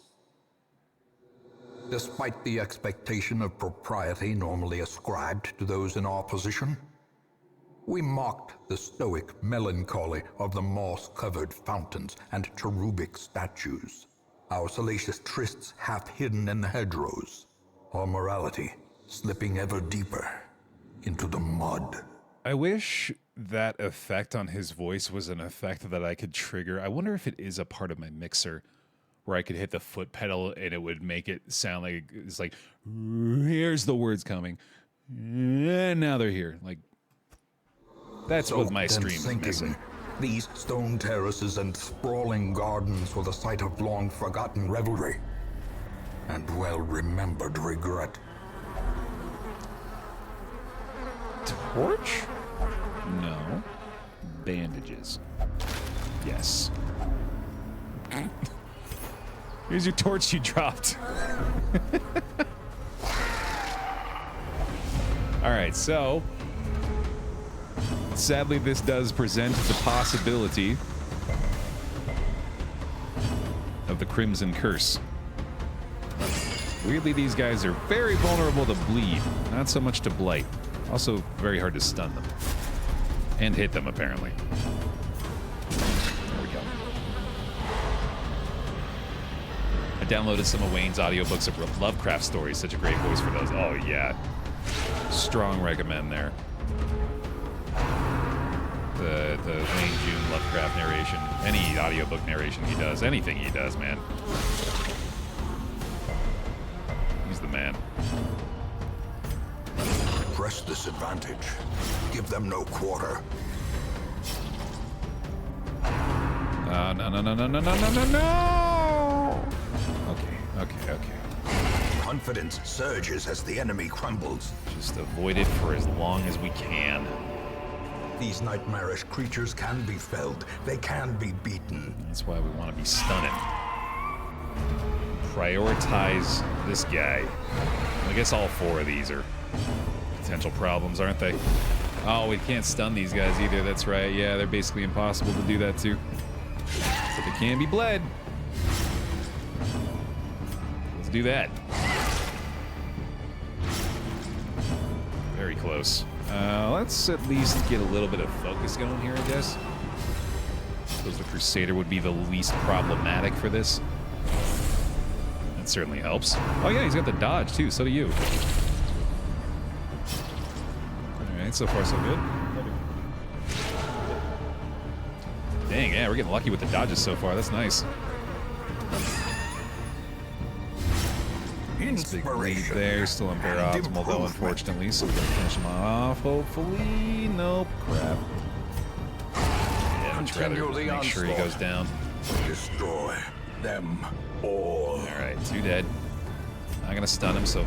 Despite the expectation of propriety normally ascribed to those in our position, we mocked the stoic melancholy of the moss-covered fountains and cherubic statues, our salacious trysts half hidden in the hedgerows, our morality slipping ever deeper into the mud. I wish that effect on his voice was an effect that I could trigger. I wonder if it is a part of my mixer where I could hit the foot pedal and it would make it sound like it's like, here's the words coming, and now they're here. Like, that's what my stream is missing. These stone terraces and sprawling gardens were the site of long-forgotten revelry and well-remembered regret. Torch? No. Bandages. Yes. Here's your torch you dropped. Alright, so sadly this does present the possibility of the Crimson Curse. Weirdly, these guys are very vulnerable to bleed, not so much to blight. Also very hard to stun them. And hit them, apparently. There we go. I downloaded some of Wayne's audiobooks of Lovecraft stories. Such a great voice for those. Oh, yeah. Strong recommend there. The Wayne June Lovecraft narration. Any audiobook narration he does. Anything he does, man. He's the man. Press this advantage. Give them no quarter. No. Okay. confidence surges as the enemy crumbles. Just avoid it for as long as we can. These nightmarish creatures can be felled. They can be beaten. That's why we want to be stunning. Prioritize this guy. I guess all 4 of these are potential problems, aren't they? Oh, we can't stun these guys either. That's right. Yeah, they're basically impossible to do that too. So they can be bled. Let's do that. Very close. Let's at least get a little bit of focus going here, I guess. I suppose the Crusader would be the least problematic for this. That certainly helps. Oh yeah, he's got the dodge too, so do you. Alright, so far so good. Dang, yeah, we're getting lucky with the dodges so far. That's nice. Big lead there, still on Baer optimal though, unfortunately, so we're gonna finish him off, hopefully. Nope, crap. Yeah, I'd rather make sure he goes down. Destroy them all. Alright, 2 dead. Not gonna stun him, so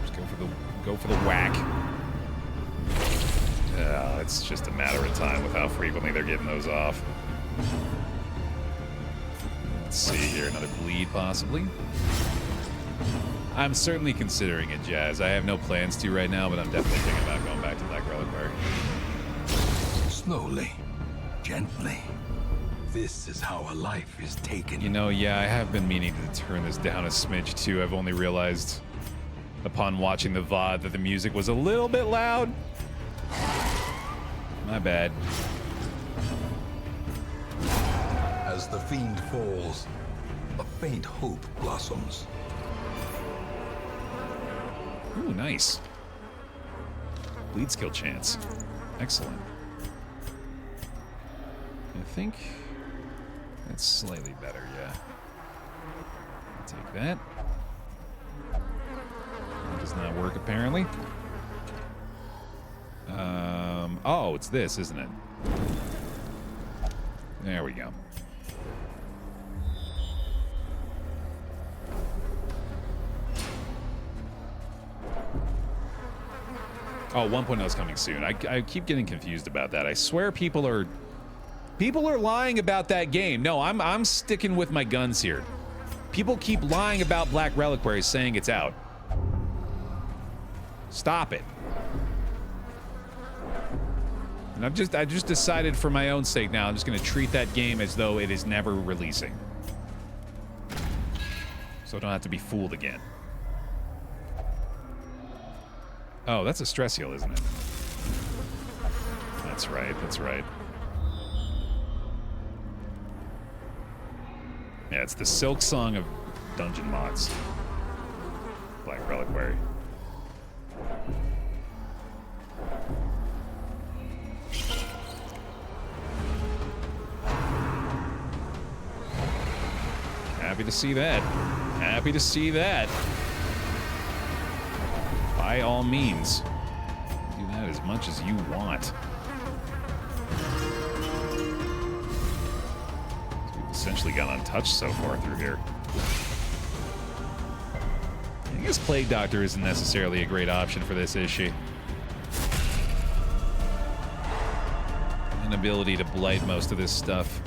just go for the whack. It's just a matter of time with how frequently they're getting those off. Let's see here, another bleed possibly. I'm certainly considering it, Jazz. I have no plans to right now, but I'm definitely thinking about going back to Black Reliquary. Slowly, gently. This is how a life is taken. You know, yeah, I have been meaning to turn this down a smidge too. I've only realized upon watching the VOD that the music was a little bit loud. My bad. As the fiend falls, a faint hope blossoms. Ooh, nice. Bleed skill chance. Excellent. I think that's slightly better, yeah. I'll take that. That does not work, apparently. Oh, it's this, isn't it? There we go. Oh, 1.0 is coming soon. I keep getting confused about that. I swear people are lying about that game. No, I'm sticking with my guns here. People keep lying about Black Reliquary, saying it's out. Stop it. And I just decided for my own sake now, I'm just going to treat that game as though it is never releasing. So I don't have to be fooled again. Oh, that's a stress heal, isn't it? That's right, that's right. Yeah, it's the Silk Song of dungeon mods. Black Reliquary. Happy to see that. Happy to see that. By all means, do that as much as you want. We've essentially gone untouched so far through here. I guess Plague Doctor isn't necessarily a great option for this, is she? Inability to blight most of this stuff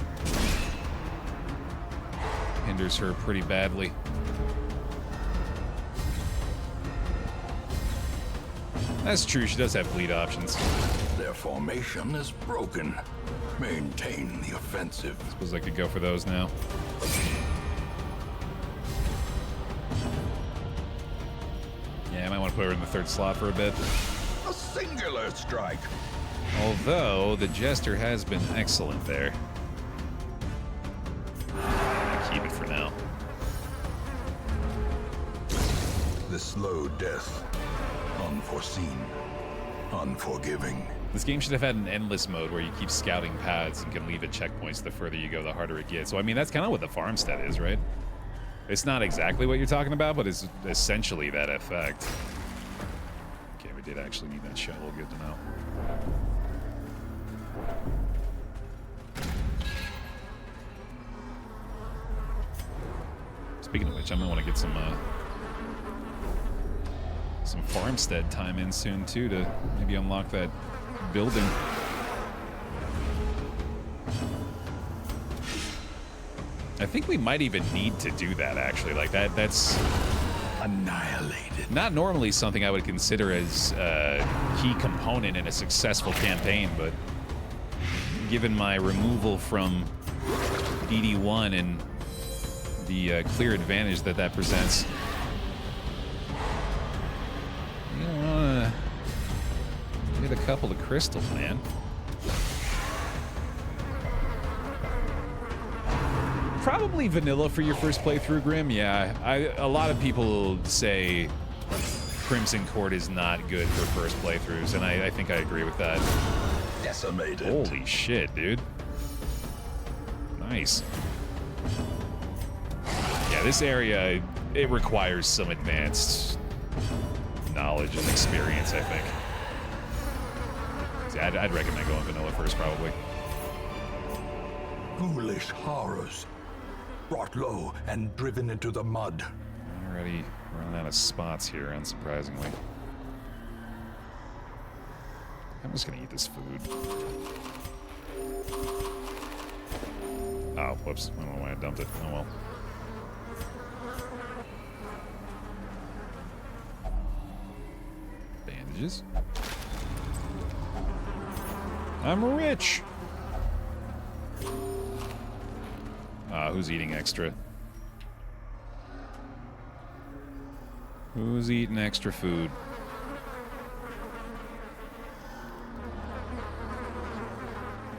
hinders her pretty badly. That's true, she does have bleed options. Their formation is broken. Maintain the offensive. I suppose I could go for those now. Yeah, I might want to put her in the 3rd slot for a bit. A singular strike. Although, the Jester has been excellent there. I'll keep it for now. The slow death. Unforeseen. Unforgiving. This game should have had an endless mode where you keep scouting paths and can leave at checkpoints. The further you go, the harder it gets. So, I mean, that's kind of what the farmstead is, right? It's not exactly what you're talking about, but it's essentially that effect. Okay, we did actually need that shovel. Good to know. Speaking of which, I'm gonna want to get some some farmstead time in soon too to maybe unlock that building. I think we might even need to do that actually. Like that's Annihilated. not normally something I would consider as a key component in a successful campaign, but given my removal from DD1 and the clear advantage that presents, you wanna get a couple of crystals, man. Probably vanilla for your first playthrough, Grim. Yeah, a lot of people say Crimson Court is not good for first playthroughs, and I think I agree with that. Decimated. Holy shit, dude. Nice. Yeah, this area, it requires some advanced knowledge and experience, I think. See, I'd recommend going vanilla first, probably. Ghoulish horrors, brought low and driven into the mud. Already running out of spots here, unsurprisingly. I'm just gonna eat this food. Oh, whoops. I don't know why I dumped it. Oh well. Bandages. I'm rich! Who's eating extra? Who's eating extra food?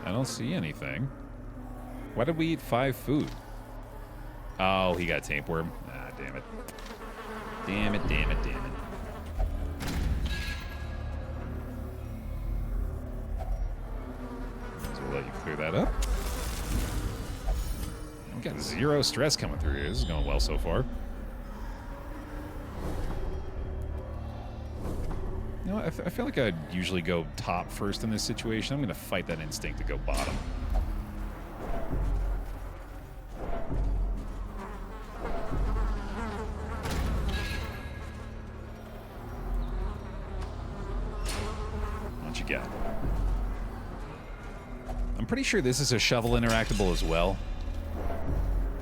I don't see anything. Why did we eat 5 food? Oh, he got tapeworm. Ah, damn it. Damn it, damn it, damn it. So we'll let you clear that up. We got 0 stress coming through here. This is going well so far. You know, I feel like I'd usually go top first in this situation. I'm going to fight that instinct to go bottom. What you got? I'm pretty sure this is a shovel interactable as well.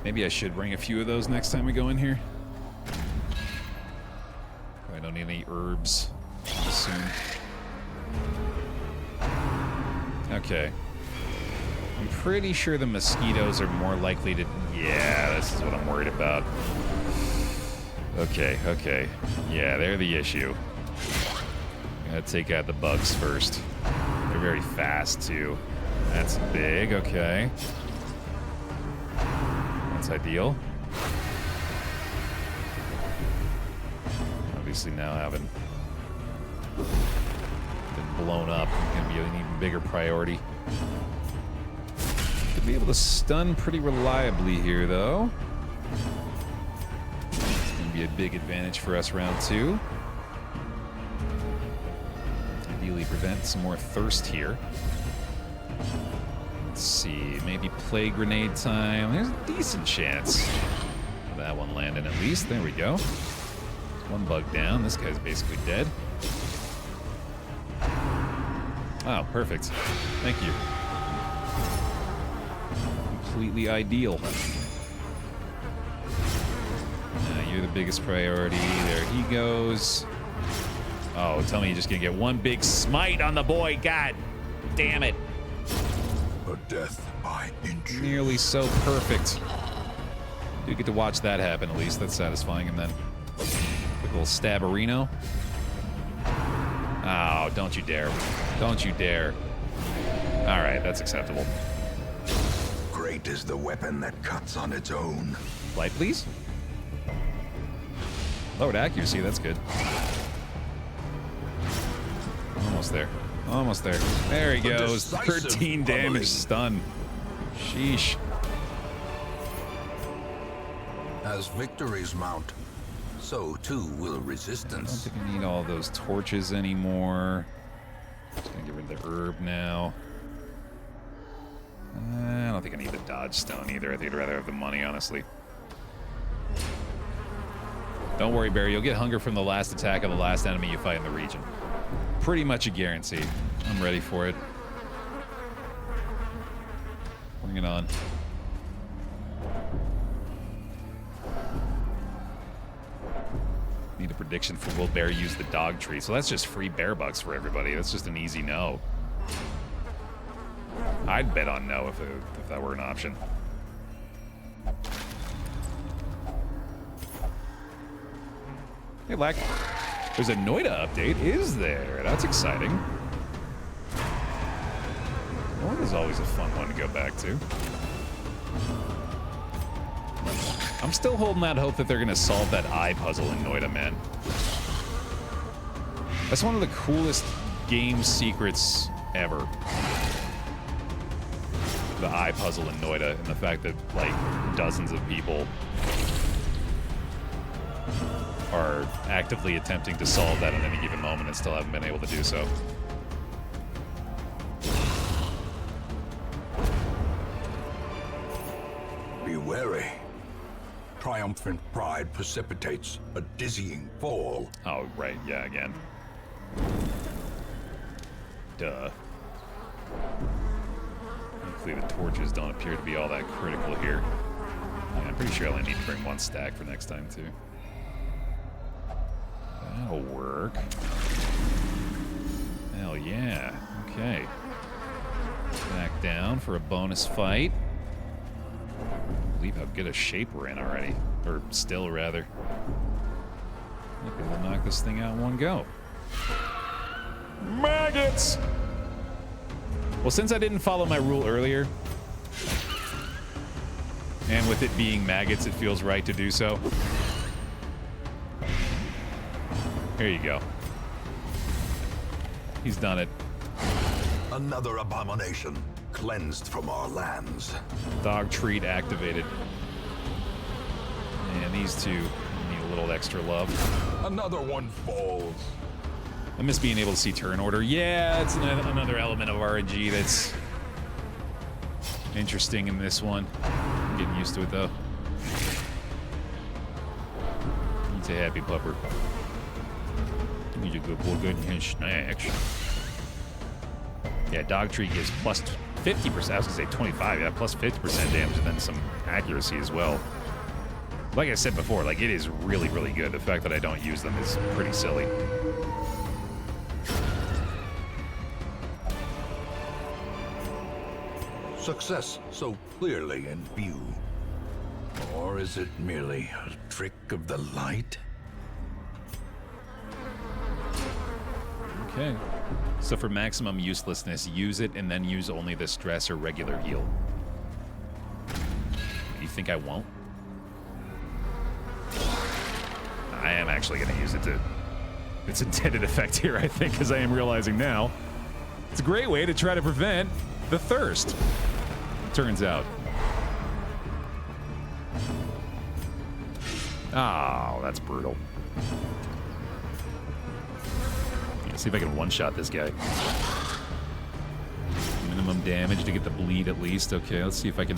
Maybe I should bring a few of those next time we go in here. I don't need any herbs soon. Okay. I'm pretty sure the mosquitoes are more likely to... Yeah, this is what I'm worried about. Okay, okay. Yeah, they're the issue. Gotta take out the bugs first. They're very fast, too. That's big, okay. That's ideal. Obviously now having been blown up, gonna be an even bigger priority. Could be able to stun pretty reliably here, though. It's gonna be a big advantage for us round 2. Ideally prevent some more thirst here. Let's see, maybe play grenade time. There's a decent chance of that one landing at least. There we go. One bug down. This guy's basically dead. Oh, perfect. Thank you. Completely ideal. You're the biggest priority. There he goes. Oh, tell me you're just gonna get one big smite on the boy. God damn it. A death by inches. Nearly so perfect. Do get to watch that happen at least. That's satisfying. And then quick little stabberino. Oh, don't you dare. Don't you dare. All right, that's acceptable. Great is the weapon that cuts on its own. Light, please. Lowered accuracy, that's good. Almost there. Almost there. There he goes. 13 damage stun. Sheesh. As victories mount, so too will I don't resistance. think I need all those torches anymore. Just gonna get rid of the herb now. I don't think I need the dodge stone either. I think I'd rather have the money, honestly. Don't worry, Barry. You'll get hunger from the last attack of the last enemy you fight in the region. Pretty much a guarantee. I'm ready for it. Bring it on. Need a prediction for will Bear use the dog tree. So that's just free bear bucks for everybody. That's just an easy no. I'd bet on no if that were an option. Hey, Lack. There's a Noida update, is there? That's exciting. Noida's always a fun one to go back to. I'm still holding out hope that they're gonna solve that eye puzzle in Noida, man. That's one of the coolest game secrets ever. The eye puzzle in Noida, and the fact that, like, dozens of people are actively attempting to solve that at any given moment and still haven't been able to do so. Be wary. Triumphant pride precipitates a dizzying fall. Oh, right, yeah, again. Duh. Hopefully the torches don't appear to be all that critical here. Yeah, I'm pretty sure I only need to bring one stack for next time, too. That'll work. Hell yeah. Okay. Back down for a bonus fight. I believe how good a shape we're in already. Or still, rather. Maybe we'll knock this thing out in one go. Maggots! Well, since I didn't follow my rule earlier, and with it being maggots, it feels right to do so. Here you go. He's done it. Another abomination cleansed from our lands. Dog treat activated. And these two need a little extra love. Another one falls. I miss being able to see turn order. Yeah, it's another element of RNG that's interesting in this one. I'm getting used to it, though. He's a happy pupper. He's a good boy, good in his snacks. Yeah, dog tree gives plus 50%. I was gonna say 25. Yeah, plus 50% damage and then some accuracy as well. Like I said before, like, it is really, really good. The fact that I don't use them is pretty silly. Success so clearly in view. Or is it merely a trick of the light? Okay. So for maximum uselessness, use it and then use only the stress or regular heal. You think I won't? I am actually going to use it to its intended effect here, I think, because I am realizing now. It's a great way to try to prevent the thirst, it turns out. Oh, that's brutal. Let's see if I can one-shot this guy. Minimum damage to get the bleed at least. Okay, let's see if I can...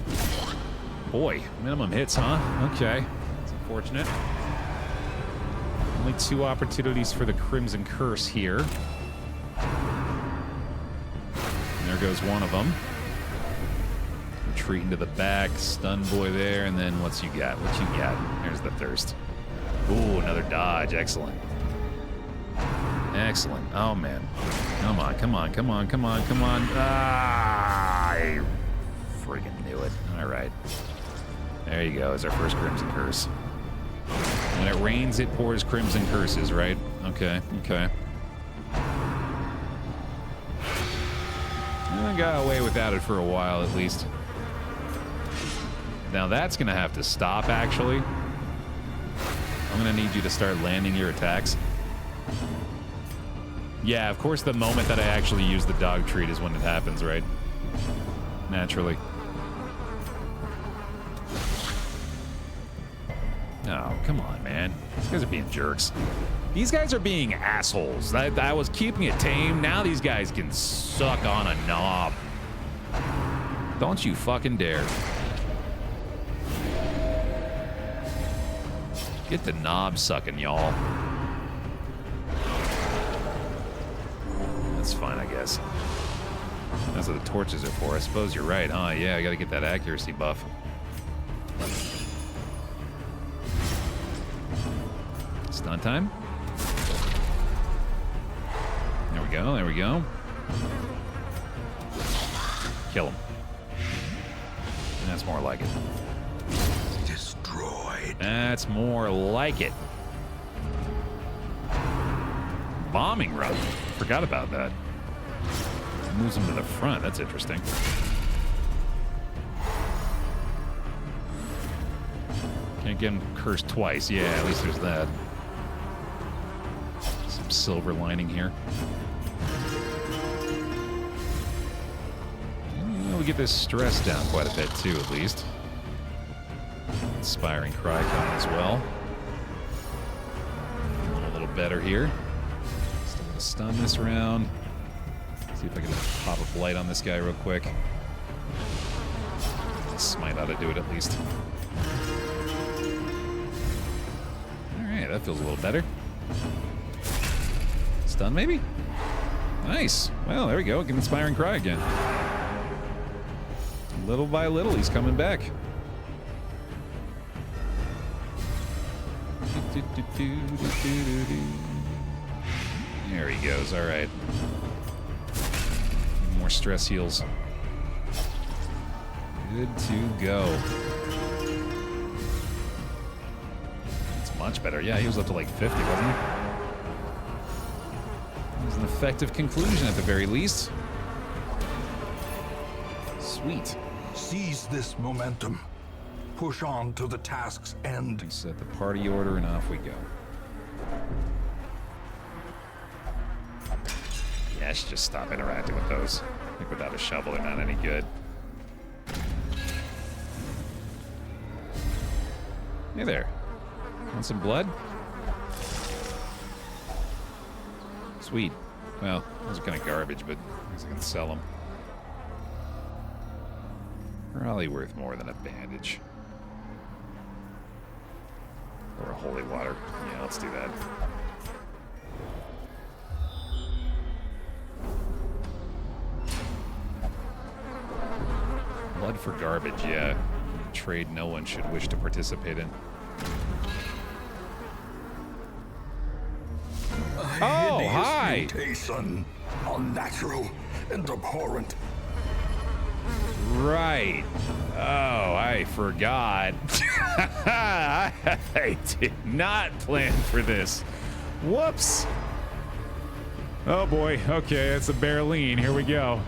Boy, minimum hits, huh? Okay. That's unfortunate. Only 2 opportunities for the Crimson Curse here. And there goes one of them. Retreat into the back, stun boy there, and then what's you got? What you got? There's the thirst. Ooh, another dodge. Excellent. Excellent. Oh, man. Come on, come on, come on, come on, come on. Ah, I friggin' knew it. All right. There you go. Is our first Crimson Curse. When it rains, it pours Crimson Curses, right? Okay, okay. I got away without it for a while, at least. Now that's gonna have to stop, actually. I'm gonna need you to start landing your attacks. Yeah, of course, the moment that I actually use the dog treat is when it happens, right? Naturally. Oh, come on, man. These guys are being jerks. These guys are being assholes. I was keeping it tame. Now these guys can suck on a knob. Don't you fucking dare. Get the knob sucking, y'all. That's fine, I guess. That's what the torches are for. I suppose you're right, huh? Yeah, I gotta get that accuracy buff. Stun time. There we go, there we go. Kill him. That's more like it. Destroyed. That's more like it. Bombing run. Forgot about that. Moves him to the front. That's interesting. Can't get him cursed twice. Yeah, at least there's that. Some silver lining here. Well, we get this stress down quite a bit too, at least. Inspiring cry coming as well. A little better here. Still gonna stun this round. See if I can pop a blight on this guy real quick. Smite ought to do it at least. Alright, that feels a little better. Stun maybe? Nice. Well, there we go. Get Inspiring Cry again. Little by little, he's coming back. There he goes. Alright. More stress heals. Good to go. It's much better. Yeah, he was up to like 50, wasn't he? It was an effective conclusion at the very least. Sweet. Seize this momentum. Push on to the task's end. Set the party order and off we go. Yeah, I should just stop interacting with those. I think without a shovel, they're not any good. Hey there. Want some blood? Sweet. Well, those are kind of garbage, but I guess I can sell them. Probably worth more than a bandage. Or a holy water. Yeah, let's do that. Blood for garbage, yeah. A trade no one should wish to participate in. Oh, hi! Mutation. Unnatural and abhorrent. Right. Oh, I forgot. I did not plan for this. Whoops. Oh boy. Okay, it's a Baer lean. Here we go.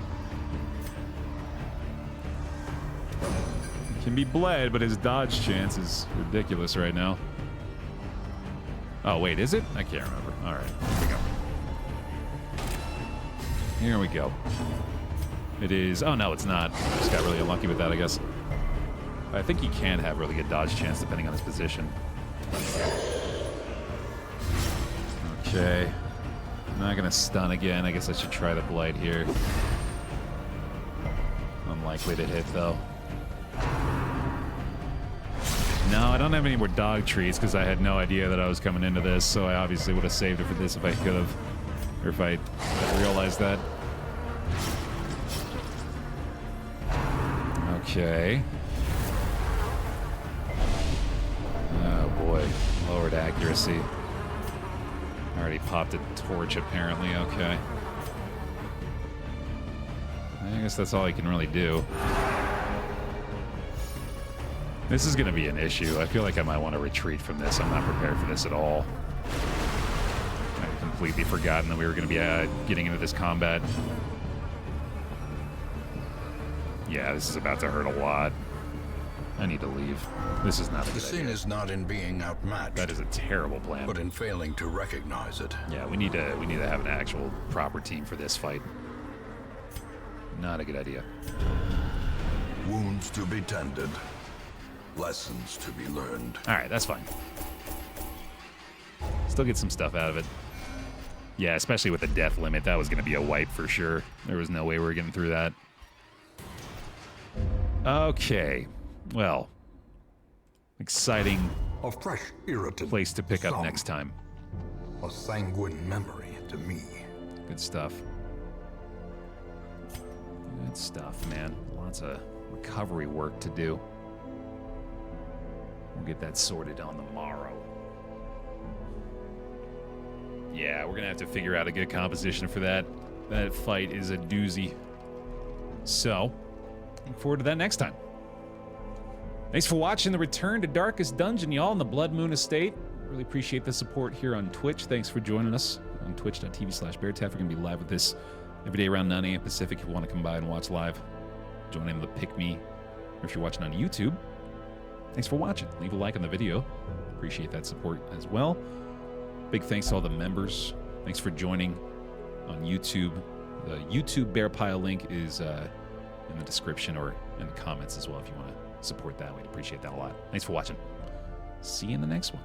Can be bled, but his dodge chance is ridiculous right now. Oh, wait, is it? I can't remember. All right, here we go. Here we go. It is... Oh, no, it's not. Just got really unlucky with that, I guess. I think he can have really good dodge chance depending on his position. Okay. I'm not going to stun again. I guess I should try the blight here. Unlikely to hit, though. No, I don't have any more dog trees because I had no idea that I was coming into this, so I obviously would have saved it for this if I could have. Or if I realized that. Okay. Oh boy. Lowered accuracy. Already popped a torch apparently. Okay. I guess that's all I can really do. This is going to be an issue. I feel like I might want to retreat from this. I'm not prepared for this at all. I'd completely forgotten that we were going to be getting into this combat. Yeah, this is about to hurt a lot. I need to leave. This is not a good idea. The sin is not in being outmatched. That is a terrible plan. But in failing to recognize it. Yeah, we need to have an actual proper team for this fight. Not a good idea. Wounds to be tended. Lessons to be learned. All right, that's fine. Still get some stuff out of it. Yeah, especially with the death limit. That was going to be a wipe for sure. There was no way we were getting through that. Okay. Well, exciting a fresh irritant. place to pick up some, next time. A sanguine memory to me. Good stuff. Good stuff, man. Lots of recovery work to do. We'll get that sorted on the morrow. Yeah, we're gonna have to figure out a good composition for that. That fight is a doozy. So, look forward to that next time. Thanks for watching the Return to Darkest Dungeon, y'all, in the Bloodmoon Estate. Really appreciate the support here on Twitch. Thanks for joining us on twitch.tv/BaerTaffy. We're going to be live with this every day around 9 a.m. Pacific. If you want to come by and watch live, join in the Pick Me. Or if you're watching on YouTube, thanks for watching. Leave a like on the video. Appreciate that support as well. Big thanks to all the members. Thanks for joining on YouTube. The YouTube Baer Pile link is in the description or in the comments as well if you want to support that. We'd appreciate that a lot. Thanks for watching. See you in the next one.